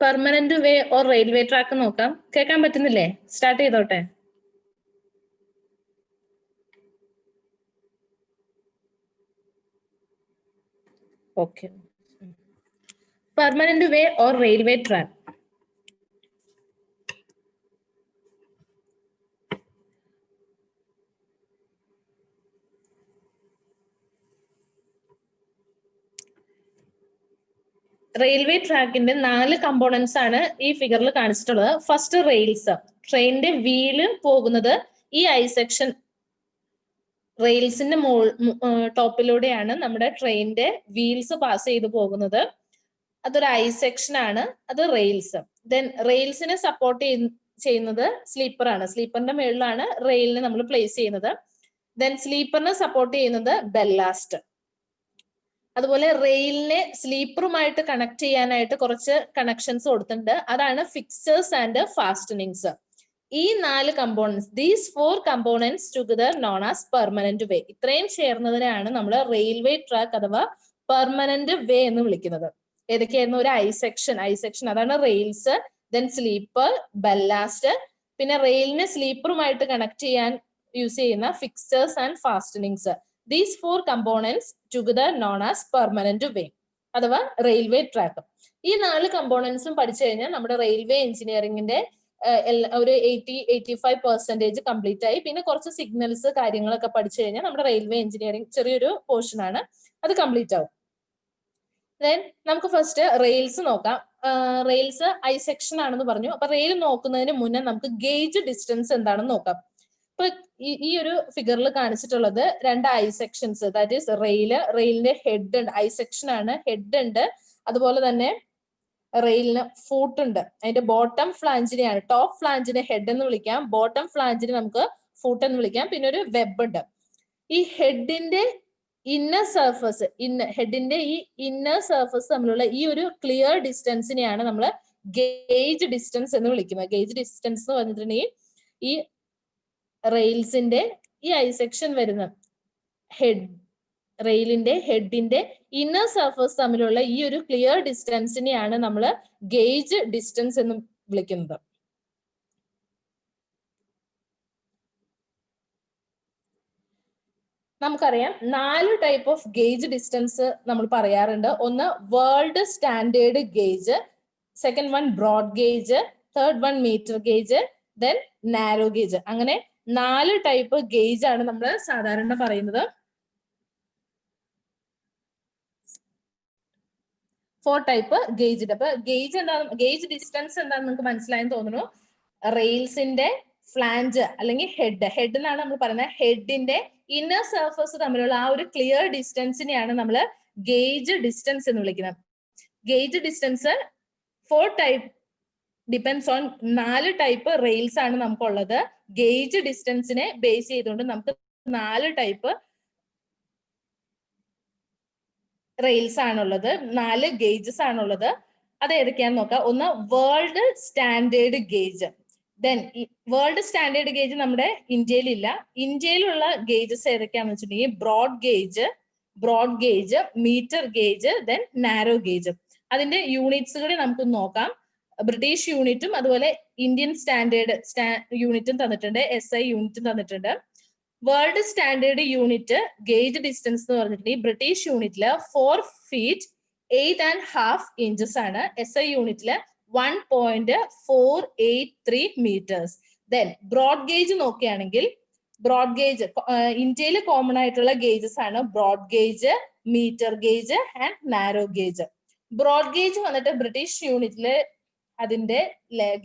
Permanent way or railway track നോക്കാം. കേൾക്കാൻ പറ്റുന്നില്ലേ? സ്റ്റാർട്ട് ചെയ്തോട്ടെ. Okay. Permanent way or railway track. Railway ട്രാക്കിന്റെ 4 കമ്പോണൻസ് ആണ് ഈ ഫിഗറിൽ കാണിച്ചിട്ടുള്ളത്. ഫസ്റ്റ് റെയിൽസ്, ട്രെയിനിന്റെ വീല് പോകുന്നത് ഈ ഐ സെക്ഷൻ റെയിൽസിന്റെ ടോപ്പിലൂടെയാണ് നമ്മുടെ ട്രെയിനിന്റെ വീൽസ് പാസ് ചെയ്ത് പോകുന്നത്. അതൊരു ഐ സെക്ഷൻ ആണ്, അത് റെയിൽസ്. ദെൻ റെയിൽസിനെ സപ്പോർട്ട് ചെയ്യുന്നത് സ്ലീപ്പർ ആണ്. സ്ലീപ്പറിന്റെ മുകളിലാണ് റെയിലിനെ നമ്മൾ പ്ലേസ് ചെയ്യുന്നത്. ദെൻ സ്ലീപ്പറിനെ സപ്പോർട്ട് ചെയ്യുന്നത് ബെല്ലാസ്റ്റ്. അതുപോലെ റെയിലിനെ സ്ലീപ്പറുമായിട്ട് കണക്ട് ചെയ്യാനായിട്ട് കുറച്ച് കണക്ഷൻസ് കൊടുത്തിട്ടുണ്ട്. അതാണ് ഫിക്സേഴ്സ് ആൻഡ് ഫാസ്റ്റനിങ്സ്. ഈ 4 components, these 4 components together known as permanent വേ. ഇത്രയും ചേർന്നതിനാണ് നമ്മൾ റെയിൽവേ ട്രാക്ക് അഥവാ പെർമനന്റ് വേ എന്ന് വിളിക്കുന്നത്. ഏതൊക്കെയായിരുന്നു? ഒരു ഐ സെക്ഷൻ അതാണ് റെയിൽസ്, ദെൻ സ്ലീപ്പർ, ബെല്ലാസ്റ്റ്, പിന്നെ റെയിലിനെ സ്ലീപ്പറുമായിട്ട് കണക്ട് ചെയ്യാൻ യൂസ് ചെയ്യുന്ന fixers and fastenings. These 4 components together known as permanent way അഥവാ റെയിൽവേ ട്രാക്ക്. ഈ 4 കമ്പോണൻസും പഠിച്ചു കഴിഞ്ഞാൽ നമ്മുടെ റെയിൽവേ എഞ്ചിനീയറിംഗിന്റെ ഒരു 80-85% കംപ്ലീറ്റ് ആയി. പിന്നെ കുറച്ച് സിഗ്നൽസ് കാര്യങ്ങളൊക്കെ പഠിച്ചു കഴിഞ്ഞാൽ നമ്മുടെ റെയിൽവേ എഞ്ചിനീയറിംഗ് ചെറിയൊരു പോർഷൻ ആണ്, അത് കംപ്ലീറ്റ് ആവും. ദെൻ നമുക്ക് ഫസ്റ്റ് റെയിൽസ് നോക്കാം. റെയിൽസ് ഐ സെക്ഷൻ ആണെന്ന് പറഞ്ഞു. അപ്പൊ റെയിൽ നോക്കുന്നതിന് മുന്നേ നമുക്ക് ഗേജ് ഡിസ്റ്റൻസ് എന്താണെന്ന് നോക്കാം. ഇപ്പൊ ഈ ഒരു ഫിഗറിൽ കാണിച്ചിട്ടുള്ളത് 2 ഐ സെക്ഷൻസ്, ദാറ്റ് ഈസ് റെയിലിന്റെ ഹെഡ് ഉണ്ട്, ഐ സെക്ഷൻ ആണ്, ഹെഡ് ഉണ്ട്. അതുപോലെ തന്നെ റെയിലിന് ഫൂട്ട് ഉണ്ട്. അതിന്റെ ബോട്ടം ഫ്ലാഞ്ചിനെയാണ്, ടോപ്പ് ഫ്ലാഞ്ചിനെ ഹെഡ് എന്ന് വിളിക്കാം, ബോട്ടം ഫ്ലാഞ്ചിനെ നമുക്ക് ഫൂട്ട് എന്ന് വിളിക്കാം. പിന്നെ ഒരു വെബ് ഉണ്ട്. ഈ ഹെഡിന്റെ ഇന്നർ സർഫസ്, ഹെഡിന്റെ ഈ ഇന്നർ സർഫസ് തമ്മിലുള്ള ഈ ഒരു ക്ലിയർ ഡിസ്റ്റൻസിനെയാണ് നമ്മൾ ഗേജ് ഡിസ്റ്റൻസ് എന്ന് വിളിക്കുന്നത്. ഗേജ് ഡിസ്റ്റൻസ് എന്ന് പറഞ്ഞിട്ടുണ്ടെങ്കിൽ ഈ റെയിൽസിന്റെ ഈ ഐ സെക്ഷൻ വരുന്ന റെയിലിന്റെ ഹെഡിന്റെ ഇന്നർ സർഫസ് തമ്മിലുള്ള ഈ ഒരു ക്ലിയർ ഡിസ്റ്റൻസിനെയാണ് നമ്മൾ ഗേജ് ഡിസ്റ്റൻസ് എന്ന് വിളിക്കുന്നത്. നമുക്കറിയാം 4 ടൈപ്പ് ഓഫ് ഗേജ് ഡിസ്റ്റൻസ് നമ്മൾ പറയാറുണ്ട്. ഒന്ന് world standard gauge, second one broad gauge, third one metre gauge, then narrow gauge. അങ്ങനെ 4 ടൈപ്പ് ഗേജ് ആണ് നമ്മൾ സാധാരണ പറയുന്നത്. 4 ടൈപ്പ് ഗേജ് ഉണ്ട്. അപ്പൊ ഗേജ് ഡിസ്റ്റൻസ് എന്താണെന്ന് നിങ്ങൾക്ക് മനസ്സിലായെന്ന് തോന്നുന്നു. റെയിൽസിന്റെ ഫ്ലാഞ്ച് അല്ലെങ്കിൽ ഹെഡ് എന്നാണ് നമ്മൾ പറയുന്നത്. ഹെഡിന്റെ ഇന്നർ സർഫസ് തമ്മിലുള്ള ആ ഒരു ക്ലിയർ ഡിസ്റ്റൻസിനെയാണ് നമ്മൾ ഗേജ് ഡിസ്റ്റൻസ് എന്ന് വിളിക്കുന്നത്. Gauge distance 4 type depends on 4 type rails ആണ് നമുക്കുള്ളത്. ഗേജ് ഡിസ്റ്റൻസിനെ ബേസ് ചെയ്തുകൊണ്ട് നമുക്ക് 4 ടൈപ്പ് റെയിൽസ് ആണുള്ളത്, 4 ഗേജസ് ആണുള്ളത്. അത് ഏതൊക്കെയാന്ന് നോക്കാം. ഒന്ന് world standard gauge. Then world standard gauge നമ്മുടെ ഇന്ത്യയിലില്ല. ഇന്ത്യയിലുള്ള ഗേജസ് ഏതൊക്കെയാന്ന് വെച്ചിട്ടുണ്ടെങ്കിൽ broad gauge, metre gauge, then narrow gauge. അതിന്റെ യൂണിറ്റ്സുകൾ നമുക്ക് നോക്കാം. ബ്രിട്ടീഷ് യൂണിറ്റും അതുപോലെ ഇന്ത്യൻ സ്റ്റാൻഡേർഡ് യൂണിറ്റും തന്നിട്ടുണ്ട്, SI യൂണിറ്റും തന്നിട്ടുണ്ട്. World standard unit gauge distance എന്ന് പറഞ്ഞിട്ടുണ്ടെങ്കിൽ ബ്രിട്ടീഷ് യൂണിറ്റില് 4 feet 8.5 inches ആണ്. SI യൂണിറ്റില് 1.483 meters. ദെൻ ബ്രോഡ് ഗേജ് നോക്കുകയാണെങ്കിൽ ബ്രോഡ് ഗേജ് ഇന്ത്യയിൽ കോമൺ ആയിട്ടുള്ള ഗേജസ് ആണ് broad gauge, metre gauge and narrow gauge. Broad gauge വന്നിട്ട് ബ്രിട്ടീഷ് യൂണിറ്റില് അതിന്റെ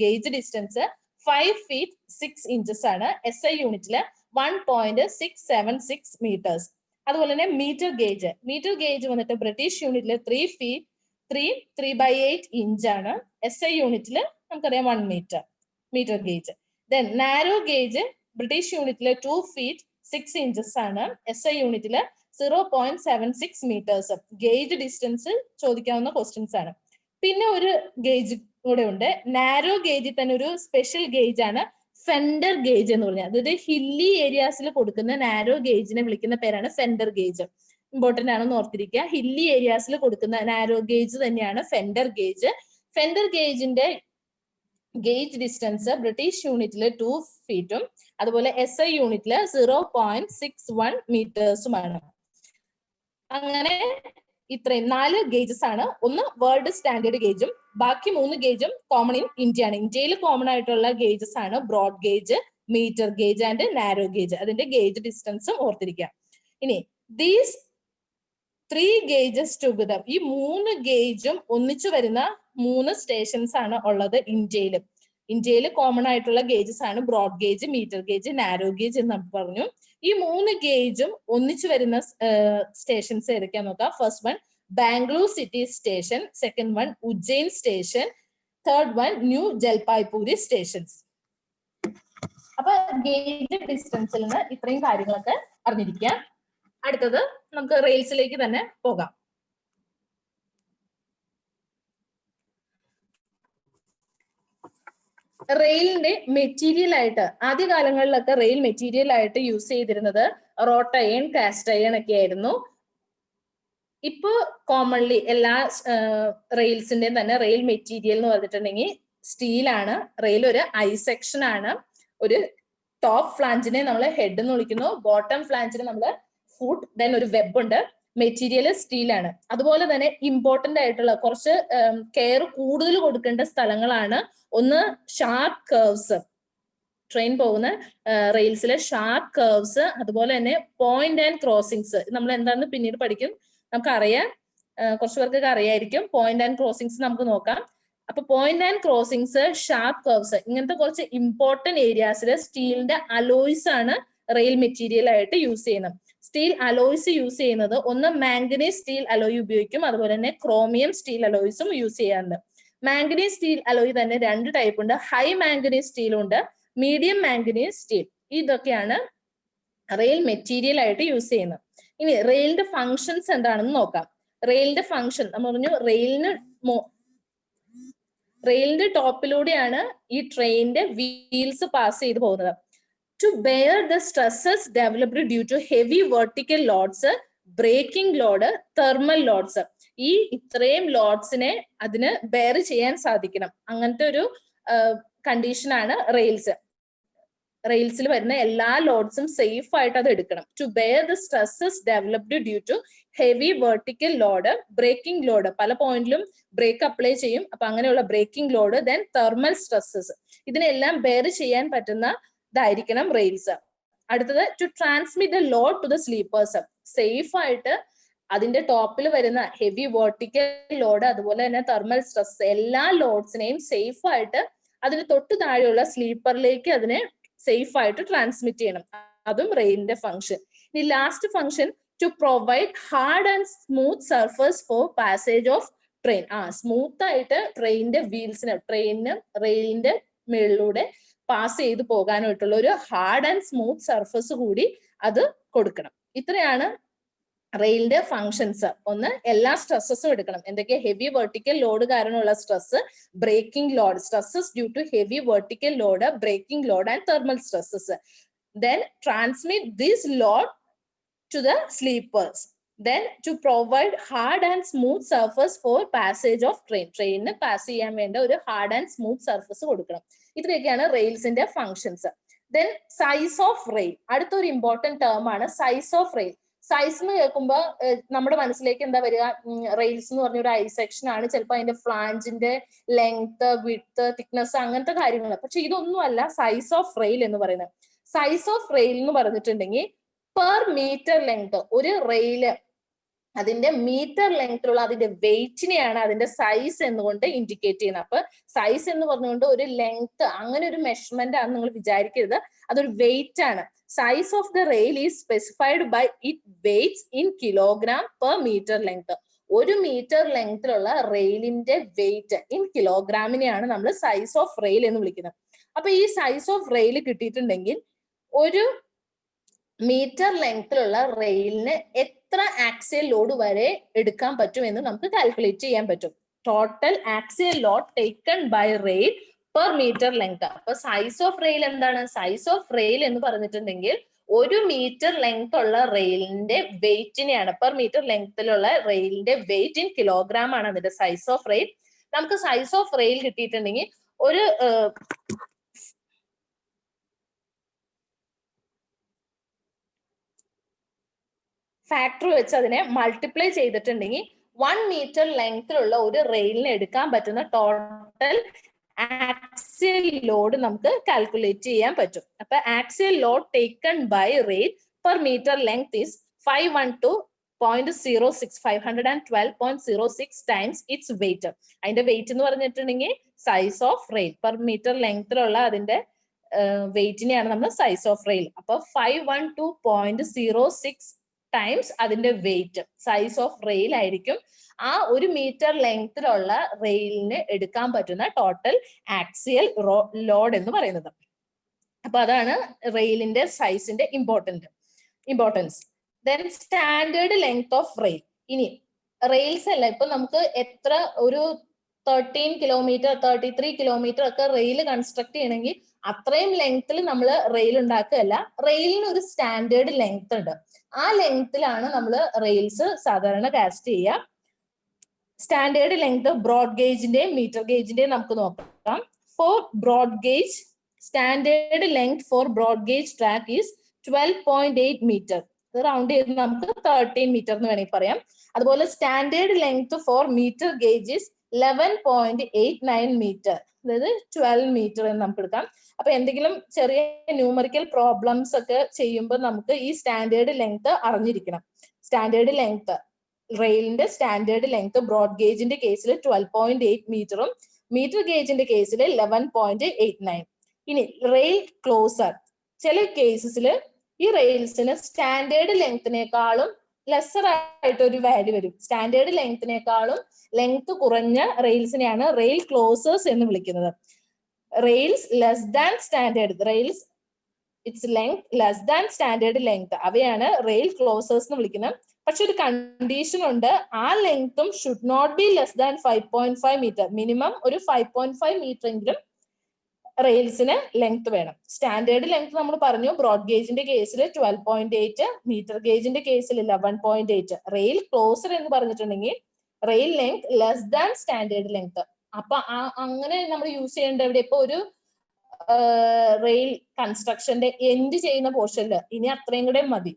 ഗേജ് ഡിസ്റ്റൻസ് 5 feet 6 inches ആണ്. SI യൂണിറ്റില് 1.676 meters. അതുപോലെ തന്നെ മീറ്റർ ഗേജ് വന്നിട്ട് ബ്രിട്ടീഷ് യൂണിറ്റില് 3 feet 3/8 inch ആണ്. SI യൂണിറ്റില് നമുക്കറിയാം 1 meter metre gauge. Then narrow gauge British യൂണിറ്റില് 2 feet 6 inches ആണ്. SI യൂണിറ്റില് 0.76 meters. ഗേജ് ഡിസ്റ്റൻസ് ചോദിക്കാവുന്ന ക്വസ്റ്റ്യൻസ് ആണ്. പിന്നെ ഒരു ഗേജ് കൂടെ ഉണ്ട്. നാരോ ഗേജിൽ തന്നെ ഒരു സ്പെഷ്യൽ ഗേജ് ആണ് ഫെൻഡർ ഗേജ് എന്ന് പറഞ്ഞാൽ. അതായത് ഹില്ലി ഏരിയാസിൽ കൊടുക്കുന്ന നാരോ ഗേജിനെ വിളിക്കുന്ന പേരാണ് ഫെൻഡർ ഗേജ്. ഇമ്പോർട്ടന്റ് ആണെന്ന് ഓർത്തിരിക്കുക. ഹില്ലി ഏരിയാസിൽ കൊടുക്കുന്ന നാരോ ഗേജ് തന്നെയാണ് ഫെൻഡർ ഗേജ്. ഫെൻഡർ ഗേജിന്റെ ഗേജ് ഡിസ്റ്റൻസ് ബ്രിട്ടീഷ് യൂണിറ്റില് 2 ഫീറ്റും അതുപോലെ SI യൂണിറ്റില് 0.61 മീറ്റേഴ്സുമാണ്. അങ്ങനെ ഇത്രയും 4 ഗേജസ് ആണ്. ഒന്ന് വേൾഡ് സ്റ്റാൻഡേർഡ് ഗേജും ബാക്കി 3 ഗേജും കോമൺ ഇൻ ഇന്ത്യ ആണ്. ഇന്ത്യയിൽ കോമൺ ആയിട്ടുള്ള ഗേജസ് ആണ് broad gauge, metre gauge and narrow gauge. അതിന്റെ ഗേജ് ഡിസ്റ്റൻസും ഓർത്തിരിക്കാം. ഇനി ദീസ് 3 ഗേജസ് ടുഗദർ, ഈ 3 ഗേജും ഒന്നിച്ചു വരുന്ന 3 സ്റ്റേഷൻസ് ആണ് ഉള്ളത് ഇന്ത്യയിൽ. ഇന്ത്യയിൽ കോമൺ ആയിട്ടുള്ള ഗേജസ് ആണ് broad gauge, metre gauge, narrow gauge എന്ന് നമ്മൾ പറഞ്ഞു. ഈ 3 ഗേജും ഒന്നിച്ചു വരുന്ന സ്റ്റേഷൻസ് ഏതൊക്കെയാ നോക്കാം. First one Bangalore city station, second one Ujjain station, third one new Jalpaiguri stations. അപ്പൊ ഗേജ് ഡിസ്റ്റൻസിൽ നിന്ന് ഇത്രയും കാര്യങ്ങളൊക്കെ അറിഞ്ഞിരിക്കാം. അടുത്തത് നമുക്ക് റെയിൽസിലേക്ക് തന്നെ പോകാം. റെയിലിന്റെ മെറ്റീരിയൽ ആയിട്ട് ആദ്യകാലങ്ങളിലൊക്കെ റെയിൽ മെറ്റീരിയൽ ആയിട്ട് യൂസ് ചെയ്തിരുന്നത് റോട്ട് അയൺ, കാസ്റ്റ് അയൺ ഒക്കെ ആയിരുന്നു. ഇപ്പൊ കോമൺലി എല്ലാ റെയിൽസിന്റെയും തന്നെ റെയിൽ മെറ്റീരിയൽ എന്ന് പറഞ്ഞിട്ടുണ്ടെങ്കിൽ സ്റ്റീലാണ്. റെയിൽ ഒരു ഐ സെക്ഷൻ ആണ്. ഒരു ടോപ്പ് ഫ്ലാഞ്ചിനെ നമ്മൾ ഹെഡ് എന്ന് വിളിക്കുന്നു, ബോട്ടം ഫ്ലാഞ്ചിനെ നമ്മൾ ഫുട്ട്, ദെൻ ഒരു വെബ് ഉണ്ട്. മെറ്റീരിയൽ സ്റ്റീലാണ്. അതുപോലെ തന്നെ ഇമ്പോർട്ടന്റ് ആയിട്ടുള്ള കുറച്ച് കെയർ കൂടുതൽ കൊടുക്കേണ്ട സ്ഥലങ്ങളാണ്. ഒന്ന് ഷാർപ്പ് കർവ്സ്, ട്രെയിൻ പോകുന്ന റെയിൽസിലെ ഷാർപ്പ് കർവ്സ്, അതുപോലെ തന്നെ പോയിന്റ് ആൻഡ് ക്രോസിങ്സ്. നമ്മൾ എന്താണെന്ന് പിന്നീട് പഠിക്കും, നമുക്കറിയാം, കുറച്ചു പേർക്കൊക്കെ അറിയായിരിക്കും. പോയിന്റ് ആൻഡ് ക്രോസിങ്സ് നമുക്ക് നോക്കാം. അപ്പൊ point and crossings, sharp curves, ഇങ്ങനത്തെ കുറച്ച് ഇമ്പോർട്ടന്റ് ഏരിയാസിൽ സ്റ്റീലിന്റെ അലോയ്സ് ആണ് റെയിൽ മെറ്റീരിയൽ ആയിട്ട് യൂസ് ചെയ്യുന്നത്. സ്റ്റീൽ അലോയ്സ് യൂസ് ചെയ്യുന്നത് ഒന്ന് മാംഗനീസ് സ്റ്റീൽ അലോയ് ഉപയോഗിക്കും, അതുപോലെ തന്നെ ക്രോമിയം സ്റ്റീൽ അലോയ്സും യൂസ് ചെയ്യാറുണ്ട്. മാംഗനീസ് സ്റ്റീൽ അലോയ് തന്നെ 2 ടൈപ്പ് ഉണ്ട്. ഹൈ മാംഗനീസ് സ്റ്റീൽ ഉണ്ട്, മീഡിയം മാംഗനീസ് സ്റ്റീൽ. ഇതൊക്കെയാണ് റെയിൽ മെറ്റീരിയൽ ആയിട്ട് യൂസ് ചെയ്യുന്നത്. ഇനി റെയിലിന്റെ ഫങ്ഷൻസ് എന്താണെന്ന് നോക്കാം. റെയിലിന്റെ ഫങ്ഷൻ നമ്മൾ പറഞ്ഞു, റെയിലിന്റെ ടോപ്പിലൂടെയാണ് ഈ ട്രെയിനിന്റെ വീൽസ് പാസ് ചെയ്ത് പോകുന്നത്. To bear the stresses developed due to heavy vertical loads, braking load, thermal loads. ഈ ഇത്രയും ലോഡ്സിനെ അതിന് ബെയർ ചെയ്യാൻ സാധിക്കണം. അങ്ങനത്തെ ഒരു കണ്ടീഷനാണ് റെയിൽസിൽ വരുന്ന എല്ലാ ലോഡ്സും സേഫ് ആയിട്ട് അത് എടുക്കണം. To bear the stresses developed due to heavy vertical load, braking load, പല പോയിന്റിലും ബ്രേക്ക് അപ്ലൈ ചെയ്യും. അപ്പൊ അങ്ങനെയുള്ള braking load, then thermal stresses, ഇതിനെല്ലാം ബെയർ ചെയ്യാൻ പറ്റുന്ന ഇതായിരിക്കണം റെയിൽസ്. അടുത്തത് to transmit the load to the sleepers. Safe ആയിട്ട് അതിന്റെ ടോപ്പിൽ വരുന്ന ഹെവി വെർട്ടിക്കൽ ലോഡ്, അതുപോലെ തന്നെ തെർമൽ സ്ട്രെസ്, എല്ലാ ലോഡ്സിനെയും സേഫ് ആയിട്ട് അതിന് തൊട്ട് താഴെയുള്ള സ്ലീപ്പറിലേക്ക് അതിനെ സേഫ് ആയിട്ട് ട്രാൻസ്മിറ്റ് ചെയ്യണം. അതും റെയിലിന്റെ ഫംഗ്ഷൻ. ഇനി last function to provide hard and smooth surface for passage of train. Smooth ആയിട്ട് ട്രെയിനിന്റെ വീൽസിന്, റെയിലിന്റെ മുകളിലൂടെ പാസ് ചെയ്ത് പോകാനായിട്ടുള്ള ഒരു ഹാർഡ് ആൻഡ് സ്മൂത്ത് സർഫസ് കൂടി അത് കൊടുക്കണം. ഇത്രയാണ് റെയിലിന്റെ ഫങ്ഷൻസ്. ഒന്ന്, എല്ലാ സ്ട്രെസ്സസും എടുക്കണം. എന്തൊക്കെ? ഹെവി വെർട്ടിക്കൽ ലോഡ് കാരണമുള്ള stress, braking load, stresses due to heavy vertical load, braking load and thermal stresses. Then transmit this load to the sleepers. Then to provide hard and smooth surface for passage of train. ട്രെയിനിന് pass ചെയ്യാൻ വേണ്ട ഒരു hard and smooth surface കൊടുക്കണം. ഇത്രയൊക്കെയാണ് റെയിൽസിന്റെ functions. Then size of rail, അടുത്തൊരു important term ആണ് size of rail. Size എന്ന് കേൾക്കുമ്പോൾ നമ്മുടെ മനസ്സിലേക്ക് എന്താ വരിക? റെയിൽസ് എന്ന് പറഞ്ഞ ഒരു ഐ സെക്ഷൻ ആണ്. ചിലപ്പോൾ അതിന്റെ ഫ്ലാഞ്ചിന്റെ ലെങ്ത്, വിഡ്ത്ത്, തിക്നെസ്, അങ്ങനത്തെ കാര്യങ്ങൾ. പക്ഷെ ഇതൊന്നുമല്ല സൈസ് ഓഫ് റെയിൽ എന്ന് പറയുന്നത്. സൈസ് ഓഫ് റെയിൽ എന്ന് പറഞ്ഞിട്ടുണ്ടെങ്കിൽ പെർ മീറ്റർ ലെങ്ത്, ഒരു റെയില് അതിന്റെ മീറ്റർ ലെങ്ത്തിലുള്ള അതിന്റെ വെയിറ്റിനെയാണ് അതിന്റെ സൈസ് എന്നുകൊണ്ട് ഇൻഡിക്കേറ്റ് ചെയ്യുന്നത്. അപ്പൊ സൈസ് എന്ന് പറഞ്ഞുകൊണ്ട് ഒരു ലെങ്ത്, അങ്ങനെ ഒരു മെഷർമെന്റ് ആണ് നിങ്ങൾ വിചാരിക്കരുത്, അതൊരു വെയിറ്റ് ആണ്. Size of the rail is specified by it weights in kilogram per metre length. ഒരു മീറ്റർ ലെങ്ത്തിലുള്ള റെയിലിന്റെ വെയിറ്റ് ഇൻ കിലോഗ്രാമിനെയാണ് നമ്മൾ സൈസ് ഓഫ് റെയിൽ എന്ന് വിളിക്കുന്നത്. അപ്പൊ ഈ സൈസ് ഓഫ് റെയിൽ കിട്ടിയിട്ടുണ്ടെങ്കിൽ ഒരു മീറ്റർ ലെങ്ത്തിലുള്ള റെയിലിന് എത്ര ആക്സിയൽ ലോഡ് വരെ എടുക്കാൻ പറ്റും എന്ന് നമുക്ക് കാൽക്കുലേറ്റ് ചെയ്യാൻ പറ്റും. Total axial load taken by rail per metre length. അപ്പൊ സൈസ് ഓഫ് റെയിൽ എന്താണ്? സൈസ് ഓഫ് റെയിൽ എന്ന് പറഞ്ഞിട്ടുണ്ടെങ്കിൽ ഒരു മീറ്റർ ലെങ്ത് ഉള്ള റെയിലിന്റെ വെയിറ്റിനെയാണ്, പെർ മീറ്റർ ലെങ്ത്തിലുള്ള റെയിലിന്റെ വെയിറ്റ് ഇൻ കിലോഗ്രാം ആണ് അതിന്റെ സൈസ് ഓഫ് റെയിൽ. നമുക്ക് സൈസ് ഓഫ് റെയിൽ കിട്ടിയിട്ടുണ്ടെങ്കിൽ ഒരു ഫാക്ടർ വെച്ച് അതിനെ മൾട്ടിപ്ലൈ ചെയ്തിട്ടുണ്ടെങ്കിൽ 1 മീറ്റർ ലെങ്ത്തിലുള്ള ഒരു റെയിലിന് എടുക്കാൻ പറ്റുന്ന ടോട്ടൽ ആക്സിയൽ ലോഡ് നമുക്ക് കാൽക്കുലേറ്റ് ചെയ്യാൻ പറ്റും. അപ്പൊ axial load taken by rail per metre length is 512.06 times its weight. അതിന്റെ വെയിറ്റ് എന്ന് പറഞ്ഞിട്ടുണ്ടെങ്കിൽ size of rail per metre ലെങ്ത്തിലുള്ള അതിന്റെ വെയിറ്റിനെയാണ് നമ്മൾ സൈസ് ഓഫ് റെയിൽ. അപ്പൊ 512.06 ടൈംസ് അതിന്റെ വെയിറ്റ് സൈസ് ഓഫ് റെയിൽ ആയിരിക്കും ആ 1 മീറ്റർ ലെങ്ത്തിലുള്ള റെയിലിന് എടുക്കാൻ പറ്റുന്ന ടോട്ടൽ ആക്സിയൽ ലോഡ് എന്ന് പറയുന്നത്. അപ്പൊ അതാണ് റെയിലിന്റെ സൈസിന്റെ importance. Then standard length of rail. ഇനി റെയിൽസ് അല്ല, ഇപ്പൊ നമുക്ക് എത്ര ഒരു 13 കിലോമീറ്റർ 33 കിലോമീറ്റർ ഒക്കെ റെയിൽ കൺസ്ട്രക്ട് ചെയ്യണമെങ്കിൽ അത്രയും ലെങ്ത്തിൽ നമ്മൾ റെയിൽ ഉണ്ടാക്കുകയല്ല. റെയിലിന് ഒരു സ്റ്റാൻഡേർഡ് ലെങ്ത് ഉണ്ട്. ആ ലെങ്ത്തിലാണ് നമ്മൾ റെയിൽസ് സാധാരണ കാസ്റ്റ് ചെയ്യുക. സ്റ്റാൻഡേർഡ് ലെങ്ത് ബ്രോഡ് ഗേജിന്റെയും മീറ്റർ ഗേജിന്റെയും നമുക്ക് നോക്കാം. For broad gauge, standard length for broad gauge track is 12.8 metre. Round ചെയ്ത് നമുക്ക് 13 മീറ്റർ എന്ന് വേണമെങ്കിൽ പറയാം. അതുപോലെ standard length for metre gauge is 11.89 metre, അതായത് 12 മീറ്റർ എന്ന് നമുക്ക് എടുക്കാം. അപ്പൊ എന്തെങ്കിലും ചെറിയ ന്യൂമറിക്കൽ പ്രോബ്ലംസ് ഒക്കെ ചെയ്യുമ്പോൾ നമുക്ക് ഈ സ്റ്റാൻഡേർഡ് ലെങ്ത് അറിഞ്ഞിരിക്കണം. സ്റ്റാൻഡേർഡ് ലെങ്ത്, റെയിലിന്റെ സ്റ്റാൻഡേർഡ് ലെങ്ത് ബ്രോഡ് ഗേജിന്റെ കേസിൽ 12.8 മീറ്ററും മീറ്റർ ഗേജിന്റെ കേസിൽ 11.89. ഇനി റെയിൽ ക്ലോസർ, ചില കേസസിൽ ഈ റെയിൽസിന് സ്റ്റാൻഡേർഡ് ലെങ്ത്തിനേക്കാളും ലെസർ ആയിട്ട് ഒരു വാല്യൂ വരും. സ്റ്റാൻഡേർഡ് ലെങ്ത്തിനേക്കാളും ലെങ്ത് കുറഞ്ഞ റെയിൽസിനെയാണ് റെയിൽ ക്ലോസേഴ്സ് എന്ന് വിളിക്കുന്നത്. Rails less than standard rails its length less than standard length, അവയാണ് റെയിൽ ക്ലോസേഴ്സ് എന്ന് വിളിക്കുന്നത്. പക്ഷെ ഒരു കണ്ടീഷൻ ഉണ്ട്, ആ ലെങ്ത്തും should not be less than 5.5 metre. Minimum ഒരു 5.5 മീറ്റർ എങ്കിലും റെയിൽസിന് ലെങ്ത് വേണം. സ്റ്റാൻഡേർഡ് ലെങ്ത് നമ്മൾ പറഞ്ഞു, ബ്രോഡ് ഗേജിന്റെ കേസിൽ 12.8, മീറ്റർ ഗേജിന്റെ കേസിൽ 11.8. റെയിൽ ക്ലോസർ എന്ന് പറഞ്ഞിട്ടുണ്ടെങ്കിൽ rail length less than standard length. അപ്പൊ അങ്ങനെ നമ്മൾ യൂസ് ചെയ്യേണ്ട എവിടെ? ഇപ്പൊ ഒരു റെയിൽ കൺസ്ട്രക്ഷന്റെ എൻഡ് ചെയ്യുന്ന പോർഷനിൽ ഇനി അത്രയും കൂടെ മതി.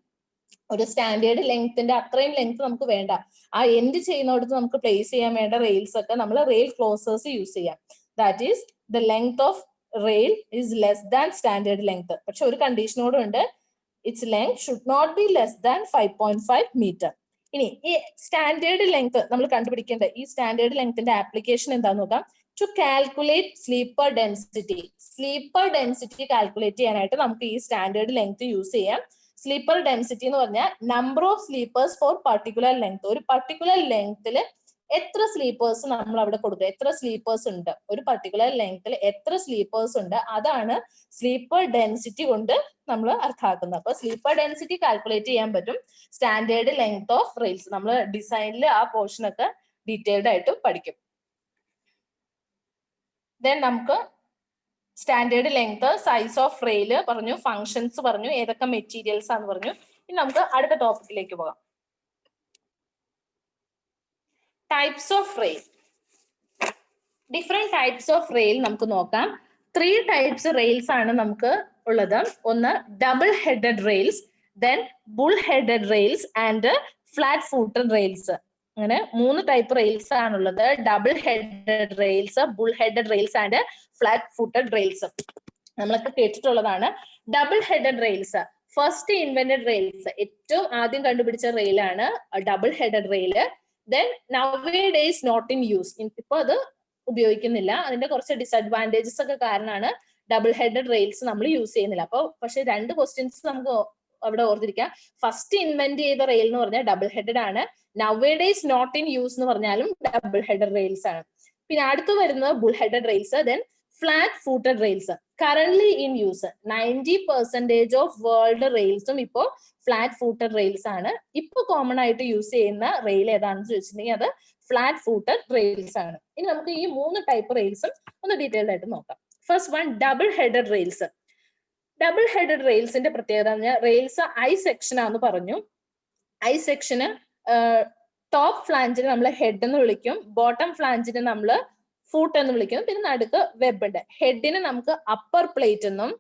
ഒരു സ്റ്റാൻഡേർഡ് ലെങ്ത്തിന്റെ അത്രയും ലെങ്ത് നമുക്ക് വേണ്ട. ആ എൻഡ് ചെയ്യുന്നിടത്ത് നമുക്ക് പ്ലേസ് ചെയ്യാൻ വേണ്ട റെയിൽസ് ഒക്കെ നമ്മൾ റെയിൽ ക്ലോസേഴ്സ് യൂസ് ചെയ്യാം. That is the length of rail is less than standard length. പക്ഷെ ഒരു കണ്ടീഷനോടും ഉണ്ട്, its length should not be less than 5.5 metre. ഇനി ഈ സ്റ്റാൻഡേർഡ് ലെങ്ത് നമ്മൾ കണ്ടുപിടിക്കേണ്ട ഈ സ്റ്റാൻഡേർഡ് ലെങ്ത്തിന്റെ ആപ്ലിക്കേഷൻ എന്താന്ന് നോക്കാം. To calculate sleeper density. Sleeper density calculate ചെയ്യാനായിട്ട് നമുക്ക് ഈ സ്റ്റാൻഡേർഡ് ലെങ്ത് യൂസ് ചെയ്യാം. സ്ലീപ്പർ ഡെൻസിറ്റി എന്ന് പറഞ്ഞാൽ number of sleepers for particular length. ഒരു പർട്ടിക്കുലർ ലെങ്ത്തിൽ എത്ര സ്ലീപ്പേഴ്സ് നമ്മൾ അവിടെ കൊടുക്കുക, എത്ര സ്ലീപ്പേഴ്സ് ഉണ്ട്, ഒരു പർട്ടിക്കുലർ ലെങ്ത്തിൽ എത്ര സ്ലീപ്പേഴ്സ് ഉണ്ട്, അതാണ് സ്ലീപ്പർ ഡെൻസിറ്റി കൊണ്ട് നമ്മൾ അർത്ഥാക്കുന്നത്. അപ്പൊ സ്ലീപ്പർ ഡെൻസിറ്റി കാൽക്കുലേറ്റ് ചെയ്യാൻ പറ്റും സ്റ്റാൻഡേർഡ് ലെങ്ത് ഓഫ് റെയിൽസ്. നമ്മൾ ഡിസൈനിൽ ആ പോർഷൻ ഒക്കെ ഡീറ്റെയിൽഡ് ആയിട്ട് പഠിക്കും. ദെൻ നമുക്ക് standard length, size of rail പറഞ്ഞു, ഫങ്ഷൻസ് പറഞ്ഞു, ഏതൊക്കെ മെറ്റീരിയൽസ് ആണെന്ന് പറഞ്ഞു. ഇനി നമുക്ക് അടുത്ത ടോപ്പിക്കിലേക്ക് പോകാം. Types of rail. Different types of rail നമുക്ക് നോക്കാം. 3 ടൈപ്സ് റെയിൽസ് ആണ് നമുക്ക് ഉള്ളത്. ഒന്ന് double headed rails, then bull headed rails and flat footed rails. അങ്ങനെ 3 ടൈപ്പ് റെയിൽസ് ആണുള്ളത്. Double headed rails, bull headed rails and flat footed rails. നമ്മളൊക്കെ കേട്ടിട്ടുള്ളതാണ്. Double headed rails, first invented rails, ഏറ്റവും ആദ്യം കണ്ടുപിടിച്ച റെയിലാണ് double headed rail. Then nowadays not in use. ഇപ്പൊ അത് ഉപയോഗിക്കുന്നില്ല. അതിന്റെ കുറച്ച് ഡിസഡ്വാൻറ്റേജസ് ഒക്കെ കാരണമാണ് ഡബിൾ ഹെഡഡ് റെയിൽസ് നമ്മൾ യൂസ് ചെയ്യുന്നില്ല. അപ്പൊ പക്ഷെ 2 ക്വസ്റ്റ്യൻസ് നമുക്ക് അവിടെ ഓർത്തിരിക്കാം. ഫസ്റ്റ് ഇൻവെന്റ് ചെയ്ത റെയിൽ എന്ന് പറഞ്ഞാൽ ഡബിൾ ഹെഡഡ് ആണ്. നൗവേഡേയ്സ് നോട്ട് ഇൻ യൂസ് എന്ന് പറഞ്ഞാലും ഡബിൾ ഹെഡഡ് റെയിൽസ് ആണ്. പിന്നെ അടുത്ത് വരുന്നത് bull headed rails, then flat footed rails. Currently in use 90% of world റെയിൽസും ഇപ്പോ ഫ്ലാറ്റ് ഫൂട്ടഡ് റെയിൽസ് ആണ്. ഇപ്പൊ കോമൺ ആയിട്ട് യൂസ് ചെയ്യുന്ന റെയിൽ ഏതാണെന്ന് ചോദിച്ചിട്ടുണ്ടെങ്കിൽ അത് ഫ്ലാറ്റ് ഫൂട്ടഡ് റെയിൽസ് ആണ്. ഇനി നമുക്ക് ഈ 3 ടൈപ്പ് റെയിൽസും ഒന്ന് ഡീറ്റെയിൽഡ് ആയിട്ട് നോക്കാം. First one double headed rails. Double headed റെയിൽസിന്റെ പ്രത്യേകത പറഞ്ഞാൽ റെയിൽസ് ഐ സെക്ഷൻ ആണെന്ന് പറഞ്ഞു. ഐ സെക്ഷന് ടോപ്പ് ഫ്ലാഞ്ചിന് നമ്മൾ ഹെഡ് എന്ന് വിളിക്കും, ബോട്ടം ഫ്ലാഞ്ചിന് നമ്മൾ ഫൂട്ട് എന്ന് വിളിക്കുന്നു. പിന്നെ നടുക്ക് വെബ് ഉണ്ട്. ഹെഡിനെ നമുക്ക് അപ്പർ പ്ലേറ്റ് എന്നും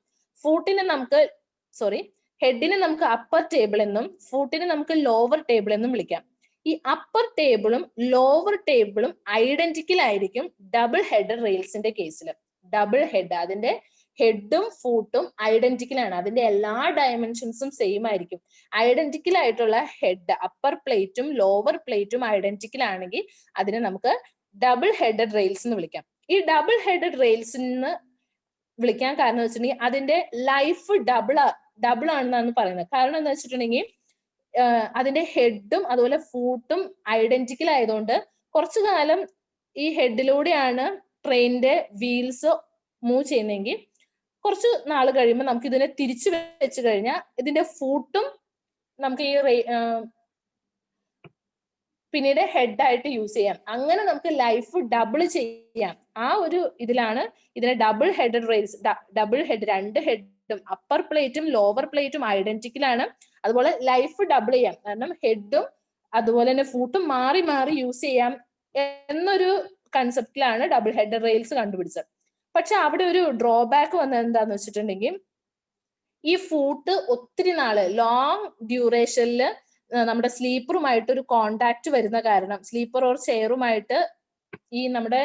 ഹെഡിനെ നമുക്ക് അപ്പർ ടേബിൾ എന്നും ഫൂട്ടിനെ നമുക്ക് ലോവർ ടേബിൾ എന്നും വിളിക്കാം. ഈ അപ്പർ ടേബിളും ലോവർ ടേബിളും ഐഡന്റിക്കൽ ആയിരിക്കും ഡബിൾ ഹെഡ് റെയിൽസിന്റെ കേസിൽ. ഡബിൾ ഹെഡ്, അതിന്റെ ഹെഡും ഫൂട്ടും ഐഡന്റിക്കൽ ആണ്. അതിന്റെ എല്ലാ ഡയമെൻഷൻസും സെയിം ആയിരിക്കും. ഐഡന്റിക്കൽ ആയിട്ടുള്ള ഹെഡ്, അപ്പർ പ്ലേറ്റും ലോവർ പ്ലേറ്റും ഐഡന്റിക്കൽ ആണെങ്കിൽ അതിനെ നമുക്ക് ഡബിൾ ഹെഡഡ് റെയിൽസ് എന്ന് വിളിക്കാം. ഈ ഡബിൾ ഹെഡഡ് റെയിൽസിന് വിളിക്കാൻ കാരണം വെച്ചിട്ടുണ്ടെങ്കിൽ അതിന്റെ ലൈഫ് ഡബിൾ ആണെന്നാണ് പറയുന്നത്. കാരണം എന്താ വെച്ചിട്ടുണ്ടെങ്കിൽ അതിന്റെ ഹെഡും അതുപോലെ ഫൂട്ടും ഐഡന്റിക്കൽ ആയതുകൊണ്ട് കുറച്ചു കാലം ഈ ഹെഡിലൂടെയാണ് ട്രെയിനിന്റെ വീൽസ് മൂവ് ചെയ്യുന്നതെങ്കിൽ കുറച്ച് നാൾ കഴിയുമ്പോൾ നമുക്ക് ഇതിനെ തിരിച്ചു വെച്ച് കഴിഞ്ഞാൽ ഇതിന്റെ ഫൂട്ടും നമുക്ക് ഈ പിന്നീട് ഹെഡായിട്ട് യൂസ് ചെയ്യാം. അങ്ങനെ നമുക്ക് ലൈഫ് ഡബിൾ ചെയ്യാം. ആ ഒരു ഇതിലാണ് ഇതിനെ double headed rails. Double head, രണ്ട് ഹെഡും അപ്പർ പ്ലേറ്റും ലോവർ പ്ലേറ്റും ഐഡന്റിക്കൽ ആണ്. അതുപോലെ ലൈഫ് ഡബിൾ ചെയ്യാം, കാരണം ഹെഡും അതുപോലെ തന്നെ ഫൂട്ടും മാറി മാറി യൂസ് ചെയ്യാം എന്നൊരു കൺസെപ്റ്റിലാണ് ഡബിൾ ഹെഡഡ് റെയിൽസ് കണ്ടുപിടിച്ചത്. പക്ഷെ അവിടെ ഒരു ഡ്രോബാക്ക് വന്നത് എന്താന്ന് വെച്ചിട്ടുണ്ടെങ്കിൽ ഈ ഫൂട്ട് ഒത്തിരി നാള് ലോങ് ഡ്യൂറേഷനിൽ നമ്മുടെ സ്ലീപ്പറുമായിട്ട് ഒരു കോണ്ടാക്ട് വരുന്ന കാരണം, സ്ലീപ്പർ ഓർ ചെയറുമായിട്ട് ഈ നമ്മുടെ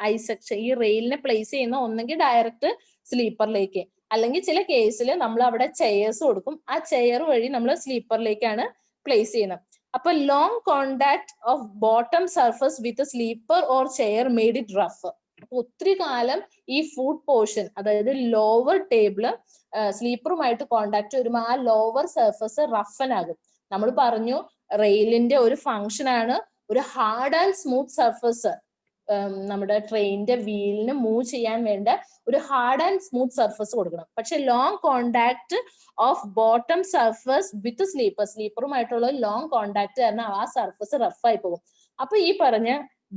ഐ സെക്ഷൻ, ഈ റെയിലിനെ പ്ലേസ് ചെയ്യുന്ന ഒന്നെങ്കിൽ ഡയറക്റ്റ് സ്ലീപ്പറിലേക്ക്, അല്ലെങ്കിൽ ചില കേസിൽ നമ്മൾ അവിടെ ചെയർസ് കൊടുക്കും. ആ ചെയർ വഴി നമ്മൾ സ്ലീപ്പറിലേക്കാണ് പ്ലേസ് ചെയ്യുന്നത്. അപ്പൊ long contact of bottom surface with sleeper or chair made it rough. ഒത്തിരി കാലം ഈ ഫുഡ് പോർഷൻ, അതായത് ലോവർ ടേബിള് സ്ലീപ്പറുമായിട്ട് കോണ്ടാക്ട് വരുമ്പോൾ ആ ലോവർ സർഫസ് റഫൻ ആകും. നമ്മൾ പറഞ്ഞു റെയിലിന്റെ ഒരു ഫംഗ്ഷൻ ആണ് ഒരു ഹാർഡ് ആൻഡ് സ്മൂത്ത് സർഫസ്, നമ്മുടെ ട്രെയിനിന്റെ വീലിന് മൂവ് ചെയ്യാൻ വേണ്ട ഒരു ഹാർഡ് ആൻഡ് സ്മൂത്ത് സർഫസ് കൊടുക്കണം. പക്ഷെ long contact of bottom surface with സ്ലീപ്പറുമായിട്ടുള്ള ലോങ് കോണ്ടാക്ട് കാരണം ആ സർഫസ് റഫായി പോകും. അപ്പൊ ഈ പറഞ്ഞ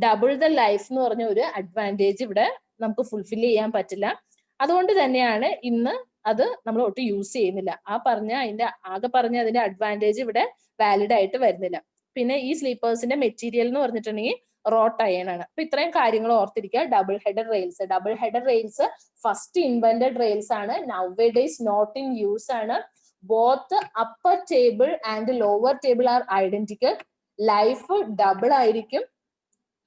ഡബിൾ ദ ലൈഫ് എന്ന് പറഞ്ഞ ഒരു അഡ്വാൻറ്റേജ് ഇവിടെ നമുക്ക് ഫുൾഫിൽ ചെയ്യാൻ പറ്റില്ല. അതുകൊണ്ട് തന്നെയാണ് ഇന്ന് അത് നമ്മൾ ഒട്ടും യൂസ് ചെയ്യുന്നില്ല. ആകെ പറഞ്ഞ അതിന്റെ അഡ്വാൻറ്റേജ് ഇവിടെ വാലിഡ് ആയിട്ട് വരുന്നില്ല. പിന്നെ ഈ സ്ലീപ്പേഴ്സിന്റെ മെറ്റീരിയൽ എന്ന് പറഞ്ഞിട്ടുണ്ടെങ്കിൽ റോട്ട് അയൺ ആണ്. അപ്പൊ ഇത്രയും കാര്യങ്ങൾ ഓർത്തിരിക്കുക. Double headed rails first invented rails ആണ്. നൗവേഡേയ്സ് നോട്ട് ഇൻ യൂസ് ആണ്. Both upper table and lower table are identical. Life double ആയിരിക്കും,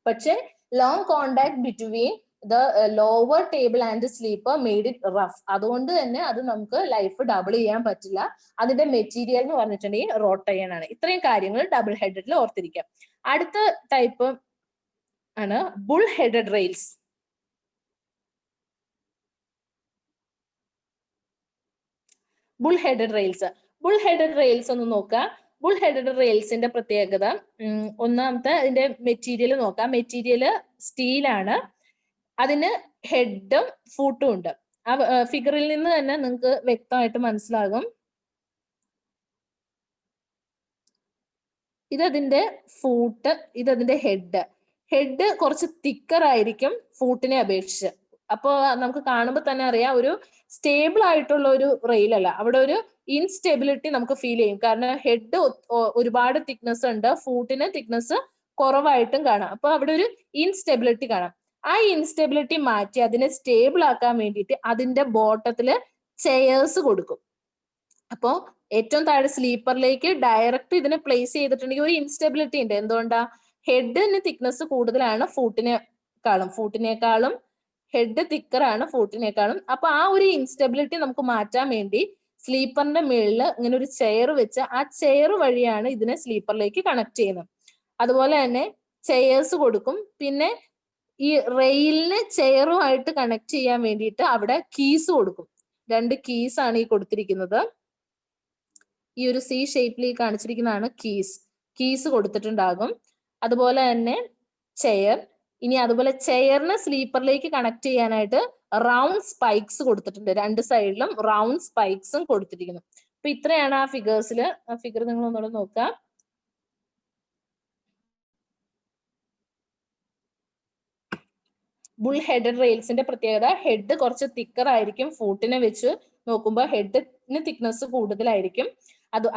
പക്ഷെ long contact between the lower table and sleeper made it rough. അതുകൊണ്ട് തന്നെ അത് നമുക്ക് life double ചെയ്യാൻ പറ്റില്ല. അതിന്റെ മെറ്റീരിയൽ എന്ന് പറഞ്ഞിട്ടുണ്ടെങ്കിൽ റോട്ട് അയൺ ആണ്. ഇത്രയും കാര്യങ്ങൾ ഡബിൾ ഹെഡഡിൽ ഓർത്തിരിക്കാം. അടുത്ത ടൈപ്പ് ആണ് bull headed rails. Bull headed rails ഒന്ന് നോക്കാം. ബുൾ ഹെഡഡ് റെയിൽസിന്റെ പ്രത്യേകത, ഒന്നാമത്തെ അതിന്റെ മെറ്റീരിയൽ നോക്കാം. മെറ്റീരിയൽ സ്റ്റീലാണ്. അതിന് ഹെഡും ഫൂട്ടും ഉണ്ട്. ആ ഫിഗറിൽ നിന്ന് തന്നെ നിങ്ങൾക്ക് വ്യക്തമായിട്ട് മനസ്സിലാകും. ഇതതിന്റെ ഫൂട്ട്, ഇതതിന്റെ ഹെഡ് കുറച്ച് തിക്കർ ആയിരിക്കും ഫൂട്ടിനെ അപേക്ഷിച്ച്. അപ്പൊ നമുക്ക് കാണുമ്പോൾ തന്നെ അറിയാം ഒരു സ്റ്റേബിൾ ആയിട്ടുള്ള ഒരു റെയിൽ അല്ല, അവിടെ ഒരു ഇൻസ്റ്റെബിലിറ്റി നമുക്ക് ഫീൽ ചെയ്യും. കാരണം ഹെഡ് ഒരുപാട് തിക്നെസ് ഉണ്ട്, ഫൂട്ടിന് തിക്നെസ് കുറവായിട്ടും കാണാം. അപ്പൊ അവിടെ ഒരു ഇൻസ്റ്റെബിലിറ്റി കാണാം. ആ ഇൻസ്റ്റെബിലിറ്റി മാറ്റി അതിനെ സ്റ്റേബിൾ ആക്കാൻ വേണ്ടിയിട്ട് അതിന്റെ ബോട്ടത്തില് ചെയേഴ്സ് കൊടുക്കും. അപ്പോ ഏറ്റവും താഴെ സ്ലീപ്പറിലേക്ക് ഡയറക്റ്റ് ഇതിനെ പ്ലേസ് ചെയ്തിട്ടുണ്ടെങ്കിൽ ഒരു ഇൻസ്റ്റെബിലിറ്റി ഉണ്ട്. എന്തുകൊണ്ടാ? ഹെഡിന് തിക്നെസ് കൂടുതലാണ് ഫൂട്ടിനേക്കാളും ഹെഡ് തിക്കറാണ് ഫൂട്ടിനേക്കാളും. അപ്പൊ ആ ഒരു ഇൻസ്റ്റെബിലിറ്റി നമുക്ക് മാറ്റാൻ വേണ്ടി സ്ലീപ്പറിന്റെ മുകളിൽ ഇങ്ങനെ ഒരു ചെയർ വെച്ച് ആ ചെയർ വഴിയാണ് ഇതിനെ സ്ലീപ്പറിലേക്ക് കണക്ട് ചെയ്യുന്നത്. അതുപോലെ തന്നെ ചെയേഴ്സ് കൊടുക്കും. പിന്നെ ഈ റെയിലിന് ചെയറുമായിട്ട് കണക്ട് ചെയ്യാൻ വേണ്ടിയിട്ട് അവിടെ കീസ് കൊടുക്കും. 2 കീസ് ആണ് ഈ കൊടുത്തിരിക്കുന്നത്. ഈ ഒരു സി ഷേപ്പിൽ കാണിച്ചിരിക്കുന്നതാണ് കീസ് കൊടുത്തിട്ടുണ്ടാകും. അതുപോലെ തന്നെ ചെയർ. ഇനി അതുപോലെ ചെയറിന് സ്ലീപ്പറിലേക്ക് കണക്ട് ചെയ്യാനായിട്ട് റൗണ്ട് സ്പൈക്സ് കൊടുത്തിട്ടുണ്ട്. 2 സൈഡിലും റൗണ്ട് സ്പൈക്സും കൊടുത്തിരിക്കുന്നു. അപ്പൊ ഇത്രയാണ് ആ ഫിഗേഴ്സിൽ. ആ ഫിഗർ നിങ്ങൾ ഒന്നുകൂടെ നോക്കാം. ബുൾ ഹെഡഡ് റെയിൽസിന്റെ പ്രത്യേകത, ഹെഡ് കുറച്ച് തിക്കർ ആയിരിക്കും ഫൂട്ടിനെ വെച്ച് നോക്കുമ്പോൾ ഹെഡിന് തിക്നെസ് കൂടുതലായിരിക്കും.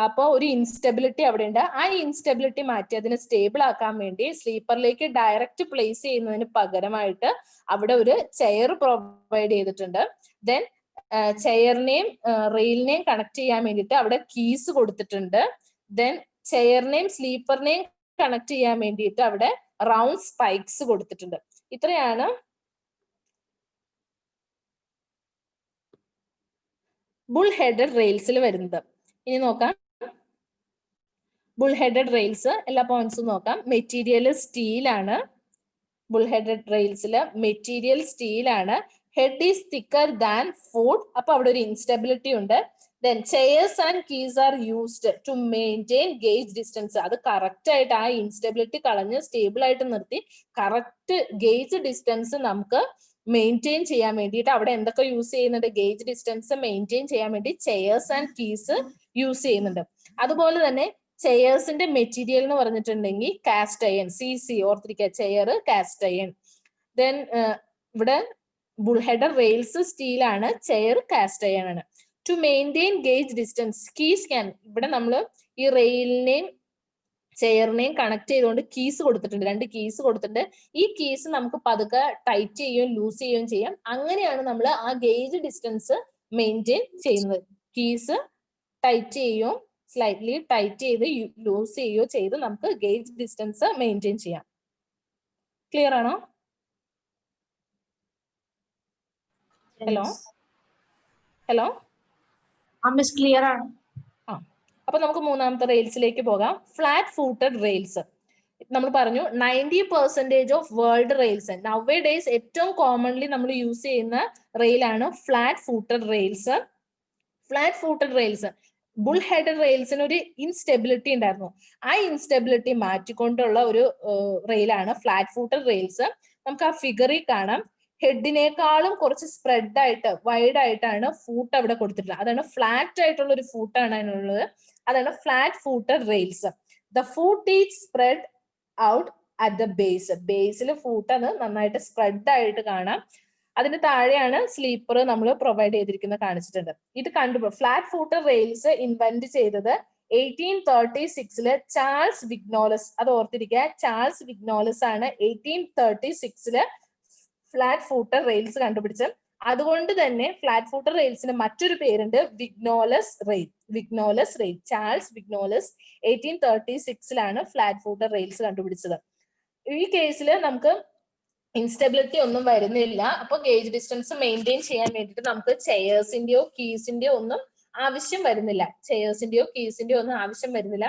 അപ്പോൾ ഒരു ഇൻസ്റ്റെബിലിറ്റി അവിടെ ഉണ്ട്. ആ ഇൻസ്റ്റെബിലിറ്റി മാറ്റി അതിനെ സ്റ്റേബിൾ ആക്കാൻ വേണ്ടി സ്ലീപ്പറിലേക്ക് ഡയറക്റ്റ് പ്ലേസ് ചെയ്യുന്നതിന് പകരമായിട്ട് അവിടെ ഒരു ചെയർ പ്രൊവൈഡ് ചെയ്തിട്ടുണ്ട്. ദെൻ ചെയറിനെയും റെയിലിനെയും കണക്ട് ചെയ്യാൻ വേണ്ടിയിട്ട് അവിടെ കീസ് കൊടുത്തിട്ടുണ്ട്. ദെൻ ചെയറിനെയും സ്ലീപ്പറിനെയും കണക്ട് ചെയ്യാൻ വേണ്ടിയിട്ട് അവിടെ റൗണ്ട് സ്പൈക്സ് കൊടുത്തിട്ടുണ്ട്. ഇത്രയാണ് ബുൾ ഹെഡഡ് റെയിൽസിൽ വരുന്നത്. ഇനി നോക്കാം ബുൾ ഹെഡഡ് റെയിൽസ് എല്ലാ പോയിന്റ്സും നോക്കാം. മെറ്റീരിയൽ സ്റ്റീൽ ആണ്. ബുൾ ഹെഡഡ് റെയിൽസില് മെറ്റീരിയൽ സ്റ്റീൽ ആണ്. Head is thicker than foot. അപ്പൊ അവിടെ ഒരു ഇൻസ്റ്റെബിലിറ്റി ഉണ്ട്. Then chairs and keys are used to maintain gauge distance. അത് കറക്റ്റ് ആയിട്ട് ആ ഇൻസ്റ്റെബിലിറ്റി കളഞ്ഞ് സ്റ്റേബിൾ ആയിട്ട് നിർത്തി കറക്റ്റ് ഗേജ് ഡിസ്റ്റൻസ് നമുക്ക് മെയിൻറ്റെയിൻ ചെയ്യാൻ വേണ്ടിയിട്ട് അവിടെ എന്തൊക്കെ യൂസ് ചെയ്യുന്നുണ്ട്? ഗേജ് ഡിസ്റ്റൻസ് മെയിൻറ്റെയിൻ ചെയ്യാൻ വേണ്ടി ചെയർസ് ആൻഡ് കീസ് യൂസ് ചെയ്യുന്നുണ്ട്. അതുപോലെ തന്നെ ചെയർസിന്റെ മെറ്റീരിയൽ എന്ന് പറഞ്ഞിട്ടുണ്ടെങ്കിൽ കാസ്റ്റ് അയൺ, CC ഓർത്തിരിക്കുക, ചെയർ കാസ്റ്റ് അയൺ. ദെൻ ഇവിടെ ബുൾ ഹെഡഡ് റെയിൽസ് സ്റ്റീൽ ആണ്, ചെയർ കാസ്റ്റ് അയൺ ആണ്. To maintain gauge distance keys can, ഇവിടെ നമ്മൾ ഈ റെയിലിനെയും ചെയറിനെയും കണക്ട് ചെയ്തുകൊണ്ട് കീസ് കൊടുത്തിട്ടുണ്ട്, 2 കീസ് കൊടുത്തിട്ടുണ്ട്. ഈ കീസ് നമുക്ക് പതുക്കെ ടൈറ്റ് ചെയ്യുകയും ലൂസ് ചെയ്യുകയും ചെയ്യാം. അങ്ങനെയാണ് നമ്മൾ ആ ഗേജ് ഡിസ്റ്റൻസ് മെയിൻറ്റെയിൻ ചെയ്യുന്നത്. കീസ് ടൈറ്റ് ചെയ്യുകയോ സ്ലൈറ്റ്ലി ടൈറ്റ് ചെയ്ത് ലൂസ് ചെയ്യുകയോ ചെയ്ത് നമുക്ക് ഗേജ് ഡിസ്റ്റൻസ് മെയിൻറ്റെയിൻ ചെയ്യാം. ക്ലിയർ ആണോ? ഹലോ ഹലോ മിസ് ക്ലിയർ ആണ്. അപ്പൊ നമുക്ക് മൂന്നാമത്തെ റെയിൽസിലേക്ക് പോകാം. Flat footed rails. നമ്മൾ പറഞ്ഞു 90% of world rails nowadays ഏറ്റവും കോമൺലി നമ്മൾ യൂസ് ചെയ്യുന്ന റെയിലാണ് flat footed rails. Flat footed rails bull headed റെയിൽസിന് ഒരു ഇൻസ്റ്റെബിലിറ്റി ഉണ്ടായിരുന്നു. ആ ഇൻസ്റ്റെബിലിറ്റി മാറ്റിക്കൊണ്ടുള്ള ഒരു റെയിലാണ് ഫ്ലാറ്റ് ഫൂട്ടഡ് റെയിൽസ്. നമുക്ക് ആ ഫിഗറിൽ കാണാം. ഹെഡിനേക്കാളും കുറച്ച് സ്പ്രെഡ് ആയിട്ട് വൈഡ് ആയിട്ടാണ് ഫൂട്ട് അവിടെ കൊടുത്തിട്ടുള്ളത്. അതാണ് ഫ്ലാറ്റ് ആയിട്ടുള്ള ഒരു ഫൂട്ടാണ് അതിനുള്ളത്. അതാണ് flat footed rails. The foot is spread out at the base. Basil foot അത് നന്നായിട്ട് സ്പ്രെഡ് ആയിട്ട് കാണാം. അതിന് താഴെയാണ് സ്ലീപ്പർ നമ്മൾ പ്രൊവൈഡ് ചെയ്തിരിക്കുന്നത് കാണിച്ചിട്ടുണ്ട്. ഇത് ഫ്ലാറ്റ് ഫൂട്ടഡ് റെയിൽസ് ഇൻവെന്റ് ചെയ്തത് 1836 ചാൾസ് വിഗ്നോലസ്. അത് ഓർത്തിരിക്കുക, ചാൾസ് വിഗ്നോലസ് ആണ് 1836 ഫ്ലാറ്റ് ഫൂട്ടഡ് റെയിൽസ് കണ്ടുപിടിച്ചത്. അതുകൊണ്ട് തന്നെ ഫ്ലാറ്റ് ഫൂട്ടഡ് റെയിൽസിന് മറ്റൊരു പേരുണ്ട്, Vignoles rail. Vignoles rail, Charles Vignoles 1836 flat footed rails കണ്ടുപിടിച്ചത്. ഈ കേസിൽ നമുക്ക് ഇൻസ്റ്റെബിലിറ്റി ഒന്നും വരുന്നില്ല. അപ്പൊ ഗേജ് ഡിസ്റ്റൻസ് മെയിൻറ്റെയിൻ ചെയ്യാൻ വേണ്ടിയിട്ട് നമുക്ക് ചെയേഴ്സിന്റെയോ കീസിന്റെയോ ഒന്നും ആവശ്യം വരുന്നില്ല. ചെയേഴ്സിന്റെയോ കീസിന്റെയോ ഒന്നും ആവശ്യം വരുന്നില്ല.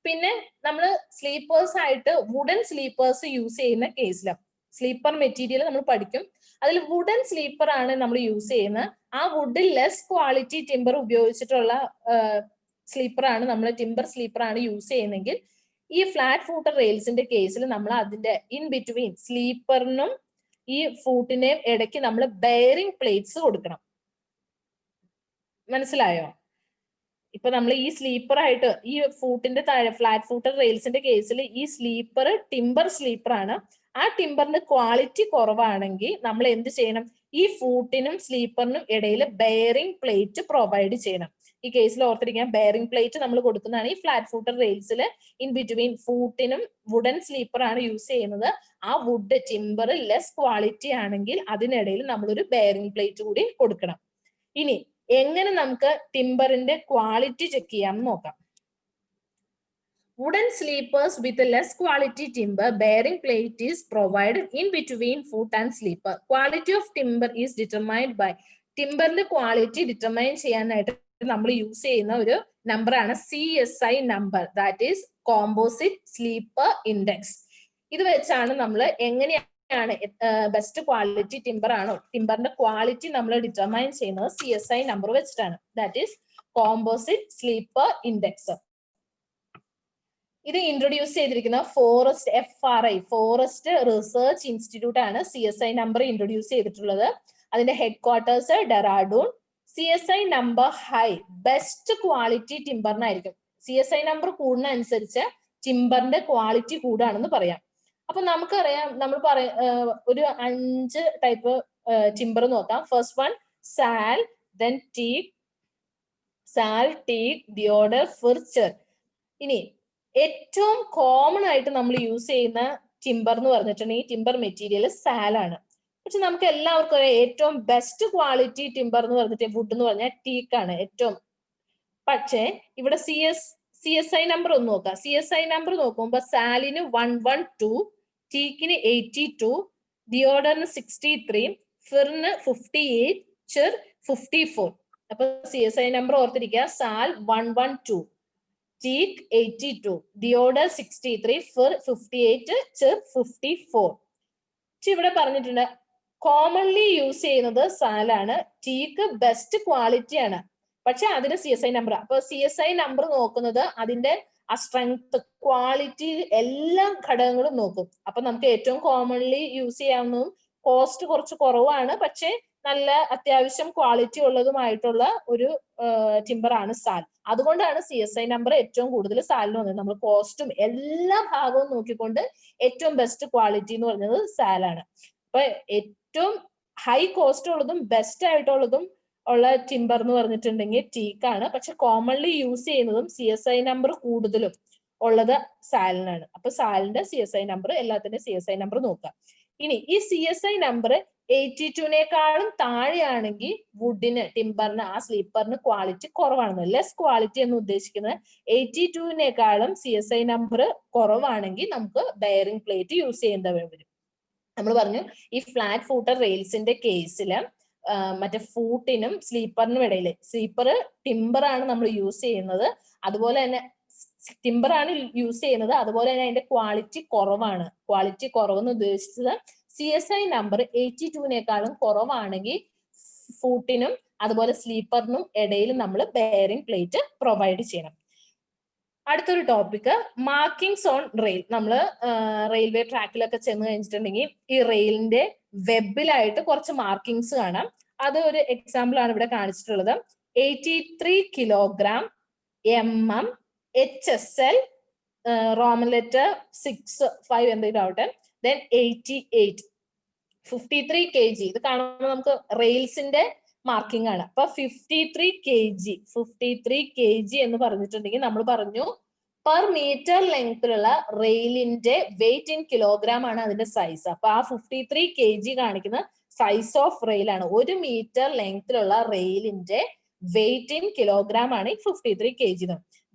പിന്നെ നമ്മൾ സ്ലീപ്പേഴ്സ് ആയിട്ട് വുഡൻ സ്ലീപ്പേഴ്സ് യൂസ് ചെയ്യുന്ന കേസിൽ സ്ലീപ്പർ മെറ്റീരിയൽ നമ്മൾ പഠിക്കും. അതിൽ വുഡൻ സ്ലീപ്പർ ആണ് നമ്മൾ യൂസ് ചെയ്യുന്നത്. ആ വുഡിൽ ലെസ് ക്വാളിറ്റി ടിമ്പർ ഉപയോഗിച്ചിട്ടുള്ള സ്ലീപ്പർ ആണ്, നമ്മൾ ടിമ്പർ സ്ലീപ്പർ ആണ് യൂസ് ചെയ്യുന്നതെങ്കിൽ ഈ ഫ്ലാറ്റ് ഫൂട്ടഡ് റെയിൽസിന്റെ കേസിൽ നമ്മൾ അതിന്റെ ഇൻ ബിറ്റ്വീൻ സ്ലീപ്പറിനും ഈ ഫൂട്ടിനെയും ഇടയ്ക്ക് നമ്മൾ ബെയറിംഗ് പ്ലേറ്റ്സ് കൊടുക്കണം. മനസ്സിലായോ? ഇപ്പൊ നമ്മൾ ഈ സ്ലീപ്പർ ആയിട്ട് ഈ ഫൂട്ടിന്റെ താഴെ ഫ്ലാറ്റ് ഫൂട്ടഡ് റെയിൽസിന്റെ കേസിൽ ഈ സ്ലീപ്പർ ടിമ്പർ സ്ലീപ്പർ ആണ്. ആ ടിമ്പറിന്റെ ക്വാളിറ്റി കുറവാണെങ്കിൽ നമ്മൾ എന്ത് ചെയ്യണം? ഈ ഫൂട്ടിനും സ്ലീപ്പറിനും ഇടയിൽ ബെയറിംഗ് പ്ലേറ്റ് പ്രൊവൈഡ് ചെയ്യണം. ഈ കേസിൽ ഓർത്തിരിക്കാൻ ബെയറിംഗ് പ്ലേറ്റ് നമ്മൾ കൊടുക്കുന്നതാണ്. ഈ ഫ്ലാറ്റ് ഫൂട്ടഡ് റെയിൽസിൽ ഇൻ ബിറ്റ്വീൻ ഫൂട്ടിനും വുഡൻ സ്ലീപ്പർ ആണ് യൂസ് ചെയ്യുന്നത്. ആ വുഡ് ടിമ്പർ ലെസ് ക്വാളിറ്റി ആണെങ്കിൽ അതിനിടയിൽ നമ്മളൊരു ബെയറിംഗ് പ്ലേറ്റ് കൂടി കൊടുക്കണം. ഇനി എങ്ങനെ നമുക്ക് ടിമ്പറിന്റെ ക്വാളിറ്റി ചെക്ക് ചെയ്യാം നോക്കാം. Wooden sleepers with less quality timber bearing plate is provided in between foot and sleeper. Quality of timber is determined by ടിമ്പറിന്റെ ക്വാളിറ്റി ഡിറ്റർമൈൻ ചെയ്യാനായിട്ട് നമ്മൾ യൂസ് ചെയ്യുന്ന ഒരു നമ്പർ ആണ് CSI number, that is composite sleeper index. ഇത് വെച്ചാണ് നമ്മൾ എങ്ങനെയാണ് ബെസ്റ്റ് ക്വാളിറ്റി ടിമ്പർ ആണോ, ടിമ്പറിന്റെ ക്വാളിറ്റി നമ്മൾ ഡിറ്റർമൈൻ ചെയ്യുന്നത് CSI നമ്പർ വെച്ചിട്ടാണ്, that is composite sleeper index. ഇത് ഇൻട്രൊഡ്യൂസ് ചെയ്തിരിക്കുന്ന forest FRI forest research institute ആണ് CSI നമ്പർ ഇൻട്രൊഡ്യൂസ് ചെയ്തിട്ടുള്ളത്. അതിന്റെ headquarters Dehradun. CSI number high best quality ടിമ്പറിനായിരിക്കും. CSI നമ്പർ കൂടുന്ന അനുസരിച്ച് ടിമ്പറിന്റെ ക്വാളിറ്റി കൂടാണെന്ന് പറയാം. അപ്പൊ നമുക്കറിയാം, നമ്മൾ ഒരു 5 ടൈപ്പ് ടിമ്പർ നോക്കാം. ഫസ്റ്റ് വൺ സാൽ, ദെൻ ടീക്ക്, സാൽ, ടീക്ക്, ദിയോഡർ, ഫിർച്ചർ. ഇനി ഏറ്റവും കോമൺ ആയിട്ട് നമ്മൾ യൂസ് ചെയ്യുന്ന ടിമ്പർ എന്ന് പറഞ്ഞിട്ടുണ്ടെങ്കിൽ ടിമ്പർ മെറ്റീരിയൽ സാലാണ്. പക്ഷെ നമുക്ക് എല്ലാവർക്കും അറിയാം ഏറ്റവും ബെസ്റ്റ് ക്വാളിറ്റി ടിമ്പർ എന്ന് പറഞ്ഞിട്ട് വുഡ് എന്ന് പറഞ്ഞാൽ ടീക്ക് ആണ് ഏറ്റവും. പക്ഷേ ഇവിടെ CSI നമ്പർ ഒന്ന് നോക്കാം. CSI നമ്പർ നോക്കുമ്പോൾ സാലിന് 112, ടീക്കിന് 82, ദിയോഡറിന് 63, ഫിറിന് 58, ചെർ 54. അപ്പൊ CSI നമ്പർ ഓർത്തിരിക്കുക. സാൽ 112, ടീക്ക് 82, ദിയോഡർ 63, ഫിർ 58, ചെർ 54. ഇവിടെ പറഞ്ഞിട്ടുണ്ട് കോമൺലി യൂസ് ചെയ്യുന്നത് സാലാണ്. ടീക്ക് ബെസ്റ്റ് ക്വാളിറ്റി ആണ്, പക്ഷെ അതിന് CSI നമ്പർ. അപ്പൊ CSI നമ്പർ നോക്കുന്നത് അതിന്റെ ആ സ്ട്രെങ്ത്, ക്വാളിറ്റി, എല്ലാ ഘടകങ്ങളും നോക്കും. അപ്പൊ നമുക്ക് ഏറ്റവും കോമൺലി യൂസ് ചെയ്യാവുന്നതും കോസ്റ്റ് കുറച്ച് കുറവാണ്, പക്ഷെ നല്ല അത്യാവശ്യം ക്വാളിറ്റി ഉള്ളതുമായിട്ടുള്ള ഒരു ടിമ്പർ ആണ് സാൽ. അതുകൊണ്ടാണ് CSI നമ്പർ ഏറ്റവും കൂടുതൽ സാലിന് വന്നത്. നമ്മൾ കോസ്റ്റും എല്ലാ ഭാഗവും നോക്കിക്കൊണ്ട് ഏറ്റവും ബെസ്റ്റ് ക്വാളിറ്റി എന്ന് പറഞ്ഞത് സാലാണ്. അപ്പൊ ഏറ്റവും ഹൈ കോസ്റ്റ് ഉള്ളതും ബെസ്റ്റ് ആയിട്ടുള്ളതും ഉള്ള ടിമ്പർ എന്ന് പറഞ്ഞിട്ടുണ്ടെങ്കിൽ ടീക്ക് ആണ്. പക്ഷെ കോമൺലി യൂസ് ചെയ്യുന്നതും CSI നമ്പർ കൂടുതലും ഉള്ളത് സാലിനാണ്. അപ്പൊ സാലിന്റെ CSI നമ്പർ, എല്ലാത്തിന്റെ CSI നമ്പർ നോക്കാം. ഇനി ഈ CSI നമ്പർ 82-നേക്കാളും താഴെയാണെങ്കിൽ വുഡിന്, ടിമ്പറിന്, ആ സ്ലീപ്പറിന് ക്വാളിറ്റി കുറവാണെന്ന്. ലെസ് ക്വാളിറ്റി എന്ന് ഉദ്ദേശിക്കുന്നത് 82-നേക്കാളും CSI നമ്പർ കുറവാണെങ്കിൽ നമുക്ക് ബെയറിംഗ് പ്ലേറ്റ് യൂസ് ചെയ്യേണ്ടി വരും. നമ്മൾ പറഞ്ഞു ഈ ഫ്ലാറ്റ് ഫൂട്ടർ റെയിൽസിന്റെ കേസില് മറ്റേ ഫൂട്ടിനും സ്ലീപ്പറിനും ഇടയിൽ, സ്ലീപ്പർ ടിമ്പർ ആണ് നമ്മൾ യൂസ് ചെയ്യുന്നത്, അതുപോലെ തന്നെ ടിമ്പർ ആണ് യൂസ് ചെയ്യുന്നത്, അതുപോലെ തന്നെ അതിന്റെ ക്വാളിറ്റി കുറവാണ്. ക്വാളിറ്റി കുറവെന്ന് ഉദ്ദേശിച്ചത് CSI നമ്പർ 82-നേക്കാളും കുറവാണെങ്കിൽ ഫൂട്ടിനും അതുപോലെ സ്ലീപ്പറിനും ഇടയിൽ നമ്മൾ ബെയറിംഗ് പ്ലേറ്റ് പ്രൊവൈഡ് ചെയ്യണം. അടുത്തൊരു ടോപ്പിക് മാർക്കിങ്സ് ഓൺ റെയിൽ. നമ്മൾ റെയിൽവേ ട്രാക്കിലൊക്കെ ചെന്ന് കഴിഞ്ഞിട്ടുണ്ടെങ്കിൽ ഈ റെയിലിന്റെ വെബിലായിട്ട് കുറച്ച് മാർക്കിങ്സ് കാണാം. അത് ഒരു എക്സാമ്പിൾ ആണ് ഇവിടെ കാണിച്ചിട്ടുള്ളത്. 83 kilogram mm, HSL, Roman letter 6, 5 എന്തെങ്കിലും ആവട്ടെ, ദെൻ 88, 53 kg. ഇത് കാണുമ്പോൾ നമുക്ക് റെയിൽസിന്റെ മാർക്കിംഗ് ആണ്. അപ്പൊ 53 kg എന്ന് പറഞ്ഞിട്ടുണ്ടെങ്കിൽ നമ്മൾ പറഞ്ഞു പെർ മീറ്റർ ലെങ്ത്തിലുള്ള റെയിലിന്റെ വെയിറ്റ് ഇൻ കിലോഗ്രാം ആണ് അതിന്റെ സൈസ്. അപ്പൊ ആ 53 kg കാണിക്കുന്ന സൈസ് ഓഫ് റെയിൽ ആണ്. 1 മീറ്റർ ലെങ്ത്തിലുള്ള റെയിലിന്റെ വെയിറ്റ് ഇൻ കിലോഗ്രാം ആണ് ഈ 53 kg.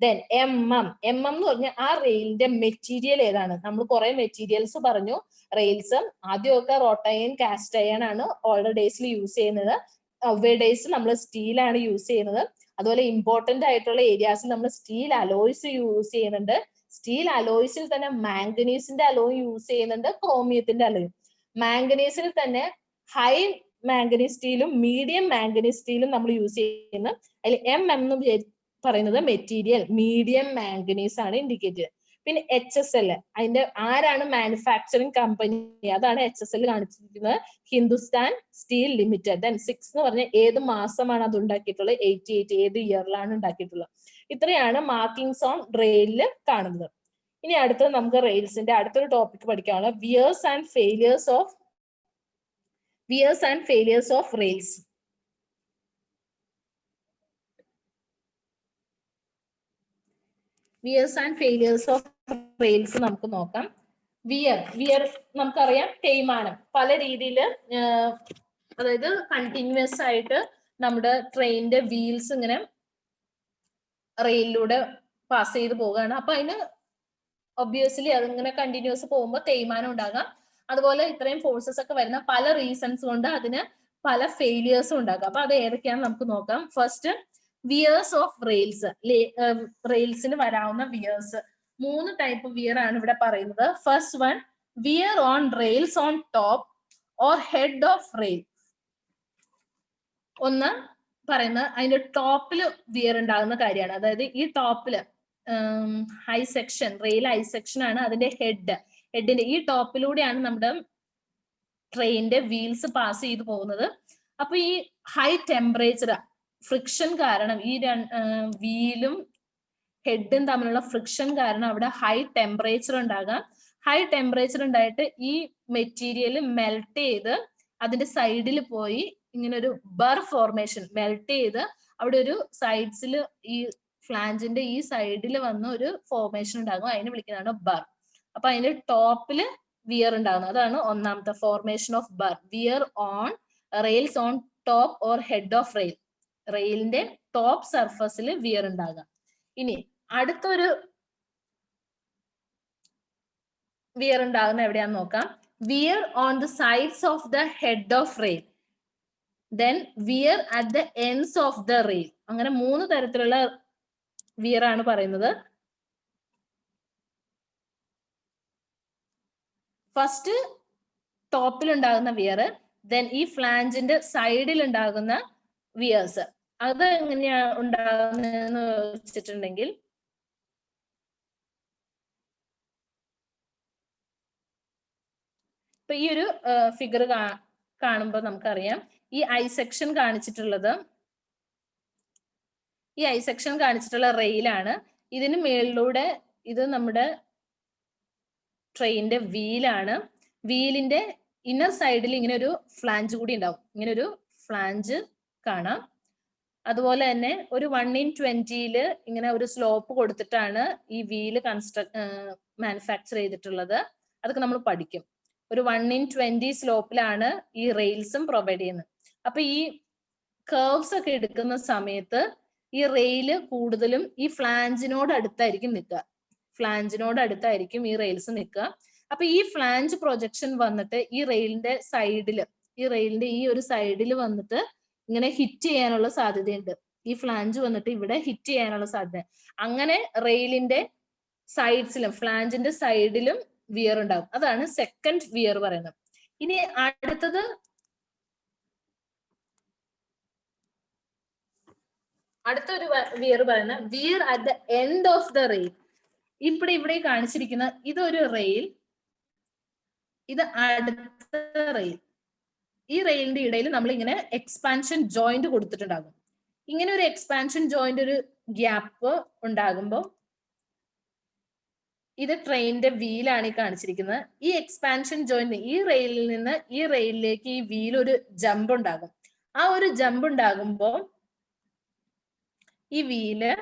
ദെൻ mm എന്ന് പറഞ്ഞാൽ ആ റെയിലിന്റെ മെറ്റീരിയൽ ഏതാണ്. നമ്മൾ കുറെ മെറ്റീരിയൽസ് പറഞ്ഞു. റെയിൽസ് ആദ്യമൊക്കെ റോട്ടയൺ, കാസ്റ്റ് അയൺ ആണ് ഓൾഡ് ഡേയ്സിൽ യൂസ് ചെയ്യുന്നത്. ഡേയ്സ് നമ്മൾ സ്റ്റീലാണ് യൂസ് ചെയ്യുന്നത്. അതുപോലെ ഇമ്പോർട്ടന്റ് ആയിട്ടുള്ള ഏരിയാസിൽ നമ്മൾ സ്റ്റീൽ അലോയ്സ് യൂസ് ചെയ്യുന്നുണ്ട്. സ്റ്റീൽ അലോയ്സിൽ തന്നെ മാംഗനീസിന്റെ അലോയ് യൂസ് ചെയ്യുന്നുണ്ട്, ക്രോമിയത്തിന്റെ അലോയും. മാംഗനീസിൽ തന്നെ ഹൈ മാംഗനീസ് സ്റ്റീലും മീഡിയം മാംഗനീസ് സ്റ്റീലും നമ്മൾ യൂസ് ചെയ്യുന്നു. അതിൽ എന്ന് പറയുന്നത് മെറ്റീരിയൽ മീഡിയം മാംഗനീസ് ആണ് ഇൻഡിക്കേറ്റ് ചെയ്തത്. പിന്നെ HSL, അതിന്റെ ആരാണ് മാനുഫാക്ചറിങ് കമ്പനി, അതാണ് HSL കാണിച്ചിരിക്കുന്നത്, ഹിന്ദുസ്ഥാൻ സ്റ്റീൽ ലിമിറ്റഡ്. ദെൻ 6 എന്ന് പറഞ്ഞാൽ ഏത് മാസമാണ് അത് ഉണ്ടാക്കിയിട്ടുള്ളത്, 88 ഏത് ഇയറിലാണ് ഉണ്ടാക്കിയിട്ടുള്ളത്. ഇത്രയാണ് മാർക്കിങ്സ് ഓൺ റെയിലിൽ കാണുന്നത്. ഇനി അടുത്തത് നമുക്ക് റെയിൽസിന്റെ അടുത്തൊരു ടോപ്പിക് പഠിക്കാനുള്ള wears and failures of rails. Wears and failures of rails നമുക്ക് നോക്കാം. വിയർ നമുക്കറിയാം തേയ്മാനം പല രീതിയിൽ, അതായത് കണ്ടിന്യൂസ് ആയിട്ട് നമ്മുടെ ട്രെയിനിന്റെ വീൽസ് ഇങ്ങനെ റെയിലിലൂടെ പാസ് ചെയ്ത് പോവുകയാണ്. അപ്പൊ അതിന് ഒബ്വിയസ്ലി അതിങ്ങനെ കണ്ടിന്യൂസ് പോകുമ്പോൾ തേയ്മാനം ഉണ്ടാകാം. അതുപോലെ ഇത്രയും ഫോഴ്സസ് ഒക്കെ വരുന്ന പല റീസൺസ് കൊണ്ട് അതിന് പല ഫെയിലിയേഴ്സും ഉണ്ടാകാം. അപ്പൊ അത് ഏതൊക്കെയാണെന്ന് നമുക്ക് നോക്കാം. First wears of rails. റെയിൽസിന് വരാവുന്ന വിയേഴ്സ് 3 ടൈപ്പ് വിയർ ആണ് ഇവിടെ പറയുന്നത്. First one, wear on rails on top or head of rail. ഒന്ന് പറയുന്നത് അതിന്റെ ടോപ്പിൽ വിയർ ഉണ്ടാകുന്ന കാര്യമാണ്. അതായത് ഈ ടോപ്പില് high section, rail high section ആണ് അതിന്റെ ഹെഡിന്റെ ഈ ടോപ്പിലൂടെയാണ് നമ്മുടെ ട്രെയിനിന്റെ വീൽസ് പാസ് ചെയ്ത് പോകുന്നത്. അപ്പൊ ഈ ഹൈ ടെമ്പറേച്ചർ ഫ്രിക്ഷൻ കാരണം, ഈ വീലും ഹെഡും തമ്മിലുള്ള ഫ്രിക്ഷൻ കാരണം അവിടെ ഹൈ ടെമ്പറേച്ചർ ഉണ്ടാകാം. ഹൈ ടെമ്പറേച്ചർ ഉണ്ടായിട്ട് ഈ മെറ്റീരിയൽ മെൽറ്റ് ചെയ്ത് അതിന്റെ സൈഡിൽ പോയി ഇങ്ങനെ ഒരു ബർ ഫോർമേഷൻ മെൽറ്റ് ചെയ്ത് അവിടെ ഒരു സൈഡ്സിൽ ഈ ഫ്ലാഞ്ചിന്റെ ഈ സൈഡിൽ വന്ന് ഒരു ഫോർമേഷൻ ഉണ്ടാകും, അതിനെ വിളിക്കുന്നതാണ് ബർ. അപ്പൊ അതിന്റെ ടോപ്പില് വിയർ ഉണ്ടാകുന്നത്, അതാണ് ഒന്നാമത്തെ formation of burr. Wear on rails on top or head of rail. റെയിലിന്റെ ടോപ്പ് സർഫസിൽ വിയർ ഉണ്ടാകുക. ഇനി അടുത്തൊരു വിയർ ഉണ്ടാകുന്ന എവിടെയാന്ന് നോക്കാം. Wear on the sides of the head of rail, then wear at the ends of the rail. അങ്ങനെ 3 തരത്തിലുള്ള വിയർ ആണ് പറയുന്നത്. ഫസ്റ്റ് ടോപ്പിൽ ഉണ്ടാകുന്ന വിയർ, ദെൻ ഈ ഫ്ലാഞ്ചിന്റെ സൈഡിൽ ഉണ്ടാകുന്ന വിയേഴ്സ്. അത് എങ്ങനെയാ ഉണ്ടാകുന്നതെന്ന് വെച്ചിട്ടുണ്ടെങ്കിൽ ഇപ്പൊ ഈ ഒരു ഫിഗർ കാണുമ്പോൾ നമുക്കറിയാം ഈ ഐ സെക്ഷൻ കാണിച്ചിട്ടുള്ളത്, ഈ ഐ സെക്ഷൻ കാണിച്ചിട്ടുള്ള റെയിലാണ്. ഇതിന് മേളിലൂടെ ഇത് നമ്മുടെ ട്രെയിനിന്റെ വീലാണ്. വീലിന്റെ ഇന്നർ സൈഡിൽ ഇങ്ങനെ ഒരു ഫ്ലാഞ്ച് കൂടി ഉണ്ടാവും. ഇങ്ങനെ ഒരു ഫ്ലാഞ്ച് കാണാം. അതുപോലെ തന്നെ ഒരു 1:20 ഇങ്ങനെ ഒരു സ്ലോപ്പ് കൊടുത്തിട്ടാണ് ഈ വീല് മാനുഫാക്ചർ ചെയ്തിട്ടുള്ളത്. അതൊക്കെ നമ്മൾ പഠിക്കും. ഒരു 1:20 സ്ലോപ്പിലാണ് ഈ റെയിൽസും പ്രൊവൈഡ് ചെയ്യുന്നത്. അപ്പൊ ഈ കർവ്സ് ഒക്കെ എടുക്കുന്ന സമയത്ത് ഈ റെയില് കൂടുതലും ഈ ഫ്ലാഞ്ചിനോട് അടുത്തായിരിക്കും നിൽക്കുക. ഫ്ലാഞ്ചിനോട് അടുത്തായിരിക്കും ഈ റെയിൽസ് നിൽക്കുക. അപ്പൊ ഈ ഫ്ലാഞ്ച് പ്രൊജക്ഷൻ വന്നിട്ട് ഈ റെയിലിന്റെ സൈഡില്, ഈ റെയിലിന്റെ ഈ ഒരു സൈഡിൽ വന്നിട്ട് ഇങ്ങനെ ഹിറ്റ് ചെയ്യാനുള്ള സാധ്യതയുണ്ട്. ഈ ഫ്ലാഞ്ച് വന്നിട്ട് ഇവിടെ ഹിറ്റ് ചെയ്യാനുള്ള സാധ്യത. അങ്ങനെ റെയിലിന്റെ സൈഡ്സിലും ഫ്ലാഞ്ചിന്റെ സൈഡിലും വിയർ ഉണ്ടാകും. അതാണ് സെക്കൻഡ് വിയർ പറയുന്നത്. ഇനി അടുത്തത് അടുത്തൊരു വിയർ പറയുന്ന wear at the end of the rail. ഇവിടെ കാണിച്ചിരിക്കുന്ന ഇതൊരു റെയിൽ, ഇത് അടുത്ത റെയിൽ. ഈ റെയിലിന്റെ ഇടയിൽ നമ്മൾ ഇങ്ങനെ എക്സ്പാൻഷൻ ജോയിന്റ് കൊടുത്തിട്ടുണ്ടാകും. ഇങ്ങനെ ഒരു എക്സ്പാൻഷൻ ജോയിന്റ്, ഒരു ഗ്യാപ്പ് ഉണ്ടാകുമ്പോൾ ഇത് ട്രെയിനിന്റെ വീലാണ് ഈ കാണിച്ചിരിക്കുന്നത്. ഈ എക്സ്പാൻഷൻ ജോയിന്റ് ഈ റെയിലിൽ നിന്ന് ഈ റെയിലിലേക്ക് ഈ വീൽ ഒരു ജമ്പ് ഉണ്ടാകും. ആ ഒരു ജമ്പ് ഉണ്ടാകുമ്പോൾ ഈ വീല്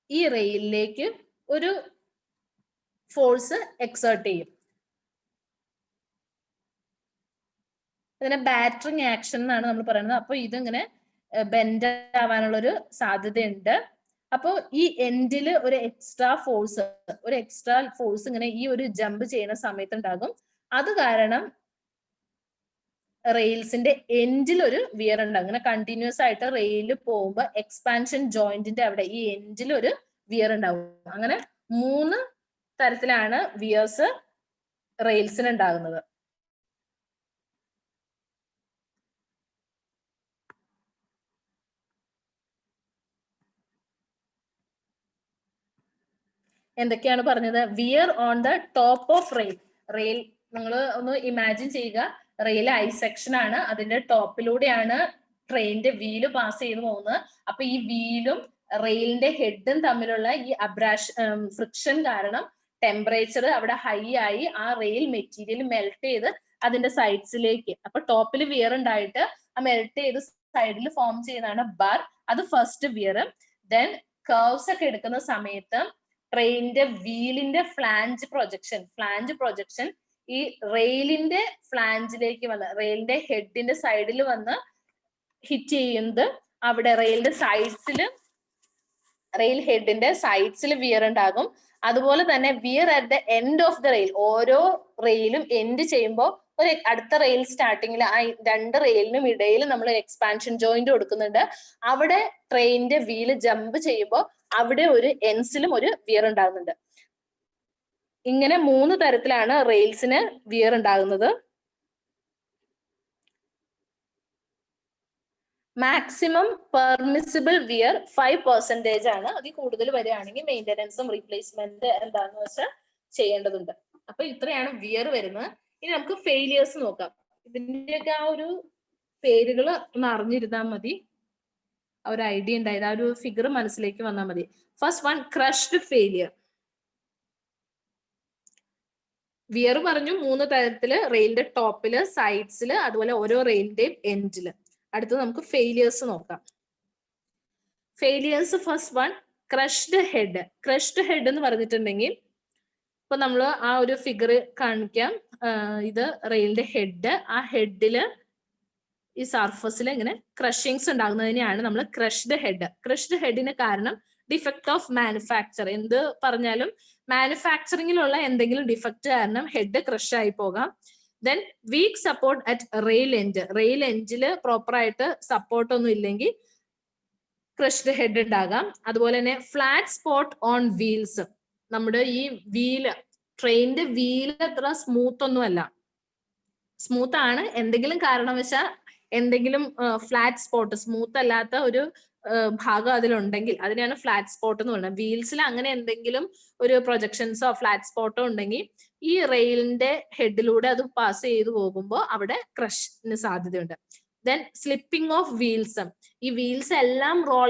ഈ റെയിലിലേക്ക് ഒരു ഫോഴ്സ് എക്സേർട്ട് ചെയ്യും. ഇതിനെ ബാറ്ററിങ് ആക്ഷൻ എന്നാണ് നമ്മൾ പറയുന്നത്. അപ്പൊ ഇതിങ്ങനെ ബെൻഡ് ആവാനുള്ള ഒരു സാധ്യതയുണ്ട്. അപ്പോൾ ഈ എൻഡില് ഒരു എക്സ്ട്രാ ഫോഴ്സ് ഇങ്ങനെ ഈ ഒരു ജമ്പ് ചെയ്യുന്ന സമയത്ത് ഉണ്ടാകും. അത് കാരണം റെയിൽസിന്റെ എൻഡിൽ ഒരു വിയർ ഉണ്ടാകും. അങ്ങനെ കണ്ടിന്യൂസ് ആയിട്ട് റെയിൽ പോകുമ്പോൾ എക്സ്പാൻഷൻ ജോയിന്റിന്റെ അവിടെ ഈ എൻഡിൽ ഒരു വിയർ ഉണ്ടാവും. അങ്ങനെ 3 തരത്തിലാണ് വിയേഴ്സ് റെയിൽസിന് ഉണ്ടാകുന്നത്. എന്തൊക്കെയാണ് പറഞ്ഞത്? Wear on the top of rail. Rail നിങ്ങൾ ഒന്ന് ഇമാജിൻ ചെയ്യുക, റെയിൽ ഐ സെക്ഷൻ ആണ്, അതിന്റെ ടോപ്പിലൂടെയാണ് ട്രെയിനിന്റെ വീല് പാസ് ചെയ്ത് പോകുന്നത്. അപ്പൊ ഈ വീലും റെയിലിന്റെ ഹെഡും തമ്മിലുള്ള ഈ ഫ്രിക്ഷൻ കാരണം ടെമ്പറേച്ചർ അവിടെ ഹൈ ആയി ആ റെയിൽ മെറ്റീരിയൽ മെൽറ്റ് ചെയ്ത് അതിന്റെ സൈഡ്സിലേക്ക്, അപ്പൊ ടോപ്പിൽ വിയർ ഉണ്ടായിട്ട് ആ മെൽറ്റ് ചെയ്ത് സൈഡിൽ ഫോം ചെയ്യുന്നതാണ് ബർ. അത് ഫസ്റ്റ് വിയർ. ദെൻ കർവ്സ് ഒക്കെ എടുക്കുന്ന സമയത്ത് ട്രെയിനിന്റെ വീലിന്റെ ഫ്ലാഞ്ച് പ്രൊജക്ഷൻ ഈ റെയിലിന്റെ ഫ്ലാഞ്ചിലേക്ക് വന്ന് റെയിലിന്റെ ഹെഡിന്റെ സൈഡിൽ വന്ന് ഹിറ്റ് ചെയ്യുന്നത്. അവിടെ റെയിലിന്റെ സൈഡ്സിൽ, റെയിൽ ഹെഡിന്റെ സൈഡ്സിൽ വിയർ ഉണ്ടാകും. അതുപോലെ തന്നെ wear at the end of the rail. ഓരോ റെയിലും എൻഡ് ചെയ്യുമ്പോൾ ഒരു അടുത്ത റെയിൽ സ്റ്റാർട്ടിങ്ങിൽ ആ 2 റെയിലിനും ഇടയിൽ നമ്മൾ എക്സ്പാൻഷൻ ജോയിന്റ് കൊടുക്കുന്നുണ്ട്. അവിടെ ട്രെയിനിന്റെ വീല് ജമ്പ് ചെയ്യുമ്പോൾ അവിടെ ഒരു എൻസിലും ഒരു വിയർ ഉണ്ടാകുന്നുണ്ട്. ഇങ്ങനെ 3 തരത്തിലാണ് റെയിൽസിന് വിയർ ഉണ്ടാകുന്നത്. മാക്സിമം പെർമിസിബിൾ വിയർ 5% ആണ്. അതിൽ കൂടുതൽ വരികയാണെങ്കിൽ മെയിൻ്റെനൻസും റീപ്ലേസ്മെന്റ് എന്താണെന്ന് വെച്ചാൽ ചെയ്യേണ്ടതുണ്ട്. അപ്പൊ ഇത്രയാണ് വിയർ വരുന്നത്. ഇനി നമുക്ക് ഫെയിലിയേഴ്സ് നോക്കാം. ഇതിന്റെയൊക്കെ ആ ഒരു പേരുകൾ ഒന്ന് അറിഞ്ഞിരുന്നാൽ മതി, ആ ഒരു ഐഡിയ ഉണ്ടായത്, ആ ഒരു ഫിഗർ മനസ്സിലേക്ക് വന്നാൽ മതി. First one, crushed failure. Wear പറഞ്ഞു 3 തരത്തില്, റെയിലിന്റെ ടോപ്പില്, സൈഡ്സില്, അതുപോലെ ഓരോ റെയിലിന്റെയും എൻഡില്. അടുത്തത് നമുക്ക് ഫെയിലിയേഴ്സ് നോക്കാം. Failures first one crushed head. Crushed head എന്ന് പറഞ്ഞിട്ടുണ്ടെങ്കിൽ ഇപ്പൊ നമ്മൾ ആ ഒരു ഫിഗർ കാണിക്കാം. ഇത് റെയിലിന്റെ ഹെഡ്. ആ ഹെഡില് ഈ സർഫസിൽ ഇങ്ങനെ ക്രഷിങ്സ് ഉണ്ടാകുന്നതിനെയാണ് നമ്മൾ ക്രഷ്ഡ് ഹെഡ്. ക്രഷ്ഡ് ഹെഡിന് കാരണം ഡിഫക്ട് ഓഫ് മാനുഫാക്ചർ. എന്ത് പറഞ്ഞാലും മാനുഫാക്ചറിങ്ങിലുള്ള എന്തെങ്കിലും ഡിഫക്ട് കാരണം ഹെഡ് ക്രഷ് ആയി പോകാം. Then weak support at rail end. Rail എൻഡില് പ്രോപ്പർ ആയിട്ട് സപ്പോർട്ട് ഒന്നും ഇല്ലെങ്കിൽ ക്രഷ്ഡ് ഹെഡ് ഉണ്ടാകാം. അതുപോലെ തന്നെ ഫ്ലാറ്റ് സ്പോട്ട് ഓൺ വീൽസ്. നമ്മുടെ ഈ വീല്, ട്രെയിനിന്റെ വീല് അത്ര സ്മൂത്ത് ഒന്നും അല്ല. സ്മൂത്ത് ആണ്, എന്തെങ്കിലും കാരണവശാൽ എന്തെങ്കിലും ഫ്ലാറ്റ് സ്പോട്ട്, സ്മൂത്ത് അല്ലാത്ത ഒരു ഭാഗം അതിലുണ്ടെങ്കിൽ അതിനെയാണ് ഫ്ലാറ്റ് സ്പോട്ട് എന്ന് പറയുന്നത്. വീൽസിൽ അങ്ങനെ എന്തെങ്കിലും ഒരു പ്രൊജക്ഷൻസോ ഫ്ലാറ്റ് സ്പോട്ടോ ഉണ്ടെങ്കിൽ ഈ റെയിലിന്റെ ഹെഡിലൂടെ അത് പാസ് ചെയ്തു പോകുമ്പോൾ അവിടെ ക്രഷിന് സാധ്യതയുണ്ട്. Then slipping of wheels. ഈ വീൽസ് എല്ലാം റോൾ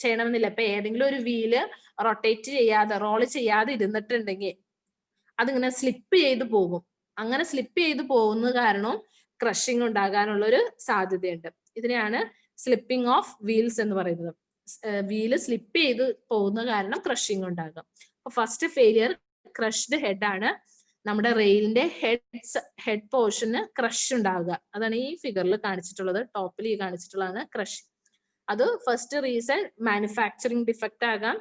ചെയ്യണമെന്നില്ല. ഇപ്പൊ ഏതെങ്കിലും ഒരു വീല് റൊട്ടേറ്റ് ചെയ്യാതെ, റോള് ചെയ്യാതെ ഇരുന്നിട്ടുണ്ടെങ്കിൽ അതിങ്ങനെ സ്ലിപ്പ് ചെയ്ത് പോകും. അങ്ങനെ സ്ലിപ്പ് ചെയ്ത് പോകുന്നത് കാരണം ക്രഷിംഗ് ഉണ്ടാകാനുള്ള ഒരു സാധ്യതയുണ്ട്. ഇതിനെയാണ് സ്ലിപ്പിംഗ് ഓഫ് വീൽസ് എന്ന് പറയുന്നത്. വീല് സ്ലിപ്പ് ചെയ്ത് പോകുന്ന കാരണം ക്രഷിംഗ് ഉണ്ടാകാം. അപ്പൊ ഫസ്റ്റ് ഫെയിലിയർ ക്രഷ്ഡ് ഹെഡ് ആണ്. നമ്മുടെ റെയിലിന്റെ ഹെഡ് പോർഷന് ക്രഷ് ഉണ്ടാവുക. അതാണ് ഈ ഫിഗറിൽ കാണിച്ചിട്ടുള്ളത്. ടോപ്പിൽ ഈ കാണിച്ചിട്ടുള്ളതാണ് ക്രഷ്. അത് ഫസ്റ്റ് റീസൺ മാനുഫാക്ചറിങ് ഡിഫക്റ്റ് ആകാം.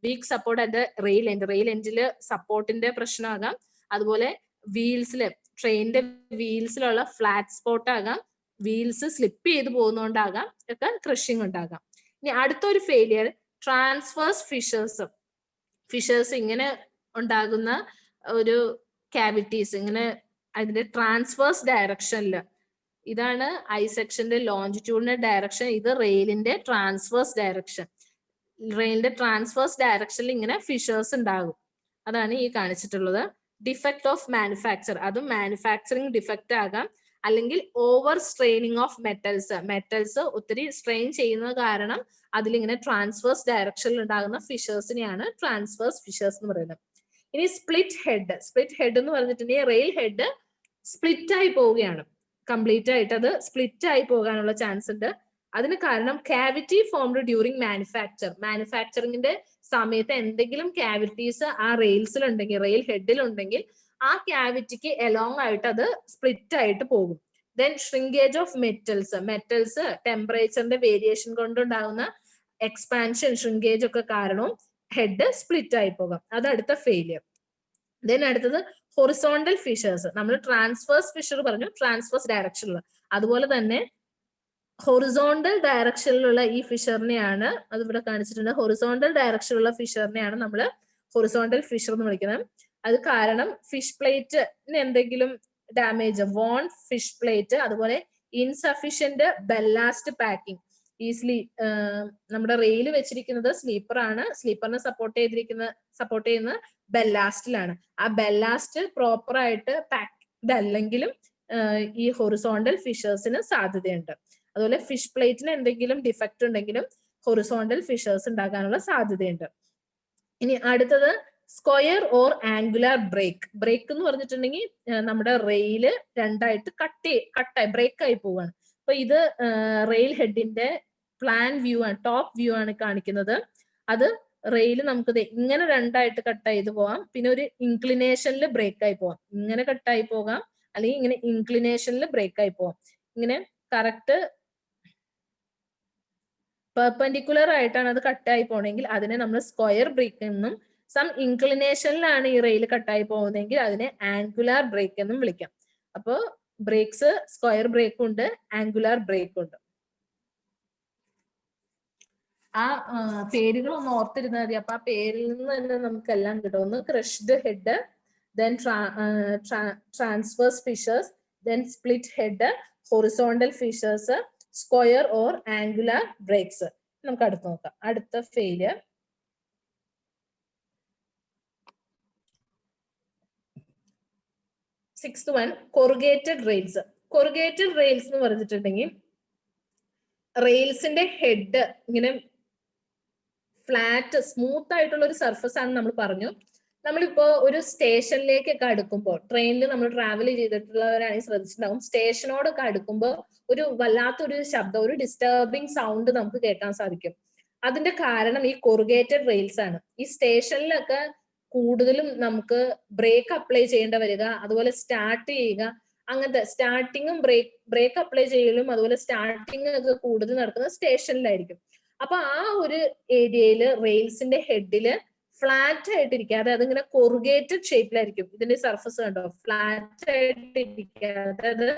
Weak support at rail end. Rail എൻഡില് സപ്പോർട്ടിന്റെ പ്രശ്നമാകാം. അതുപോലെ വീൽസില്, ട്രെയിനിന്റെ വീൽസിലുള്ള ഫ്ലാറ്റ് സ്പോട്ട് ആകാം. വീൽസ് സ്ലിപ്പ് ചെയ്ത് പോകുന്നതുകൊണ്ടാകാം ഒക്കെ ക്രഷിംഗ് ഉണ്ടാകാം. ഇനി അടുത്തൊരു ഫെയിലിയർ ട്രാൻസ്വേഴ്സ് ഫിഷേഴ്സ്. ഫിഷേഴ്സ് ഇങ്ങനെ ഉണ്ടാകുന്ന ഒരു ക്യാവിറ്റീസ്, ഇങ്ങനെ അതിന്റെ ട്രാൻസ്വേഴ്സ് ഡയറക്ഷനിൽ. ഇതാണ് ഐ സെക്ഷന്റെ ലോഞ്ചിറ്റ്യൂഡിനൽ ഡയറക്ഷൻ. ഇത് റെയിലിന്റെ ട്രാൻസ്വേഴ്സ് ഡയറക്ഷൻ. റെയിലിന്റെ ട്രാൻസ്വേഴ്സ് ഡയറക്ഷനിൽ ഇങ്ങനെ ഫിഷേഴ്സ് ഉണ്ടാകും. അതാണ് ഈ കാണിച്ചിട്ടുള്ളത്. ഡിഫക്ട് ഓഫ് മാനുഫാക്ചർ, അതും മാനുഫാക്ചറിങ് ഡിഫക്റ്റ് ആകാം. അല്ലെങ്കിൽ over straining of metals. Metals ഒത്തിരി സ്ട്രെയിൻ ചെയ്യുന്നത് കാരണം അതിലിങ്ങനെ ട്രാൻസ്വേഴ്സ് ഡയറക്ഷനിൽ ഉണ്ടാകുന്ന ഫിഷേഴ്സിനെയാണ് ട്രാൻസ്വേഴ്സ് ഫിഷേഴ്സ് എന്ന് പറയുന്നത്. ഇനി സ്പ്ലിറ്റ് ഹെഡ്. സ്പ്ലിറ്റ് ഹെഡ് എന്ന് പറഞ്ഞിട്ടുണ്ടെങ്കിൽ റെയിൽ ഹെഡ് സ്പ്ലിറ്റ് ആയി പോവുകയാണ്. കംപ്ലീറ്റ് ആയിട്ട് അത് സ്പ്ലിറ്റ് ആയി പോകാനുള്ള ചാൻസ് ഉണ്ട്. അതിന് കാരണം ക്യാവിറ്റി ഫോംഡ് ഡ്യൂറിങ് മാനുഫാക്ചർ. മാനുഫാക്ചറിങ്ങിന്റെ സമയത്ത് എന്തെങ്കിലും ക്യാവിറ്റീസ് ആ റെയിൽസിൽ ഉണ്ടെങ്കിൽ, റെയിൽ ഹെഡിൽ ഉണ്ടെങ്കിൽ ആ ക്യാവിറ്റിക്ക് എലോങ് ആയിട്ട് അത് സ്പ്ലിറ്റ് ആയിട്ട് പോകും. Then shrinkage of metals. Metals ടെമ്പറേച്ചറിന്റെ വേരിയേഷൻ കൊണ്ടുണ്ടാകുന്ന എക്സ്പാൻഷൻ, ഷ്രിങ്കേജ് ഒക്കെ കാരണവും ഹെഡ് സ്പ്ലിറ്റ് ആയി പോകാം. അത് അടുത്ത ഫെയിലിയർ. ദെൻ അടുത്തത് ഹൊറിസോണ്ടൽ ഫിഷേഴ്സ്. നമ്മൾ ട്രാൻസ്വേഴ്സ് ഫിഷർ പറഞ്ഞു, ട്രാൻസ്വേഴ്സ് ഡയറക്ഷനിലുള്ള. അതുപോലെ തന്നെ ഹൊറിസോണ്ടൽ ഡയറക്ഷനിലുള്ള ഈ ഫിഷറിനെയാണ്, അത് ഇവിടെ കാണിച്ചിട്ടുണ്ട്, ഹൊറിസോണ്ടൽ ഡയറക്ഷനിലുള്ള ഫിഷറിനെയാണ് നമ്മൾ ഹൊറിസോണ്ടൽ ഫിഷർ എന്ന് വിളിക്കുന്നത്. അത് കാരണം ഫിഷ് പ്ലേറ്റിന് എന്തെങ്കിലും ഡാമേജ്, വോൺ ഫിഷ് പ്ലേറ്റ്, അതുപോലെ ഇൻസഫിഷ്യന്റ് ബെല്ലാസ്റ്റ് പാക്കിംഗ്. ഈ നമ്മുടെ റെയിൽ വെച്ചിരിക്കുന്നത് സ്ലീപ്പർ ആണ്. സ്ലീപ്പറിനെ സപ്പോർട്ട് ചെയ്യുന്ന ബെല്ലാസ്റ്റിലാണ്. ആ ബെല്ലാസ്റ്റ് പ്രോപ്പർ ആയിട്ട് പാക്ഡ് അല്ലെങ്കിലും ഈ ഹൊറിസോണ്ടൽ ഫിഷേഴ്സിന് സാധ്യതയുണ്ട്. അതുപോലെ ഫിഷ് പ്ലേറ്റിന് എന്തെങ്കിലും ഡിഫക്റ്റ് ഉണ്ടെങ്കിലും ഹൊറിസോണ്ടൽ ഫിഷേഴ്സ് ഉണ്ടാകാനുള്ള സാധ്യതയുണ്ട്. ഇനി അടുത്തത് square or angular break. Break എന്ന് പറഞ്ഞിട്ടുണ്ടെങ്കിൽ നമ്മുടെ റെയില് രണ്ടായിട്ട് കട്ടായി ബ്രേക്ക് ആയി പോവാണ്. അപ്പൊ ഇത് റെയിൽ ഹെഡിന്റെ പ്ലാൻ വ്യൂ ആണ്, ടോപ്പ് വ്യൂ ആണ് കാണിക്കുന്നത്. അത് റെയിൽ നമുക്ക് ഇങ്ങനെ രണ്ടായിട്ട് കട്ട് ചെയ്ത് പോവാം. പിന്നെ ഒരു ഇൻക്ലിനേഷനിൽ ബ്രേക്ക് ആയി പോവാം. ഇങ്ങനെ കട്ടായി പോകാം, അല്ലെങ്കിൽ ഇങ്ങനെ ഇൻക്ലിനേഷനിൽ ബ്രേക്ക് ആയി പോവാം. ഇങ്ങനെ കറക്റ്റ് പെർപെൻഡിക്കുലർ ആയിട്ടാണ് അത് കട്ടായി പോണെങ്കിൽ അതിനെ നമ്മൾ സ്ക്വയർ ബ്രേക്ക് എന്നും, സം ഇൻക്ലിനേഷനിലാണ് ഈ റെയിൽ കട്ടായി പോകുന്നതെങ്കിൽ അതിനെ ആംഗുലാർ ബ്രേക്ക് എന്നും വിളിക്കാം. അപ്പോൾ ബ്രേക്സ് സ്ക്വയർ ബ്രേക്ക് ഉണ്ട്, ആംഗുലാർ ബ്രേക്ക് ഉണ്ട്. ആ പേരുകൾ ഒന്ന് ഓർത്തിരുന്നാൽ മതി. അപ്പൊ ആ പേരിൽ നിന്ന് തന്നെ നമുക്ക് എല്ലാം കിട്ടും. ഒന്ന് crushed head, then transverse fissures, then split head, horizontal fissures, square or angular breaks. നമുക്ക് അടുത്ത് നോക്കാം. അടുത്ത failure sixth one, corrugated rails. Corrugated rails എന്ന് പറഞ്ഞിട്ടുണ്ടെങ്കിൽ റെയിൽസിന്റെ ഹെഡ് ഇങ്ങനെ ഫ്ലാറ്റ് സ്മൂത്ത് ആയിട്ടുള്ള ഒരു സർഫസ് ആണ് നമ്മൾ പറഞ്ഞു. നമ്മളിപ്പോ ഒരു സ്റ്റേഷനിലേക്കൊക്കെ അടുക്കുമ്പോൾ, ട്രെയിനിൽ നമ്മൾ ട്രാവൽ ചെയ്തിട്ടുള്ളവരാണെങ്കിൽ ശ്രദ്ധിച്ചിട്ടുണ്ടാവും, സ്റ്റേഷനോടൊക്കെ അടുക്കുമ്പോൾ ഒരു വല്ലാത്തൊരു ശബ്ദം, ഒരു ഡിസ്റ്റർബിങ് സൗണ്ട് നമുക്ക് കേൾക്കാൻ സാധിക്കും. അതിന്റെ കാരണം ഈ കൊറുഗേറ്റഡ് റെയിൽസ് ആണ്. ഈ സ്റ്റേഷനിലൊക്കെ കൂടുതലും നമുക്ക് ബ്രേക്ക് അപ്ലൈ ചെയ്യേണ്ട വരിക, അതുപോലെ സ്റ്റാർട്ട് ചെയ്യുക, അങ്ങനത്തെ സ്റ്റാർട്ടിങ്ങും ബ്രേക്ക് അപ്ലൈ ചെയ്യലും അതുപോലെ സ്റ്റാർട്ടിങ് ഒക്കെ കൂടുതൽ നടക്കുന്നത് സ്റ്റേഷനിലായിരിക്കും. അപ്പൊ ആ ഒരു ഏരിയയില് റെയിൽസിന്റെ ഹെഡില് ഫ്ലാറ്റ് ആയിട്ടിരിക്കാതെ അതിങ്ങനെ കൊറുഗേറ്റഡ് ഷേപ്പിലായിരിക്കും. ഇതിന്റെ സർഫസ് കണ്ടോ, ഫ്ലാറ്റ് ആയിട്ടിരിക്കാതെ അത്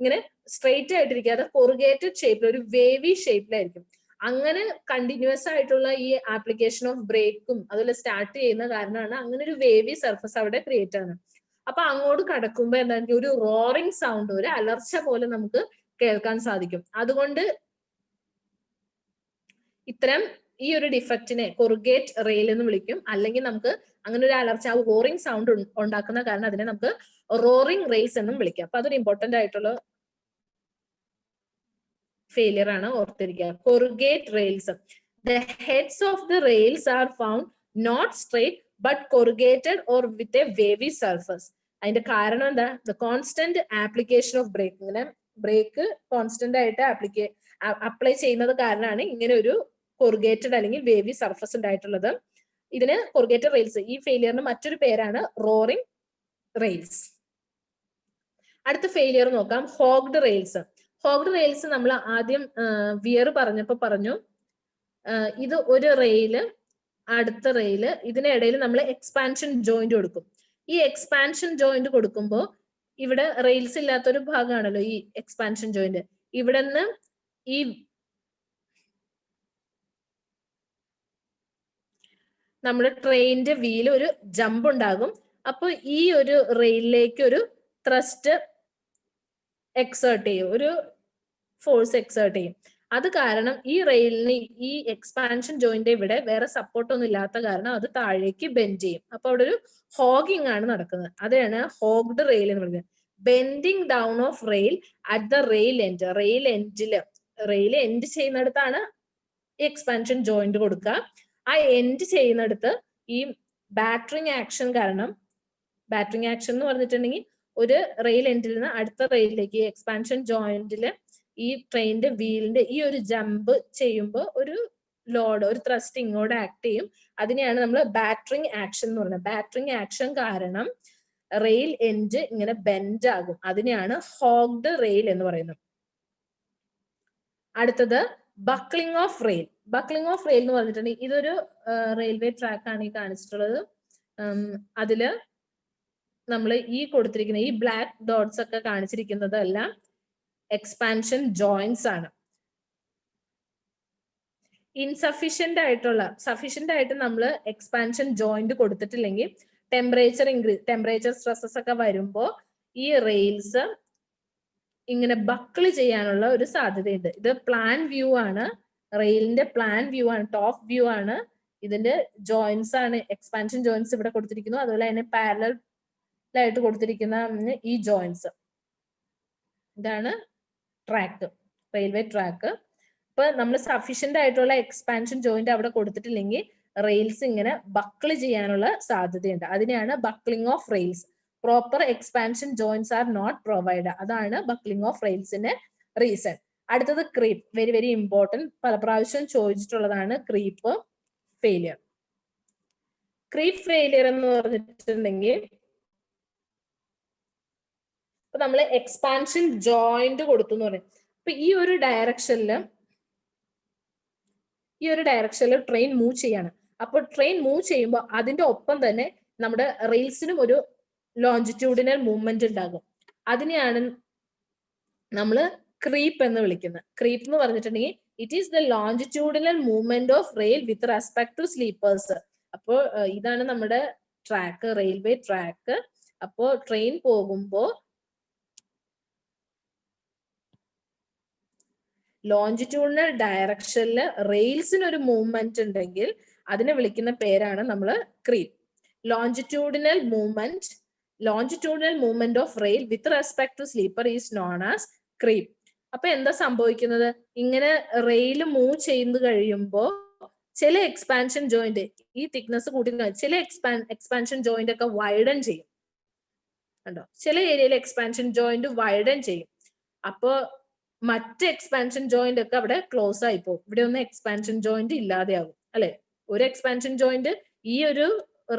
ഇങ്ങനെ സ്ട്രെയിറ്റ് ആയിട്ടിരിക്കാതെ കൊറുഗേറ്റഡ് ഷേപ്പിൽ ഒരു വേവി ഷേപ്പിലായിരിക്കും. അങ്ങനെ കണ്ടിന്യൂസ് ആയിട്ടുള്ള ഈ ആപ്ലിക്കേഷൻ ഓഫ് ബ്രേക്കും അതുപോലെ സ്റ്റാർട്ട് ചെയ്യുന്ന കാരണമാണ് അങ്ങനെ ഒരു വേവി സർഫസ് അവിടെ ക്രിയേറ്റ് ആകുന്നത്. അപ്പൊ അങ്ങോട്ട് കടക്കുമ്പോ എന്താ ഒരു റോറിംഗ് സൗണ്ട്, ഒരു അലർച്ച പോലെ നമുക്ക് കേൾക്കാൻ സാധിക്കും. അതുകൊണ്ട് ഇത്തരം ഈ ഒരു ഡിഫക്റ്റിനെ കൊറുഗേറ്റ് റെയിൽ എന്ന് വിളിക്കും. അല്ലെങ്കിൽ നമുക്ക് അങ്ങനെ ഒരു അലർച്ച, ആ റോറിംഗ് സൗണ്ട് ഉണ്ടാക്കുന്ന കാരണം അതിനെ നമുക്ക് റോറിംഗ് റെയിൽസ് എന്നും വിളിക്കാം. അപ്പൊ അതൊരു ഇമ്പോർട്ടന്റ് ആയിട്ടുള്ള ഫെയിലിയർ ആണ്, ഓർത്തിരിക്കുക. Corrugate rails, the heads of the rails are found not straight but corrugated or with a wavy surface. അതിന്റെ കാരണം എന്താ, the constant application of brake. ഇങ്ങനെ ബ്രേക്ക് കോൺസ്റ്റന്റ് ആയിട്ട് അപ്ലൈ ചെയ്യുന്നത് കാരണമാണ് ഇങ്ങനെ ഒരു കൊറുഗേറ്റഡ് അല്ലെങ്കിൽ വേവി സർഫസ് ഉണ്ടായിട്ടുള്ളത്. ഇതിന് കൊറുഗേറ്റഡ് റെയിൽസ്, ഈ ഫെയിലിയറിന് മറ്റൊരു പേരാണ് റോറിംഗ് റെയിൽസ്. അടുത്ത ഫെയിലിയർ നോക്കാം, ഹോഗ്ഡ് റെയിൽസ്. ഹോഗ്ഡ് റെയിൽസ് നമ്മൾ ആദ്യം വിയർ പറഞ്ഞപ്പോ പറഞ്ഞു, ഇത് ഒരു റെയില് അടുത്ത റെയില്, ഇതിനിടയിൽ നമ്മൾ എക്സ്പാൻഷൻ ജോയിന്റ് കൊടുക്കും. ഈ എക്സ്പാൻഷൻ ജോയിന്റ് കൊടുക്കുമ്പോൾ ഇവിടെ റെയിൽസ് ഇല്ലാത്തൊരു ഭാഗമാണല്ലോ ഈ എക്സ്പാൻഷൻ ജോയിന്റ്. ഇവിടെ നിന്ന് ഈ നമ്മുടെ ട്രെയിനിന്റെ വീല് ഒരു ജമ്പ് ഉണ്ടാകും. അപ്പൊ ഈ ഒരു റെയിലിലേക്ക് ഒരു ത്രസ്റ്റ് എക്സേർട്ട് ചെയ്യും, ഒരു ഫോഴ്സ് എക്സേർട്ട് ചെയ്യും. അത് കാരണം ഈ റെയിലിന് ഈ എക്സ്പാൻഷൻ ജോയിന്റ് ഇവിടെ വേറെ സപ്പോർട്ട് ഒന്നും ഇല്ലാത്ത കാരണം അത് താഴേക്ക് ബെൻഡ് ചെയ്യും. അപ്പൊ അവിടെ ഒരു ഹോഗിങ് ആണ് നടക്കുന്നത്. അതാണ് ഹോഗ്ഡ് റെയിൽ എന്ന് പറയുന്നത്. Bending down of rail at the rail end. Rail end ചെയ്യുന്നിടത്താണ് എക്സ്പാൻഷൻ ജോയിന്റ് കൊടുക്കുക. ആ എൻഡ് ചെയ്യുന്നിടത്ത് ഈ ബാറ്ററിങ് ആക്ഷൻ കാരണം, ബാറ്ററിങ് ആക്ഷൻ എന്ന് പറഞ്ഞിട്ടുണ്ടെങ്കിൽ ഒരു റെയിൽ എൻഡിൽ നിന്ന് അടുത്ത റെയിലിലേക്ക് എക്സ്പാൻഷൻ ജോയിന്റില് ഈ ട്രെയിനിന്റെ വീലിന്റെ ഈ ഒരു ജമ്പ് ചെയ്യുമ്പോൾ ഒരു ലോഡ്, ഒരു ത്രസ്റ്റ് ഇങ്ങോട്ട് ആക്ട് ചെയ്യും. അതിനെയാണ് നമ്മൾ ബാറ്ററിങ് ആക്ഷൻ എന്ന് പറയുന്നത്. ബാറ്ററിങ് ആക്ഷൻ കാരണം റെയിൽ എൻഡ് ഇങ്ങനെ ബെൻഡ് ആകും. അതിനെയാണ് ഹോഗ്ഡ് റെയിൽ എന്ന് പറയുന്നത്. അടുത്തത് buckling of rail. Buckling of rail എന്ന് പറഞ്ഞിട്ടുണ്ടെങ്കിൽ ഇതൊരു റെയിൽവേ ട്രാക്ക് ആണ് ഈ കാണിച്ചിട്ടുള്ളത്. അതില് നമ്മൾ ഈ കൊടുത്തിരിക്കുന്ന ഈ ബ്ലാക്ക് ഡോട്ട്സ് ഒക്കെ കാണിച്ചിരിക്കുന്നതെല്ലാം എക്സ്പാൻഷൻ ജോയിന്റ്സ് ആണ്. ഇൻസഫിഷ്യന്റ് ആയിട്ട് നമ്മൾ എക്സ്പാൻഷൻ ജോയിന്റ് കൊടുത്തിട്ടില്ലെങ്കിൽ ടെമ്പറേച്ചർ സ്ട്രെസ്സസ് ഒക്കെ വരുമ്പോ ഈ റെയിൽസ് ഇങ്ങനെ ബക്കിൾ ചെയ്യാനുള്ള ഒരു സാധ്യതയുണ്ട്. ഇത് പ്ലാൻ വ്യൂ ആണ്, റെയിലിന്റെ പ്ലാൻ വ്യൂ ആണ്, ടോപ്പ് വ്യൂ ആണ്. ഇതിന്റെ ജോയിന്റ്സ് ആണ്, എക്സ്പാൻഷൻ ജോയിന്റ്സ് ഇവിടെ കൊടുത്തിരിക്കുന്നു. അതുപോലെ അതിന് പാരലൽ ആയിട്ട് കൊടുത്തിരിക്കുന്ന ഈ ജോയിന്റ്സ്. ഇതാണ് ട്രാക്ക്, റെയിൽവേ ട്രാക്ക്. ഇപ്പൊ നമ്മൾ സഫീഷ്യന്റ് ആയിട്ടുള്ള എക്സ്പാൻഷൻ ജോയിന്റ് അവിടെ കൊടുത്തിട്ടില്ലെങ്കിൽ റെയിൽസ് ഇങ്ങനെ ബക്കിൾ ചെയ്യാനുള്ള സാധ്യതയുണ്ട്. അതിനെയാണ് buckling of rails. Proper expansion joints are not provide. അതാണ് ബക്ലിംഗ് ഓഫ് റെയിൽസിന്റെ റീസൺ. അടുത്തത് ക്രീപ്പ്, വെരി വെരി ഇമ്പോർട്ടന്റ്, പല പ്രാവശ്യം ചോദിച്ചിട്ടുള്ളതാണ് ക്രീപ്പ് ഫെയിലിയർ. ക്രീപ്പ് ഫെയിലിയർ എന്ന് പറഞ്ഞിട്ടുണ്ടെങ്കിൽ ഇപ്പൊ നമ്മൾ എക്സ്പാൻഷൻ ജോയിന്റ് കൊടുത്തു എന്ന് പറയും. അപ്പൊ ഈ ഒരു ഡയറക്ഷനിൽ ട്രെയിൻ മൂവ് ചെയ്യാണ്. അപ്പൊ ട്രെയിൻ മൂവ് ചെയ്യുമ്പോൾ അതിന്റെ ഒപ്പം തന്നെ നമ്മുടെ റെയിൽസിനും ഒരു ലോഞ്ചിറ്റ്യൂഡിനൽ മൂവ്മെന്റ് ഉണ്ടാകും. അതിനെയാണ് നമ്മൾ ക്രീപ്പ് എന്ന് വിളിക്കുന്നത്. ക്രീപ്പ് എന്ന് പറഞ്ഞിട്ടുണ്ടെങ്കിൽ it is the longitudinal movement of rail with respect to sleepers. അപ്പോൾ ഇതാണ് നമ്മുടെ ട്രാക്ക്, റെയിൽവേ ട്രാക്ക്. അപ്പോ ട്രെയിൻ പോകുമ്പോ ലോഞ്ചിറ്റ്യൂഡിനൽ ഡയറക്ഷനിൽ റെയിൽസിന് ഒരു മൂവ്മെന്റ് ഉണ്ടെങ്കിൽ അതിനെ വിളിക്കുന്ന പേരാണ് നമ്മൾ creep. Longitudinal movement of rail with respect to sleeper is known as creep. അപ്പൊ എന്താ സംഭവിക്കുന്നത്, ഇങ്ങനെ റെയിൽ മൂവ് ചെയ്ത് കഴിയുമ്പോൾ ചില എക്സ്പാൻഷൻ ജോയിന്റ്, ഈ തിക്നെസ് കൂട്ടി ചില എക്സ്പാൻഷൻ ജോയിന്റ് ഒക്കെ വൈഡൻ ചെയ്യും. കണ്ടോ, ചില ഏരിയയിൽ എക്സ്പാൻഷൻ ജോയിന്റ് വൈഡൻ ചെയ്യും. അപ്പോ മറ്റ് എക്സ്പാൻഷൻ ജോയിന്റ് ഒക്കെ അവിടെ ക്ലോസ് ആയി പോകും. ഇവിടെ ഒന്നും എക്സ്പാൻഷൻ ജോയിന്റ് ഇല്ലാതെയാകും അല്ലെ. ഒരു എക്സ്പാൻഷൻ ജോയിന്റ് ഈ ഒരു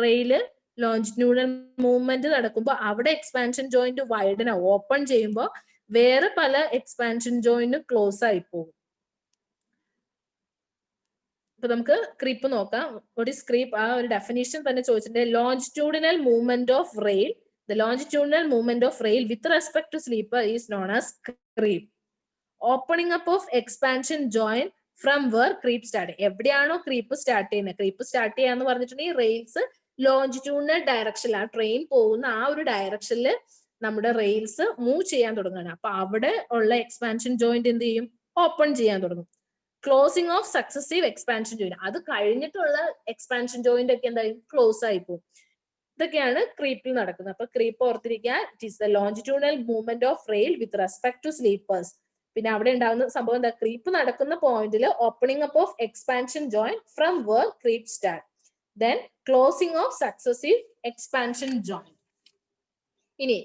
റെയില് ലോഞ്ചിറ്റ്യൂഡൽ മൂവ്മെന്റ് നടക്കുമ്പോൾ അവിടെ എക്സ്പാൻഷൻ ജോയിന്റ് വൈഡൻ ആവും. ഓപ്പൺ ചെയ്യുമ്പോൾ വേറെ പല എക്സ്പാൻഷൻ ജോയിന്റ് ക്ലോസ് ആയി പോകും. ഇപ്പൊ നമുക്ക് ക്രീപ്പ് നോക്കാം. What is creep? ആ ഒരു ഡെഫിനിഷൻ തന്നെ ചോദിച്ചിട്ടുണ്ട്. Longitudinal movement of rail, the longitudinal movement of rail with respect to sleeper is known as creep. Opening up of expansion joint from where creep start. എവിടെയാണോ creep start ചെയ്യുന്നത്, creep start ചെയ്യാന്ന് പറഞ്ഞിട്ടുണ്ടെങ്കിൽ rails longitudinal ഡയറക്ഷനിൽ, ആ train പോകുന്ന ആ ഒരു ഡയറക്ഷനിൽ നമ്മുടെ റെയിൽസ് മൂവ് ചെയ്യാൻ തുടങ്ങുകയാണ്. അപ്പൊ അവിടെ ഉള്ള എക്സ്പാൻഷൻ ജോയിന്റ് എന്ത് ചെയ്യും? ഓപ്പൺ ചെയ്യാൻ തുടങ്ങും. Closing of successive expansion joint, അത് കഴിഞ്ഞിട്ടുള്ള എക്സ്പാൻഷൻ ജോയിന്റ് ഒക്കെ എന്തായാലും ക്ലോസ് ആയി പോകും. ഇതൊക്കെയാണ് ക്രീപ്പിൽ നടക്കുന്നത്. അപ്പൊ ക്രീപ്പ് ഓർത്തിരിക്കുക, it is the longitudinal movement of rail with respect to sleepers. പിന്നെ അവിടെ ഉണ്ടാകുന്ന സംഭവം എന്താ? ക്രീപ്പ് നടക്കുന്ന പോയിന്റിൽ opening up of expansion joint from where creep start, then closing of successive expansion joint. ഇനി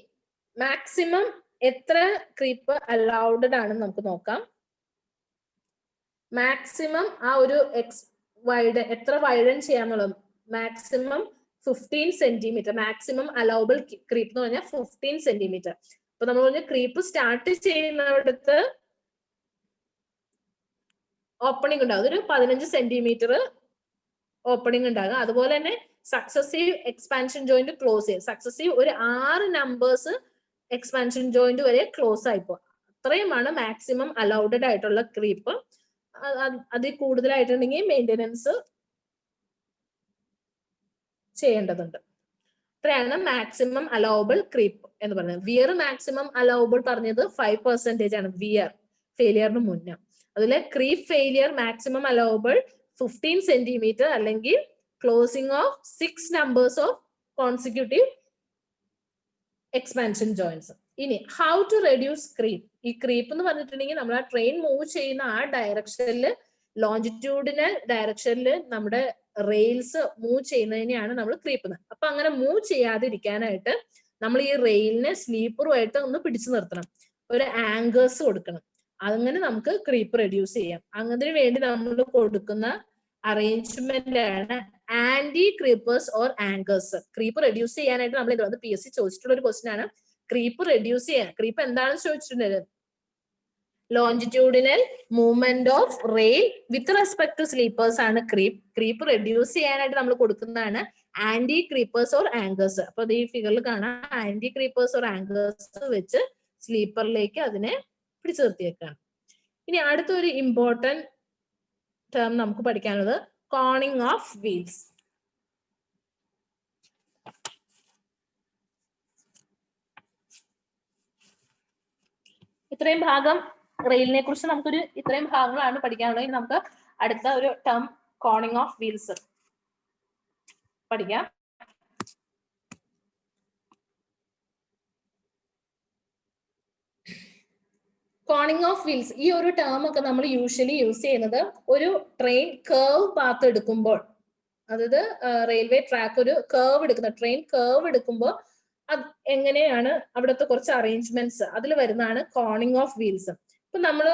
മാക്സിമം എത്ര ക്രീപ്പ് അലൗഡ് ആണെന്ന് നമുക്ക് നോക്കാം. മാക്സിമം ആ ഒരു എത്ര വൈഡൻ ചെയ്യാന്നുള്ളത്, maximum 15 centimetre. Maximum allowable creep എന്ന് പറഞ്ഞാൽ 15 സെന്റിമീറ്റർ. അപ്പൊ നമ്മൾ പറഞ്ഞ ക്രീപ്പ് സ്റ്റാർട്ട് ചെയ്യുന്നിടത്ത് ഓപ്പണിംഗ് ഉണ്ടാകും, അതൊരു 15 സെന്റിമീറ്റർ ഓപ്പണിംഗ് ഉണ്ടാകും. അതുപോലെ തന്നെ സക്സസീവ് എക്സ്പാൻഷൻ ജോയിന്റ് ക്ലോസ് ചെയ്യും. സക്സസീവ് ഒരു 6 നമ്പേഴ്സ് എക്സ്പാൻഷൻ ജോയിന്റ് വരെ ക്ലോസ് ആയിപ്പോ. അത്രയുമാണ് മാക്സിമം അലൗഡ് ആയിട്ടുള്ള ക്രീപ്പ്. അതിൽ കൂടുതലായിട്ടുണ്ടെങ്കിൽ മെയിൻ്റെനൻസ് ചെയ്യേണ്ടതുണ്ട്. ഇത്രയാണ് മാക്സിമം അലൗബിൾ ക്രീപ്പ് എന്ന് പറയുന്നത്. വിയർ മാക്സിമം അലൗബിൾ പറഞ്ഞത് 5% ആണ്, വിയർ ഫെയിലിയറിന് മുന്നേ. അതിലെ creep failure maximum allowable 15 centimetre അല്ലെങ്കിൽ closing of 6 numbers of consecutive expansion joints. ഇനി ഹൗ ടു റെഡ്യൂസ് ക്രീപ്പ്. ഈ ക്രീപ്പ് എന്ന് പറഞ്ഞിട്ടുണ്ടെങ്കിൽ നമ്മൾ ആ ട്രെയിൻ മൂവ് ചെയ്യുന്ന ആ ഡയറക്ഷനിൽ, ലോഞ്ചിറ്റ്യൂഡിനൽ ഡയറക്ഷനിൽ നമ്മുടെ റെയിൽസ് മൂവ് ചെയ്യുന്നതിനെയാണ് നമ്മൾ ക്രീപ്പ്. അപ്പൊ അങ്ങനെ മൂവ് ചെയ്യാതിരിക്കാനായിട്ട് നമ്മൾ ഈ റെയിലിനെ സ്ലീപ്പറുമായിട്ട് ഒന്ന് പിടിച്ചു നിർത്തണം, ഒരു ആങ്കേഴ്സ് കൊടുക്കണം. അങ്ങനെ നമുക്ക് ക്രീപ്പ് റെഡ്യൂസ് ചെയ്യാം. അതിനു വേണ്ടി നമ്മൾ കൊടുക്കുന്ന അറേഞ്ച്മെന്റ് ആണ് anti creepers or anchors. Creep reduce ചെയ്യാനായിട്ട് നമ്മൾ ഇത് PSC ചോദിച്ചിട്ടുള്ള ഒരു ക്വസ്റ്റ്യൻ ആണ്. ക്രീപ്പ് റെഡ്യൂസ് ചെയ്യാൻ, ക്രീപ്പ് എന്താണെന്ന് ചോദിച്ചിട്ടുണ്ടത്? Longitudinal movement of rail with respect to sleepers ആണ് ക്രീപ്പ്. ക്രീപ്പ് റെഡ്യൂസ് ചെയ്യാനായിട്ട് നമ്മൾ കൊടുക്കുന്നതാണ് ആന്റി ക്രീപ്പേഴ്സ് ഓർ ആങ്കേഴ്സ്. അപ്പൊ ഈ ഫിഗറിൽ കാണാം, ആന്റി ക്രീപ്പേഴ്സ് ഓർ ആങ്കേഴ്സ് വെച്ച് സ്ലീപ്പറിലേക്ക് അതിനെ പിടിച്ചു നിർത്തിയേക്കാണ്. ഇനി അടുത്തൊരു ഇമ്പോർട്ടന്റ് ടേം നമുക്ക് പഠിക്കാനുള്ളത് കോണിംഗ് ഓഫ് വീൽസ്. ഇത്രയും ഭാഗം റെയിലിനെ കുറിച്ച് നമുക്കൊരു ഇത്രയും ഭാഗങ്ങളാണ് പഠിക്കാനുള്ളത്. നമുക്ക് അടുത്ത ഒരു ടേം കോണിംഗ് ഓഫ് വീൽസ് പഠിക്കാം. കോണിംഗ് ഓഫ് വീൽസ്, ഈ ഒരു ടേം ഒക്കെ നമ്മൾ യൂഷ്വലി യൂസ് ചെയ്യുന്നത് ഒരു ട്രെയിൻ കേർവ് പാത്ത് എടുക്കുമ്പോൾ, അതായത് റെയിൽവേ ട്രാക്ക് ഒരു കേർവ് എടുക്കുന്ന ട്രെയിൻ കേർവ് എടുക്കുമ്പോൾ അത് എങ്ങനെയാണ് അവിടുത്തെ കുറച്ച് അറേഞ്ച്മെന്റ്സ് അതിൽ വരുന്നതാണ് കോണിംഗ് ഓഫ് വീൽസ്. ഇപ്പൊ നമ്മൾ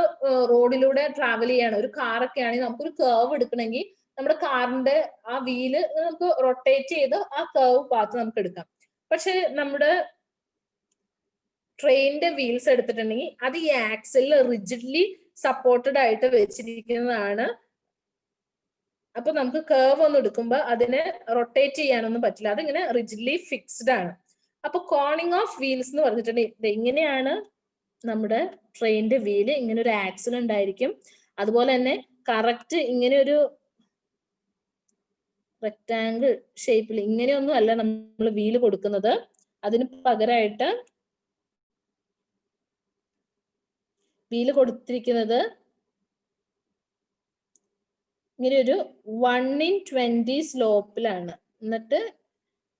റോഡിലൂടെ ട്രാവൽ ചെയ്യാണ്, ഒരു കാറൊക്കെ ആണെങ്കിൽ നമുക്കൊരു കേർവ് എടുക്കണമെങ്കിൽ നമ്മുടെ കാറിന്റെ ആ വീല് നമുക്ക് റൊട്ടേറ്റ് ചെയ്ത് ആ കേർവ് പാത്ത് നമുക്ക് എടുക്കാം. പക്ഷെ നമ്മുടെ ട്രെയിനിന്റെ വീൽസ് എടുത്തിട്ടുണ്ടെങ്കിൽ അത് ഈ ആക്സിലിൽ റിജിഡ്ലി സപ്പോർട്ടഡ് ആയിട്ട് വെച്ചിരിക്കുന്നതാണ്. അപ്പൊ നമുക്ക് കേർവ് ഒന്നും എടുക്കുമ്പോൾ അതിനെ റൊട്ടേറ്റ് ചെയ്യാനൊന്നും പറ്റില്ല, അതിങ്ങനെ റിജിഡ്ലി ഫിക്സ്ഡ് ആണ്. അപ്പൊ കോണിംഗ് ഓഫ് വീൽസ് എന്ന് പറഞ്ഞിട്ടുണ്ടെങ്കിൽ ഇങ്ങനെയാണ് നമ്മുടെ ട്രെയിനിന്റെ വീല്, ഇങ്ങനെ ഒരു ആക്സിൽ ഉണ്ടായിരിക്കും. അതുപോലെ തന്നെ കറക്റ്റ് ഇങ്ങനെ ഒരു റെക്ടാങ്കിൾ ഷേപ്പിൽ ഇങ്ങനെയൊന്നും അല്ല നമ്മൾ വീല് കൊടുക്കുന്നത്. അതിന് പകരമായിട്ട് വീല് കൊടുത്തിരിക്കുന്നത് ഇങ്ങനെ ഒരു 1/20 സ്ലോപ്പിലാണ്. എന്നിട്ട്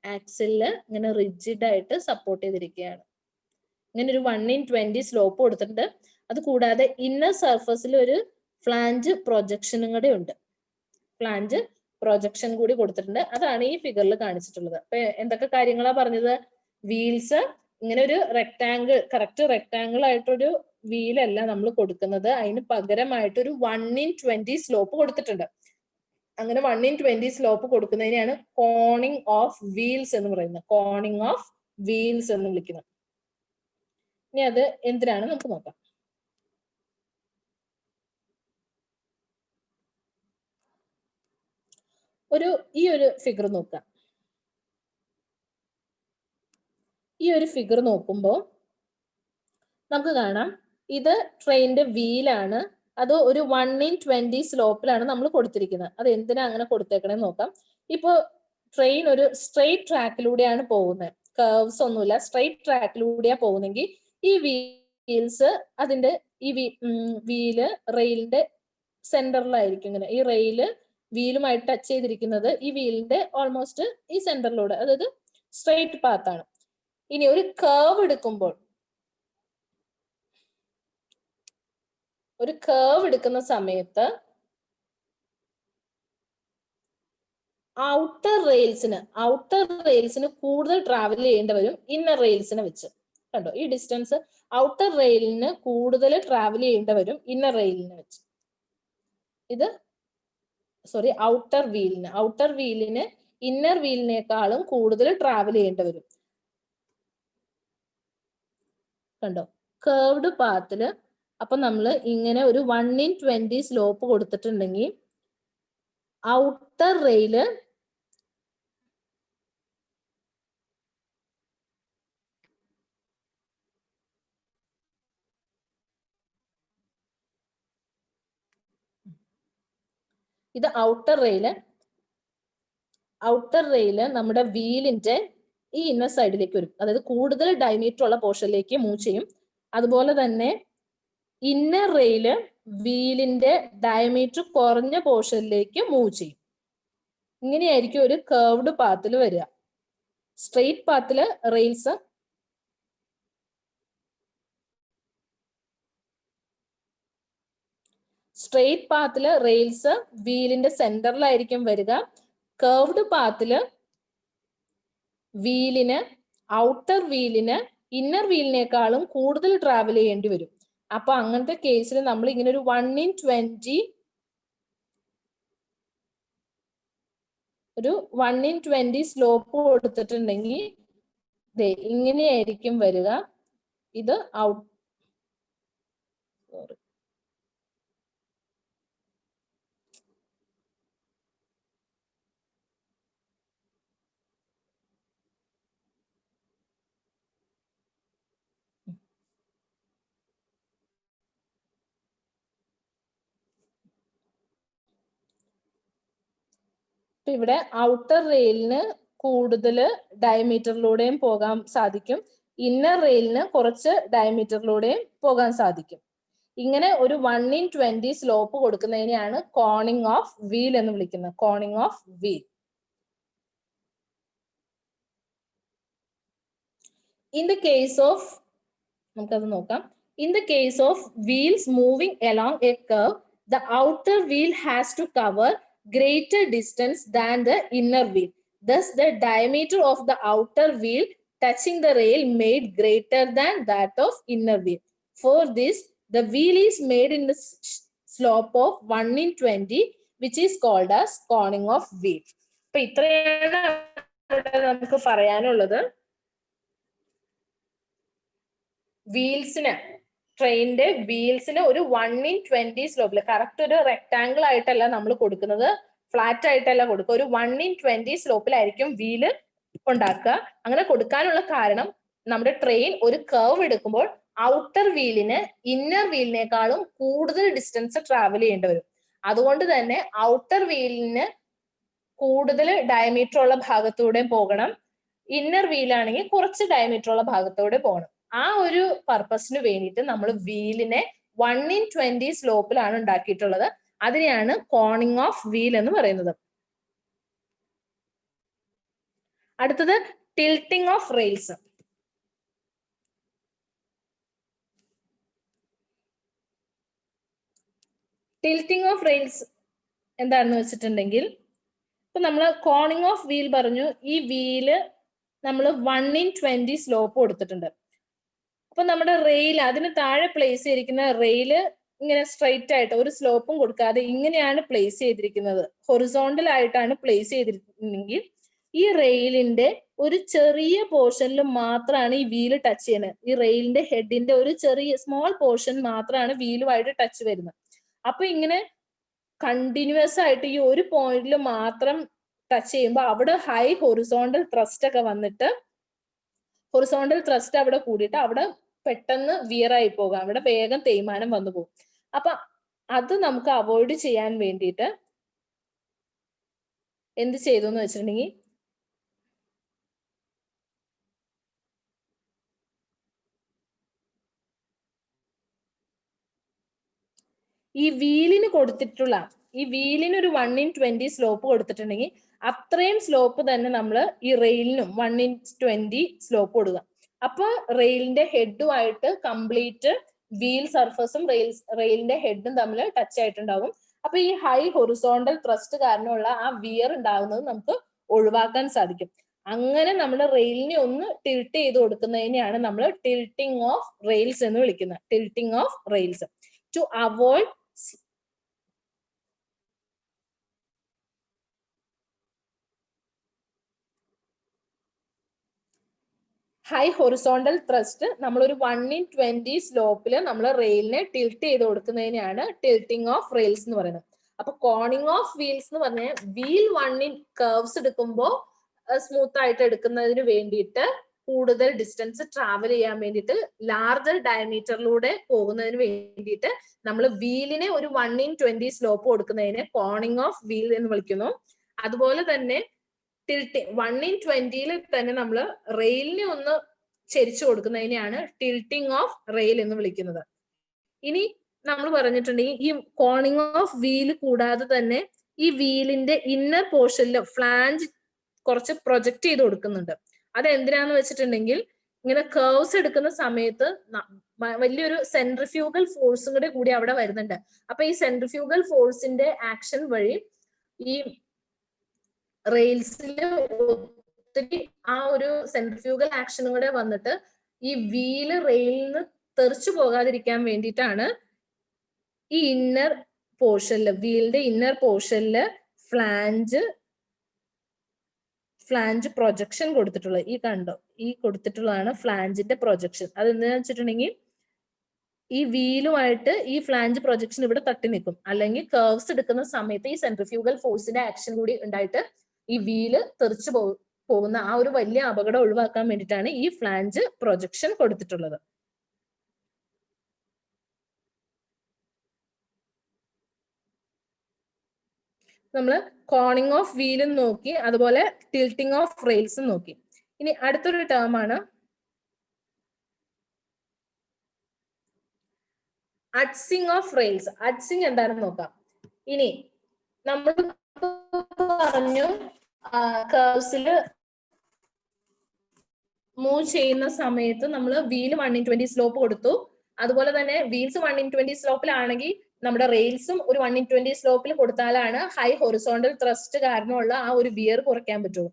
ആക്സിലില് ഇങ്ങനെ റിജിഡ് ആയിട്ട് സപ്പോർട്ട് ചെയ്തിരിക്കുകയാണ്. ഇങ്ങനെ ഒരു 1/20 സ്ലോപ്പ് കൊടുത്തിട്ടുണ്ട്. അത് കൂടാതെ ഇന്നർ സർഫസിൽ ഒരു ഫ്ലാഞ്ച് പ്രൊജക്ഷനും കൂടെ ഉണ്ട്. ഫ്ലാഞ്ച് പ്രൊജക്ഷൻ കൂടി കൊടുത്തിട്ടുണ്ട്. അതാണ് ഈ ഫിഗറിൽ കാണിച്ചിട്ടുള്ളത്. അപ്പൊ എന്തൊക്കെ കാര്യങ്ങളാ പറഞ്ഞത്? വീൽസ് ഇങ്ങനെ ഒരു റെക്ടാങ്കിൾ, കറക്റ്റ് റെക്ടാങ്കിൾ ആയിട്ടൊരു വീലല്ല നമ്മൾ കൊടുക്കുന്നത്, അതിന് പകരമായിട്ട് ഒരു 1/20 സ്ലോപ്പ് കൊടുത്തിട്ടുണ്ട്. അങ്ങനെ 1/20 സ്ലോപ്പ് കൊടുക്കുന്നതിനെയാണ് കോണിംഗ് ഓഫ് വീൽസ് എന്ന് പറയുന്നത്. കോണിംഗ് ഓഫ് വീൽസ് എന്ന് വിളിക്കുന്നത്. ഇനി അത് എന്തിനാണ് നമുക്ക് നോക്കാം. ഈ ഒരു ഫിഗർ നോക്കാം. ഈ ഒരു ഫിഗർ നോക്കുമ്പോൾ നമുക്ക് കാണാം ഇത് ട്രെയിനിന്റെ വീലാണ്. അത് ഒരു 1/20 സ്ലോപ്പിലാണ് നമ്മൾ കൊടുത്തിരിക്കുന്നത്. അത് എന്തിനാ അങ്ങനെ കൊടുത്തേക്കണേന്ന് നോക്കാം. ഇപ്പൊ ട്രെയിൻ ഒരു സ്ട്രെയിറ്റ് ട്രാക്കിലൂടെയാണ് പോകുന്നത്, കർവ്സ് ഒന്നുമില്ല, സ്ട്രെയിറ്റ് ട്രാക്കിലൂടെയാ പോകുന്നെങ്കിൽ ഈ വീൽസ് അതിന്റെ ഈ വീല് റെയിലിന്റെ സെന്ററിലായിരിക്കും. ഇങ്ങനെ ഈ റെയില് വീലുമായിട്ട് ടച്ച് ചെയ്തിരിക്കുന്നത് ഈ വീലിന്റെ ഓൾമോസ്റ്റ് ഈ സെന്ററിലൂടെ, അതായത് സ്ട്രെയിറ്റ് പാത്താണ്. ഇനി ഒരു കർവ് എടുക്കുന്ന സമയത്ത് ഔട്ടർ റെയിൽസിന് കൂടുതൽ ട്രാവൽ ചെയ്യേണ്ടി വരും ഇന്നർ റെയിൽസിനെ വെച്ച്. കണ്ടോ ഈ ഡിസ്റ്റൻസ്? ഔട്ടർ റെയിലിന് കൂടുതൽ ട്രാവൽ ചെയ്യേണ്ടി വരും ഇന്നർ റെയിലിനെ വെച്ച്. ഔട്ടർ വീലിന് ഇന്നർ വീലിനേക്കാളും കൂടുതൽ ട്രാവൽ ചെയ്യേണ്ടി വരും. കണ്ടോ കേർവ്ഡ് പാത്തില്. അപ്പൊ നമ്മൾ ഇങ്ങനെ ഒരു 1/20 സ്ലോപ്പ് കൊടുത്തിട്ടുണ്ടെങ്കിൽ ഔട്ടർ റെയില് ഇത് ഔട്ടർ റെയില് നമ്മുടെ വീലിന്റെ ഈ ഇന്നർ സൈഡിലേക്ക് വരും. അതായത് കൂടുതൽ ഡയമീറ്റർ ഉള്ള പോർഷനിലേക്ക് മൂവ് ചെയ്യും. അതുപോലെ തന്നെ ഇന്നർ റെയില് വീലിന്റെ ഡയമീറ്റർ കുറഞ്ഞ പോർഷനിലേക്ക് മൂവ് ചെയ്യും. ഇങ്ങനെയായിരിക്കും ഒരു കേർവ്ഡ് പാത്തിൽ വരിക. സ്ട്രെയിറ്റ് പാത്തില് റെയിൽസ് വീലിന്റെ സെന്ററിലായിരിക്കും വരിക. കേർവ്ഡ് പാത്തില് ഔട്ടർ വീലിന് ഇന്നർ വീലിനേക്കാളും കൂടുതൽ ട്രാവൽ ചെയ്യേണ്ടി വരും. അപ്പൊ അങ്ങനത്തെ കേസിൽ നമ്മൾ ഇങ്ങനെ ഒരു 1/20 സ്ലോപ്പ് കൊടുത്തിട്ടുണ്ടെങ്കിൽ ഇങ്ങനെയായിരിക്കും വരിക. ഇത് ഇവിടെ ഔട്ടർ റെയിലിന് കൂടുതൽ ഡയമീറ്ററിലൂടെയും പോകാൻ സാധിക്കും, ഇന്നർ റെയിലിന് കുറച്ച് ഡയമീറ്ററിലൂടെയും പോകാൻ സാധിക്കും. ഇങ്ങനെ ഒരു 1/20 സ്ലോപ്പ് കൊടുക്കുന്നതിനെയാണ് കോണിംഗ് ഓഫ് വീൽ എന്ന് വിളിക്കുന്നത്. Corning of wheel. നമുക്കത് നോക്കാം. In the case of wheels moving along a curve, the outer wheel has to cover greater distance than the inner wheel. Thus, the diameter of the outer wheel touching the rail made greater than that of inner wheel. For this, the wheel is made in the slope of 1/20, which is called as coning of wheel. അപ്പൊ ഇത്രയാണ് നമുക്ക് പറയാനുള്ളത്. ട്രെയിനിന്റെ വീൽസിന് ഒരു 1/20 സ്ലോപ്പില്, correct ഒരു rectangle ആയിട്ടല്ല നമ്മൾ കൊടുക്കുന്നത്, ഫ്ലാറ്റ് ആയിട്ടല്ല കൊടുക്കുക, ഒരു 1/20 സ്ലോപ്പിലായിരിക്കും വീല് ഉണ്ടാക്കുക. അങ്ങനെ കൊടുക്കാനുള്ള കാരണം നമ്മുടെ ട്രെയിൻ ഒരു കർവ് എടുക്കുമ്പോൾ ഔട്ടർ വീലിന് ഇന്നർ വീലിനേക്കാളും കൂടുതൽ ഡിസ്റ്റൻസ് ട്രാവൽ ചെയ്യേണ്ടി വരും. അതുകൊണ്ട് തന്നെ ഔട്ടർ വീലിന് കൂടുതൽ ഡയമീറ്റർ ഉള്ള ഭാഗത്തൂടെ പോകണം, ഇന്നർ വീലാണെങ്കിൽ കുറച്ച് ഡയമീറ്റർ ഉള്ള ഭാഗത്തൂടെ പോകണം. ആ ഒരു പർപ്പസിന് വേണ്ടിയിട്ട് നമ്മൾ വീലിനെ 1/20 സ്ലോപ്പിലാണ് ഉണ്ടാക്കിയിട്ടുള്ളത്. അതിനെയാണ് കോണിംഗ് ഓഫ് വീൽ എന്ന് പറയുന്നത്. അടുത്തത് tilting of rails. Tilting of rails എന്താണെന്ന് വെച്ചിട്ടുണ്ടെങ്കിൽ, ഇപ്പൊ നമ്മൾ കോണിംഗ് ഓഫ് വീൽ പറഞ്ഞു. ഈ വീല് നമ്മൾ 1/20 സ്ലോപ്പ് കൊടുത്തിട്ടുണ്ട്. അപ്പൊ നമ്മുടെ റെയിൽ, അതിന് താഴെ പ്ലേസ് ചെയ്തിരിക്കുന്ന റെയില് ഇങ്ങനെ സ്ട്രെയിറ്റ് ആയിട്ട് ഒരു സ്ലോപ്പും കൊടുക്കാതെ ഇങ്ങനെയാണ് പ്ലേസ് ചെയ്തിരിക്കുന്നത്, ഹൊറിസോണ്ടൽ ആയിട്ടാണ് പ്ലേസ് ചെയ്തിരിക്കുന്നെങ്കിൽ ഈ റെയിലിന്റെ ഒരു ചെറിയ പോർഷനിൽ മാത്രമാണ് ഈ വീല് ടച്ച് ചെയ്യുന്നത്. ഈ റെയിലിന്റെ ഹെഡിന്റെ ഒരു ചെറിയ സ്മോൾ പോർഷൻ മാത്രമാണ് വീലുമായിട്ട് ടച്ച് വരുന്നത്. അപ്പൊ ഇങ്ങനെ കണ്ടിന്യൂസ് ആയിട്ട് ഈ ഒരു പോയിന്റിൽ മാത്രം ടച്ച് ചെയ്യുമ്പോൾ അവിടെ ഹൈ ഹൊറിസോണ്ടൽ ത്രസ്റ്റ് ഒക്കെ വന്നിട്ട് ഹൊറിസോണ്ടൽ ത്രസ്റ്റ് അവിടെ കൂടിയിട്ട് അവിടെ പെട്ടെന്ന് വിയർ ആയി പോകാം, അവിടെ വേഗം തേയ്മാനം വന്നു പോകും. അപ്പൊ അത് നമുക്ക് അവോയ്ഡ് ചെയ്യാൻ വേണ്ടിയിട്ട് എന്ത് ചെയ്തു എന്ന് വെച്ചിട്ടുണ്ടെങ്കിൽ ഈ വീലിന് കൊടുത്തിട്ടുള്ള ഈ വീലിന് ഒരു 1/20 സ്ലോപ്പ് കൊടുത്തിട്ടുണ്ടെങ്കിൽ അത്രയും സ്ലോപ്പ് തന്നെ നമ്മൾ ഈ റെയിലിനും 1/20 സ്ലോപ്പ് കൊടുക്കുക. അപ്പൊ റെയിലിന്റെ ഹെഡുമായിട്ട് കംപ്ലീറ്റ് വീൽ സർഫസും റെയിലിന്റെ ഹെഡും തമ്മിൽ ടച്ച് ആയിട്ടുണ്ടാവും. അപ്പൊ ഈ ഹൈ ഹൊറിസോണ്ടൽ ത്രസ്റ്റ് കാരണമുള്ള ആ വിയർ ഉണ്ടാകുന്നത് നമുക്ക് ഒഴിവാക്കാൻ സാധിക്കും. അങ്ങനെ നമ്മൾ റെയിലിനെ ഒന്ന് ടിൽറ്റ് ചെയ്ത് കൊടുക്കുന്നതിനെയാണ് നമ്മൾ ടിൽറ്റിംഗ് ഓഫ് റെയിൽസ് എന്ന് വിളിക്കുന്നത്. Tilting of rails to avoid high horizontal thrust നമ്മൾ ഒരു 1/20 സ്ലോപ്പിൽ നമ്മൾ റെയിലിനെ ടിൽറ്റ് ചെയ്ത് കൊടുക്കുന്നതിനെയാണ് ടിൽറ്റിംഗ് ഓഫ് റെയിൽസ് എന്ന് പറയുന്നത്. അപ്പൊ കോണിംഗ് ഓഫ് വീൽസ് എന്ന് പറഞ്ഞാൽ വീൽ 1 കർവ്സ് എടുക്കുമ്പോൾ സ്മൂത്ത് ആയിട്ട് എടുക്കുന്നതിന് വേണ്ടിയിട്ട്, കൂടുതൽ ഡിസ്റ്റൻസ് ട്രാവൽ ചെയ്യാൻ വേണ്ടിയിട്ട്, ലാർജർ ഡയമീറ്ററിലൂടെ പോകുന്നതിന് വേണ്ടിയിട്ട് നമ്മൾ വീലിനെ ഒരു 1/20 സ്ലോപ്പ് കൊടുക്കുന്നതിനെ കോണിംഗ് ഓഫ് വീൽ എന്ന് വിളിക്കുന്നു. അതുപോലെ തന്നെ ടിൽറ്റിംഗ് 1/20 തന്നെ നമ്മൾ റെയിലിനെ ഒന്ന് ചെരിച്ചു കൊടുക്കുന്നതിനെയാണ് ടിൽറ്റിംഗ് ഓഫ് റെയിൽ എന്ന് വിളിക്കുന്നത്. ഇനി നമ്മൾ പറഞ്ഞിട്ടുണ്ടെങ്കിൽ ഈ കോണിംഗ് ഓഫ് വീല് കൂടാതെ തന്നെ ഈ വീലിന്റെ ഇന്നർ പോർഷനിൽ ഫ്ലാഞ്ച് കുറച്ച് പ്രൊജക്ട് ചെയ്ത് കൊടുക്കുന്നുണ്ട്. അത് എന്തിനാന്ന് വെച്ചിട്ടുണ്ടെങ്കിൽ ഇങ്ങനെ കർവ്സ് എടുക്കുന്ന സമയത്ത് വലിയൊരു സെൻട്രിഫ്യൂഗൽ ഫോഴ്സും കൂടി അവിടെ വരുന്നുണ്ട്. അപ്പൊ ഈ സെൻട്രിഫ്യൂഗൽ ഫോഴ്സിന്റെ ആക്ഷൻ വഴി ഈ റെയിൽസിൽ ഒത്തിരി ആ ഒരു സെൻട്രിഫ്യൂഗൽ ആക്ഷനും കൂടെ വന്നിട്ട് ഈ വീല് റെയിലിൽ നിന്ന് തെറിച്ചു പോകാതിരിക്കാൻ വേണ്ടിയിട്ടാണ് ഈ ഇന്നർ പോർഷനില്, വീലിന്റെ ഇന്നർ പോർഷനില് ഫ്ലാഞ്ച് പ്രൊജക്ഷൻ കൊടുത്തിട്ടുള്ളത്. ഈ കണ്ടോ, ഈ കൊടുത്തിട്ടുള്ളതാണ് ഫ്ലാഞ്ചിന്റെ പ്രൊജക്ഷൻ. അത് എന്താണെന്ന് വെച്ചിട്ടുണ്ടെങ്കിൽ ഈ വീലുമായിട്ട് ഈ ഫ്ലാഞ്ച് പ്രൊജക്ഷൻ ഇവിടെ തട്ടി നിൽക്കും. അല്ലെങ്കിൽ കർവ്സ് എടുക്കുന്ന സമയത്ത് ഈ സെൻട്രിഫ്യൂഗൽ ഫോഴ്സിന്റെ ആക്ഷൻ കൂടി ഉണ്ടായിട്ട് ഈ വീല് തെറിച്ചു പോകുന്ന ആ ഒരു വലിയ അപകടം ഒഴിവാക്കാൻ വേണ്ടിയിട്ടാണ് ഈ ഫ്ലാഞ്ച് പ്രൊജക്ഷൻ കൊടുത്തിട്ടുള്ളത്. നമ്മൾ കോണിംഗ് ഓഫ് വീലും നോക്കി, അതുപോലെ ടിൽറ്റിംഗ് ഓഫ് റെയിൽസും നോക്കി. ഇനി അടുത്തൊരു ടേം ആണ് അഡ്സിങ് ഓഫ് റെയിൽസ്. അഡ്സിങ് എന്താണെന്ന് നോക്കാം. ഇനി നമ്മൾ പറഞ്ഞു കർവ്സില് മൂവ് ചെയ്യുന്ന സമയത്ത് നമ്മൾ വീല് 1/20 സ്ലോപ്പ് കൊടുത്തു. അതുപോലെ തന്നെ വീൽസ് 1/20 സ്ലോപ്പിലാണെങ്കിൽ നമ്മുടെ റെയിൽസും ഒരു 1/20 സ്ലോപ്പിൽ കൊടുത്താലാണ് ഹൈ ഹൊറിസോണ്ടൽ ത്രസ്റ്റ് കാരണമുള്ള ആ ഒരു വിയർ കുറയ്ക്കാൻ പറ്റുള്ളൂ.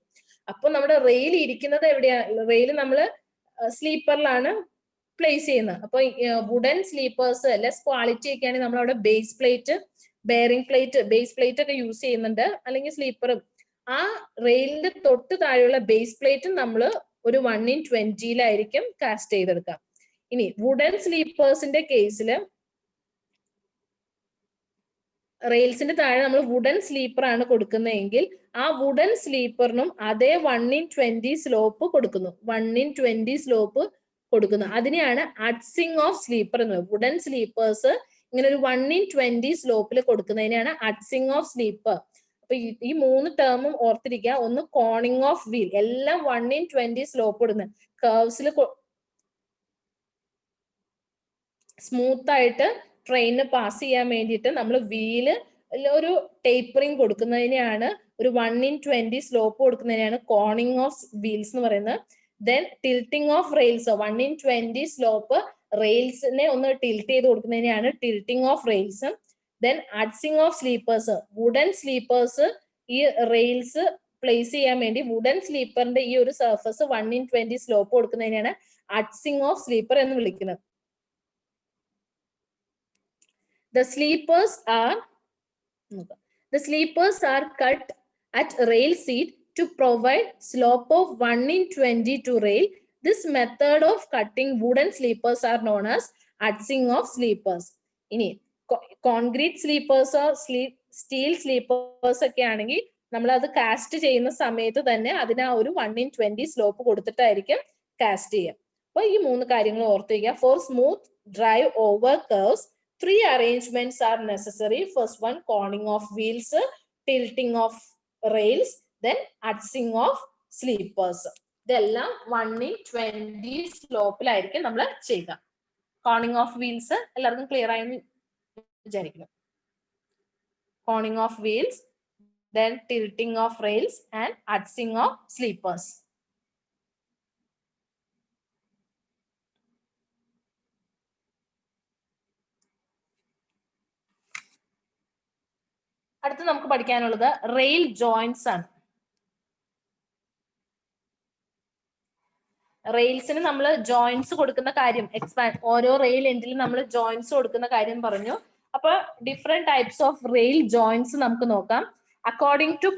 അപ്പൊ നമ്മുടെ റെയിൽ ഇരിക്കുന്നത് എവിടെയാണ്? റെയിൽ നമ്മൾ സ്ലീപ്പറിലാണ് പ്ലേസ് ചെയ്യുന്നത്. അപ്പൊ വുഡൻ സ്ലീപ്പേഴ്സ് ലെസ് ക്വാളിറ്റി ഒക്കെ ആണെങ്കിൽ നമ്മൾ അവിടെ base plate, bearing plate, base plate ഒക്കെ യൂസ് ചെയ്യുന്നുണ്ട്. അല്ലെങ്കിൽ സ്ലീപ്പറും ആ റെയിലിന്റെ തൊട്ട് താഴെയുള്ള ബേസ് പ്ലേറ്റും നമ്മൾ ഒരു 1/20 കാസ്റ്റ് ചെയ്തെടുക്കാം. ഇനി വുഡൻ സ്ലീപ്പേഴ്സിന്റെ കേസിൽ റെയിൽസിന്റെ താഴെ നമ്മൾ വുഡൻ സ്ലീപ്പർ ആണ് കൊടുക്കുന്നതെങ്കിൽ ആ വുഡൻ സ്ലീപ്പറിനും അതേ 1/20 സ്ലോപ്പ് കൊടുക്കുന്നു. 1/20 സ്ലോപ്പ് കൊടുക്കുന്നു. അതിനെയാണ് അഡ്സിങ് ഓഫ് സ്ലീപ്പർ എന്നത്. വുഡൻ സ്ലീപ്പേഴ്സ് ഇങ്ങനെ ഒരു 1/20 സ്ലോപ്പിൽ കൊടുക്കുന്നതിനെയാണ് അഡ്സിങ് ഓഫ് സ്ലീപ്പർ. അപ്പൊ ഈ മൂന്ന് ടേമും ഓർത്തിരിക്കുക. ഒന്ന് കോണിംഗ് ഓഫ് വീൽ, എല്ലാം 1/20 സ്ലോപ്പ് കൊടുക്കുന്നത്. കർവ്സിൽ സ്മൂത്ത് ആയിട്ട് ട്രെയിനിന് പാസ് ചെയ്യാൻ വേണ്ടിയിട്ട് നമ്മൾ വീല് ഒരു ടേപ്പറിങ് കൊടുക്കുന്നതിനെയാണ്, ഒരു 1/20 സ്ലോപ്പ് കൊടുക്കുന്നതിനെയാണ് കോണിംഗ് ഓഫ് വീൽസ് എന്ന് പറയുന്നത്. Then tilting of rails, 1/20 slope റെയിൽസിനെ ഒന്ന് ടിൽറ്റ് ചെയ്ത് കൊടുക്കുന്നതിനെയാണ് tilting of rails. Then adzing of sleepers, wooden sleepers ഈ റെയിൽസ് പ്ലേസ് ചെയ്യാൻ വേണ്ടി വുഡൻ സ്ലീപ്പറിന്റെ ഈ ഒരു സർഫസ് 1/20 സ്ലോപ്പ് കൊടുക്കുന്നതിനാണ് അഡ്സിങ് ഓഫ് സ്ലീപ്പർ എന്ന് വിളിക്കുന്നത്. The sleepers are cut at rail seat to provide slope of 1/20 to rail. This method of cutting wooden sleepers are known as adging of sleepers. ഇനി concrete സ്ലീപ്പേഴ്സോ steel sleepers ഒക്കെ ആണെങ്കിൽ നമ്മൾ അത് cast ചെയ്യുന്ന സമയത്ത് തന്നെ അതിന് ആ ഒരു 1/20 സ്ലോപ്പ് കൊടുത്തിട്ടായിരിക്കും കാസ്റ്റ് ചെയ്യുക. അപ്പൊ ഈ 3 കാര്യങ്ങൾ ഓർത്ത് വയ്ക്കുക. For smooth drive over curves 3 arrangements are necessary. First one, coning of wheels, tilting of rails, then adging of sleepers. ഇതെല്ലാം 1/20 സ്ലോപ്പിലായിരിക്കും നമ്മൾ ചെയ്യുക. കോണിങ് ഓഫ് വീൽസ് എല്ലാവർക്കും ക്ലിയർ ആയെന്ന് വിചാരിക്കുന്നു. Coning of wheels, then tilting of rails and adging of sleepers. അടുത്ത് നമുക്ക് പഠിക്കാനുള്ളത് rail joints ആണ്. റെയിൽസിന് നമ്മൾ ജോയിന്റ്സ് കൊടുക്കുന്ന കാര്യം ഓരോ റെയിൽ എൻഡിലും നമ്മൾ ജോയിന്റ്സ് കൊടുക്കുന്ന കാര്യം പറഞ്ഞു. അപ്പൊ different types of rail joints നമുക്ക് നോക്കാം. അക്കോർഡിംഗ് ടു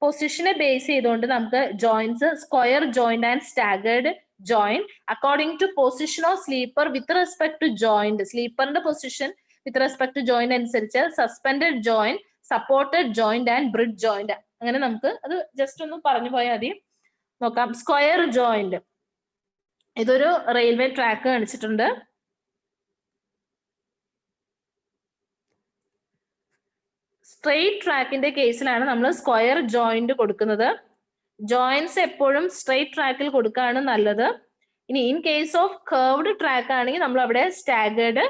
പൊസിഷനെ ബേസ് ചെയ്തുകൊണ്ട് നമുക്ക് joints square joint and staggered joint. According to position of sleeper with respect to joint, സ്ലീപ്പറിന്റെ position with respect to joint അനുസരിച്ച് suspended joint, supported joint and bridge joint. അങ്ങനെ നമുക്ക് അത് ജസ്റ്റ് ഒന്ന് പറഞ്ഞു പോയാൽ മതി. നോക്കാം. സ്ക്വയർ ജോയിന്റ്, ഇതൊരു റെയിൽവേ ട്രാക്ക് കാണിച്ചിട്ടുണ്ട്. സ്ട്രെയിറ്റ് ട്രാക്കിന്റെ കേസിലാണ് നമ്മൾ സ്ക്വയർ ജോയിന്റ് കൊടുക്കുന്നത്. ജോയിന്റ്സ് എപ്പോഴും സ്ട്രെയിറ്റ് ട്രാക്കിൽ കൊടുക്കുകയാണ് നല്ലത്. ഇനി in case of curved track ആണെങ്കിൽ നമ്മൾ അവിടെ സ്റ്റാഗേർഡ്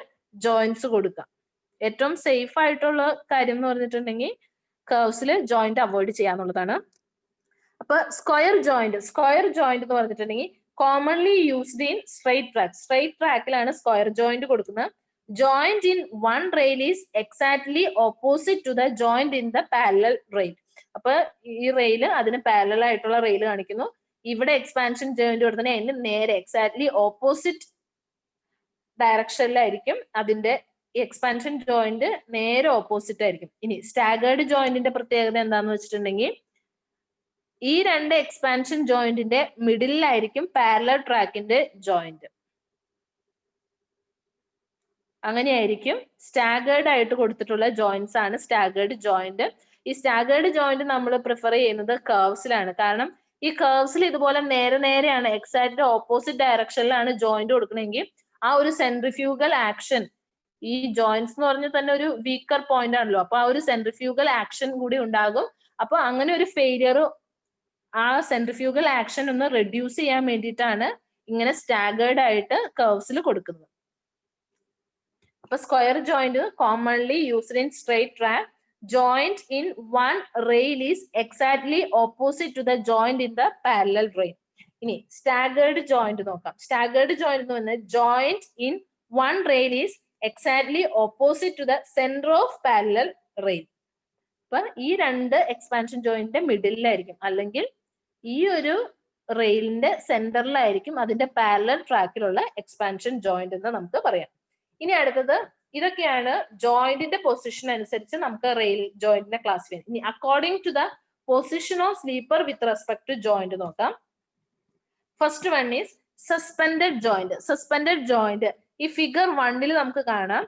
ജോയിന്റ്സ് കൊടുക്കാം. ഏറ്റവും സേഫ് ആയിട്ടുള്ള കാര്യം എന്ന് പറഞ്ഞിട്ടുണ്ടെങ്കിൽ കർവ്സിൽ ജോയിന്റ് അവോയ്ഡ് ചെയ്യാന്നുള്ളതാണ്. അപ്പൊ സ്ക്വയർ ജോയിന്റ് എന്ന് പറഞ്ഞിട്ടുണ്ടെങ്കിൽ കോമൺലി യൂസ്ഡ് ഇൻ സ്ട്രെയിറ്റ് ട്രാക്കിലാണ് സ്ക്വയർ ജോയിന്റ് കൊടുക്കുന്നത്. Joint in one rail is exactly opposite to the joint in the parallel rail. അപ്പൊ ഈ റെയില് അതിന് പാരലൽ ആയിട്ടുള്ള റെയിൽ കാണിക്കുന്നു. ഇവിടെ എക്സ്പാൻഷൻ ജോയിന്റ് കൊടുത്തതിന് അതിന് നേരെ എക്സാക്ട്ലി ഓപ്പോസിറ്റ് ഡയറക്ഷനിലായിരിക്കും അതിന്റെ എക്സ്പാൻഷൻ ജോയിന്റ് നേരെ ഓപ്പോസിറ്റ് ആയിരിക്കും. ഇനി സ്റ്റാഗേർഡ് ജോയിന്റിന്റെ പ്രത്യേകത എന്താന്ന് വെച്ചിട്ടുണ്ടെങ്കിൽ ഈ 2 എക്സ്പാൻഷൻ ജോയിന്റിന്റെ മിഡിലായിരിക്കും പാരലൽ ട്രാക്കിന്റെ ജോയിന്റ്. അങ്ങനെയായിരിക്കും സ്റ്റാഗേർഡ് ആയിട്ട് കൊടുത്തിട്ടുള്ള ജോയിന്റ്സ് ആണ് സ്റ്റാഗേർഡ് ജോയിന്റ്. ഈ സ്റ്റാഗേർഡ് ജോയിന്റ് നമ്മൾ പ്രിഫർ ചെയ്യുന്നത് കർവ്സിലാണ്. കാരണം ഈ കർവ്സിൽ ഇതുപോലെ നേരെയാണ് എക്സാക്ട് ഓപ്പോസിറ്റ് ഡയറക്ഷനിലാണ് ജോയിന്റ് കൊടുക്കണമെങ്കിൽ ആ ഒരു സെൻട്രിഫ്യൂഗൽ ആക്ഷൻ, ഈ ജോയിന്റ്സ് എന്ന് പറഞ്ഞാൽ തന്നെ ഒരു വീക്കർ പോയിന്റ് ആണല്ലോ, അപ്പൊ ആ ഒരു സെൻട്രിഫ്യൂഗൽ ആക്ഷൻ കൂടി ഉണ്ടാകും. അപ്പൊ അങ്ങനെ ഒരു ഫെയിലിയർ, ആ സെൻട്രിഫ്യൂഗൽ ആക്ഷൻ ഒന്ന് റെഡ്യൂസ് ചെയ്യാൻ വേണ്ടിയിട്ടാണ് ഇങ്ങനെ സ്റ്റാഗേർഡ് ആയിട്ട് കർവ്സിൽ കൊടുക്കുന്നത്. അപ്പൊ square joint commonly used in straight track. Joint in one rail is exactly opposite to the joint in the parallel rail. ഇനി സ്റ്റാഗേർഡ് ജോയിന്റ് നോക്കാം. സ്റ്റാഗേർഡ് ജോയിന്റ് എന്ന് പറഞ്ഞാൽ joint in one rail is exactly opposite to the center of parallel rail. അപ്പൊ ഈ 2 expansion ജോയിന്റിന്റെ മിഡിലായിരിക്കും, അല്ലെങ്കിൽ ഈ ഒരു റെയിലിന്റെ സെന്ററിലായിരിക്കും അതിന്റെ പാരലൽ ട്രാക്കിലുള്ള എക്സ്പാൻഷൻ ജോയിന്റ് എന്ന് നമുക്ക് പറയാം. ഇനി അടുത്തത്, ഇതൊക്കെയാണ് ജോയിന്റിന്റെ പൊസിഷൻ അനുസരിച്ച് നമുക്ക് റെയിൽ ജോയിന്റിനെ ക്ലാസ് ചെയ്യാം. ഇനി according to the position of sleeper with respect to joint നോക്കാം. First one is suspended joint. Suspended joint ഈ ഫിഗർ 1 നമുക്ക് കാണാം.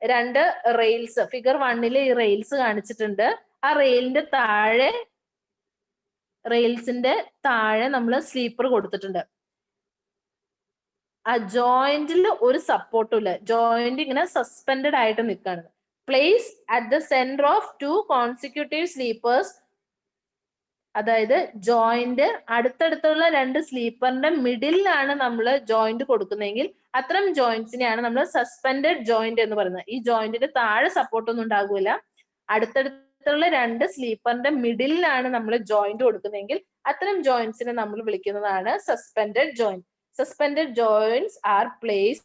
2 റെയിൽസ്, ഫിഗർ 1 ഈ റെയിൽസ് കാണിച്ചിട്ടുണ്ട്. ആ റെയിൽസിന്റെ താഴെ നമ്മൾ സ്ലീപ്പർ കൊടുത്തിട്ടുണ്ട്. ആ ജോയിന്റിൽ ഒരു സപ്പോർട്ടും ഇല്ല, ജോയിന്റ് ഇങ്ങനെ സസ്പെൻഡഡ് ആയിട്ട് നിൽക്കുകയാണ്. Place at the centre of 2 consecutive sleepers, അതായത് ജോയിന്റ് അടുത്തടുത്തുള്ള 2 സ്ലീപ്പറിന്റെ മിഡിലാണ് നമ്മൾ ജോയിന്റ് കൊടുക്കുന്നതെങ്കിൽ അത്തരം ജോയിന്റ്സിനെയാണ് നമ്മൾ സസ്പെൻഡഡ് ജോയിന്റ് എന്ന് പറയുന്നത്. ഈ ജോയിന്റിന്റെ താഴെ സപ്പോർട്ടൊന്നും ഉണ്ടാകില്ല, അടുത്തടുത്തുള്ള 2 സ്ലീപ്പറിന്റെ മിഡിലാണ് നമ്മൾ ജോയിന്റ് കൊടുക്കുന്നതെങ്കിൽ അത്തരം ജോയിന്റ്സിനെ നമ്മൾ വിളിക്കുന്നതാണ് suspended joint. Suspended joints are placed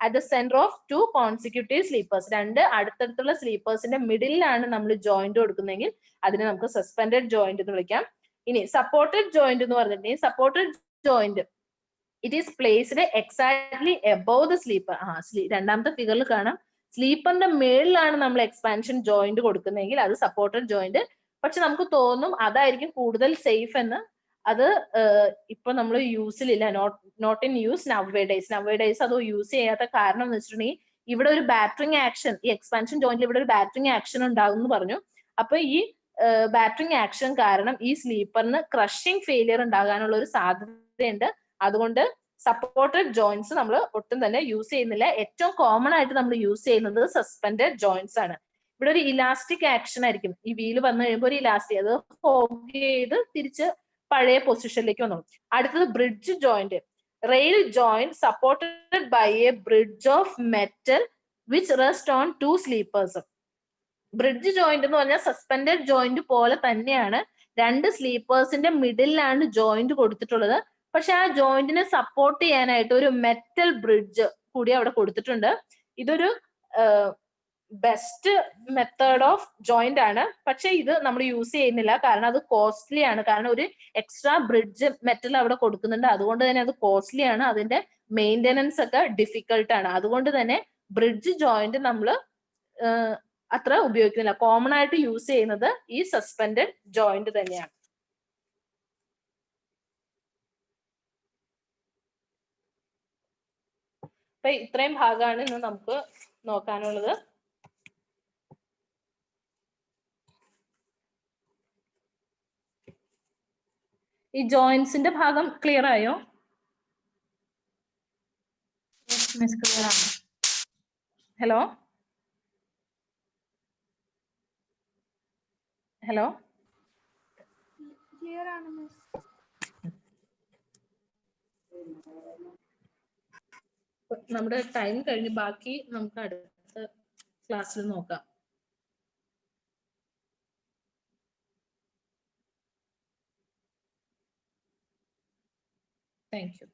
at the centre of two consecutive sleepers. രണ്ട് അടുത്തടുത്തുള്ള സ്ലീപ്പേഴ്സിന്റെ മിഡിലാണ് നമ്മൾ ജോയിന്റ് കൊടുക്കുന്നതെങ്കിൽ അതിനെ നമുക്ക് സസ്പെൻഡഡ് ജോയിന്റ് എന്ന് വിളിക്കാം. ഇനി സപ്പോർട്ടഡ് ജോയിന്റ് എന്ന് പറഞ്ഞിട്ടുണ്ടെങ്കിൽ supported joint it is placed exactly above the sleeper. രണ്ടാമത്തെ ഫിഗറിൽ കാണാം, സ്ലീപ്പറിന്റെ മേളിലാണ് നമ്മൾ എക്സ്പാൻഷൻ ജോയിന്റ് കൊടുക്കുന്നതെങ്കിൽ അത് സപ്പോർട്ടഡ് ജോയിന്റ്. പക്ഷെ നമുക്ക് തോന്നും അതായിരിക്കും കൂടുതൽ സേഫ് എന്ന്. അത് ഇപ്പൊ നമ്മൾ യൂസിലില്ല, നോട്ട് ഇൻ യൂസ് നവഡേയ്സ് അത് യൂസ് ചെയ്യാത്ത കാരണം എന്ന് വെച്ചിട്ടുണ്ടെങ്കിൽ ഇവിടെ ഒരു ബാറ്ററിങ് ആക്ഷൻ, ഈ എക്സ്പാൻഷൻ ജോയിന്റിൽ ഇവിടെ ഒരു ബാറ്ററിങ് ആക്ഷൻ ഉണ്ടാകും എന്ന് പറഞ്ഞു. അപ്പൊ ഈ ബാറ്ററിങ് ആക്ഷൻ കാരണം ഈ സ്ലീപ്പറിന് ക്രഷിംഗ് ഫെയിലിയർ ഉണ്ടാകാനുള്ള ഒരു സാധ്യതയുണ്ട്. അതുകൊണ്ട് സപ്പോർട്ടഡ് ജോയിന്റ്സ് നമ്മൾ ഒട്ടും തന്നെ യൂസ് ചെയ്യുന്നില്ല. ഏറ്റവും കോമൺ ആയിട്ട് നമ്മൾ യൂസ് ചെയ്യുന്നത് സസ്പെൻഡഡ് ജോയിന്റ്സ് ആണ്. ഇവിടെ ഒരു ഇലാസ്റ്റിക് ആക്ഷൻ ആയിരിക്കും, ഈ വീല് വന്നു കഴിയുമ്പോൾ ഒരു ഇലാസ്റ്റിക്, അത് ഹോഗ് ചെയ്ത് തിരിച്ച് പഴയ പൊസിഷനിലേക്ക് വന്നു. അടുത്തത് bridge joint. Rail joint supported by a bridge of metal which rest on two sleepers. Bridge joint എന്ന് പറഞ്ഞാൽ സസ്പെൻഡഡ് ജോയിന്റ് പോലെ തന്നെയാണ്, രണ്ട് സ്ലീപ്പേഴ്സിന്റെ മിഡിലാണ് ജോയിന്റ് കൊടുത്തിട്ടുള്ളത്. പക്ഷെ ആ ജോയിന്റിനെ സപ്പോർട്ട് ചെയ്യാനായിട്ട് ഒരു മെറ്റൽ ബ്രിഡ്ജ് കൂടി അവിടെ കൊടുത്തിട്ടുണ്ട്. ഇതൊരു ബെസ്റ്റ് മെത്തേഡ് ഓഫ് ജോയിന്റ് ആണ്. പക്ഷെ ഇത് നമ്മൾ യൂസ് ചെയ്യുന്നില്ല, കാരണം അത് കോസ്റ്റ്ലി ആണ്. കാരണം ഒരു എക്സ്ട്രാ ബ്രിഡ്ജ് മെറ്റൽ അവിടെ കൊടുക്കുന്നുണ്ട്, അതുകൊണ്ട് തന്നെ അത് കോസ്റ്റ്ലി ആണ്. അതിന്റെ മെയിൻ്റെനൻസ് ഒക്കെ ഡിഫിക്കൽട്ട് ആണ്. അതുകൊണ്ട് തന്നെ ബ്രിഡ്ജ് ജോയിന്റ് നമ്മൾ അത്ര ഉപയോഗിക്കുന്നില്ല. കോമൺ ആയിട്ട് യൂസ് ചെയ്യുന്നത് ഈ സസ്പെൻഡഡ് ജോയിന്റ് തന്നെയാണ്. അപ്പൊ ഇത്രയും ഭാഗമാണ് ഇന്ന് നമുക്ക് നോക്കാനുള്ളത്. ഈ ജോയിന്റ്സിന്റെ ഭാഗം ക്ലിയർ ആയോ? ഹലോ ഹലോ ക്ലിയർ ആണ് മിസ്. നമ്മുടെ ടൈം കഴിഞ്ഞ് ബാക്കി നമുക്ക് അടുത്ത ക്ലാസ്സിൽ നോക്കാം. Thank you.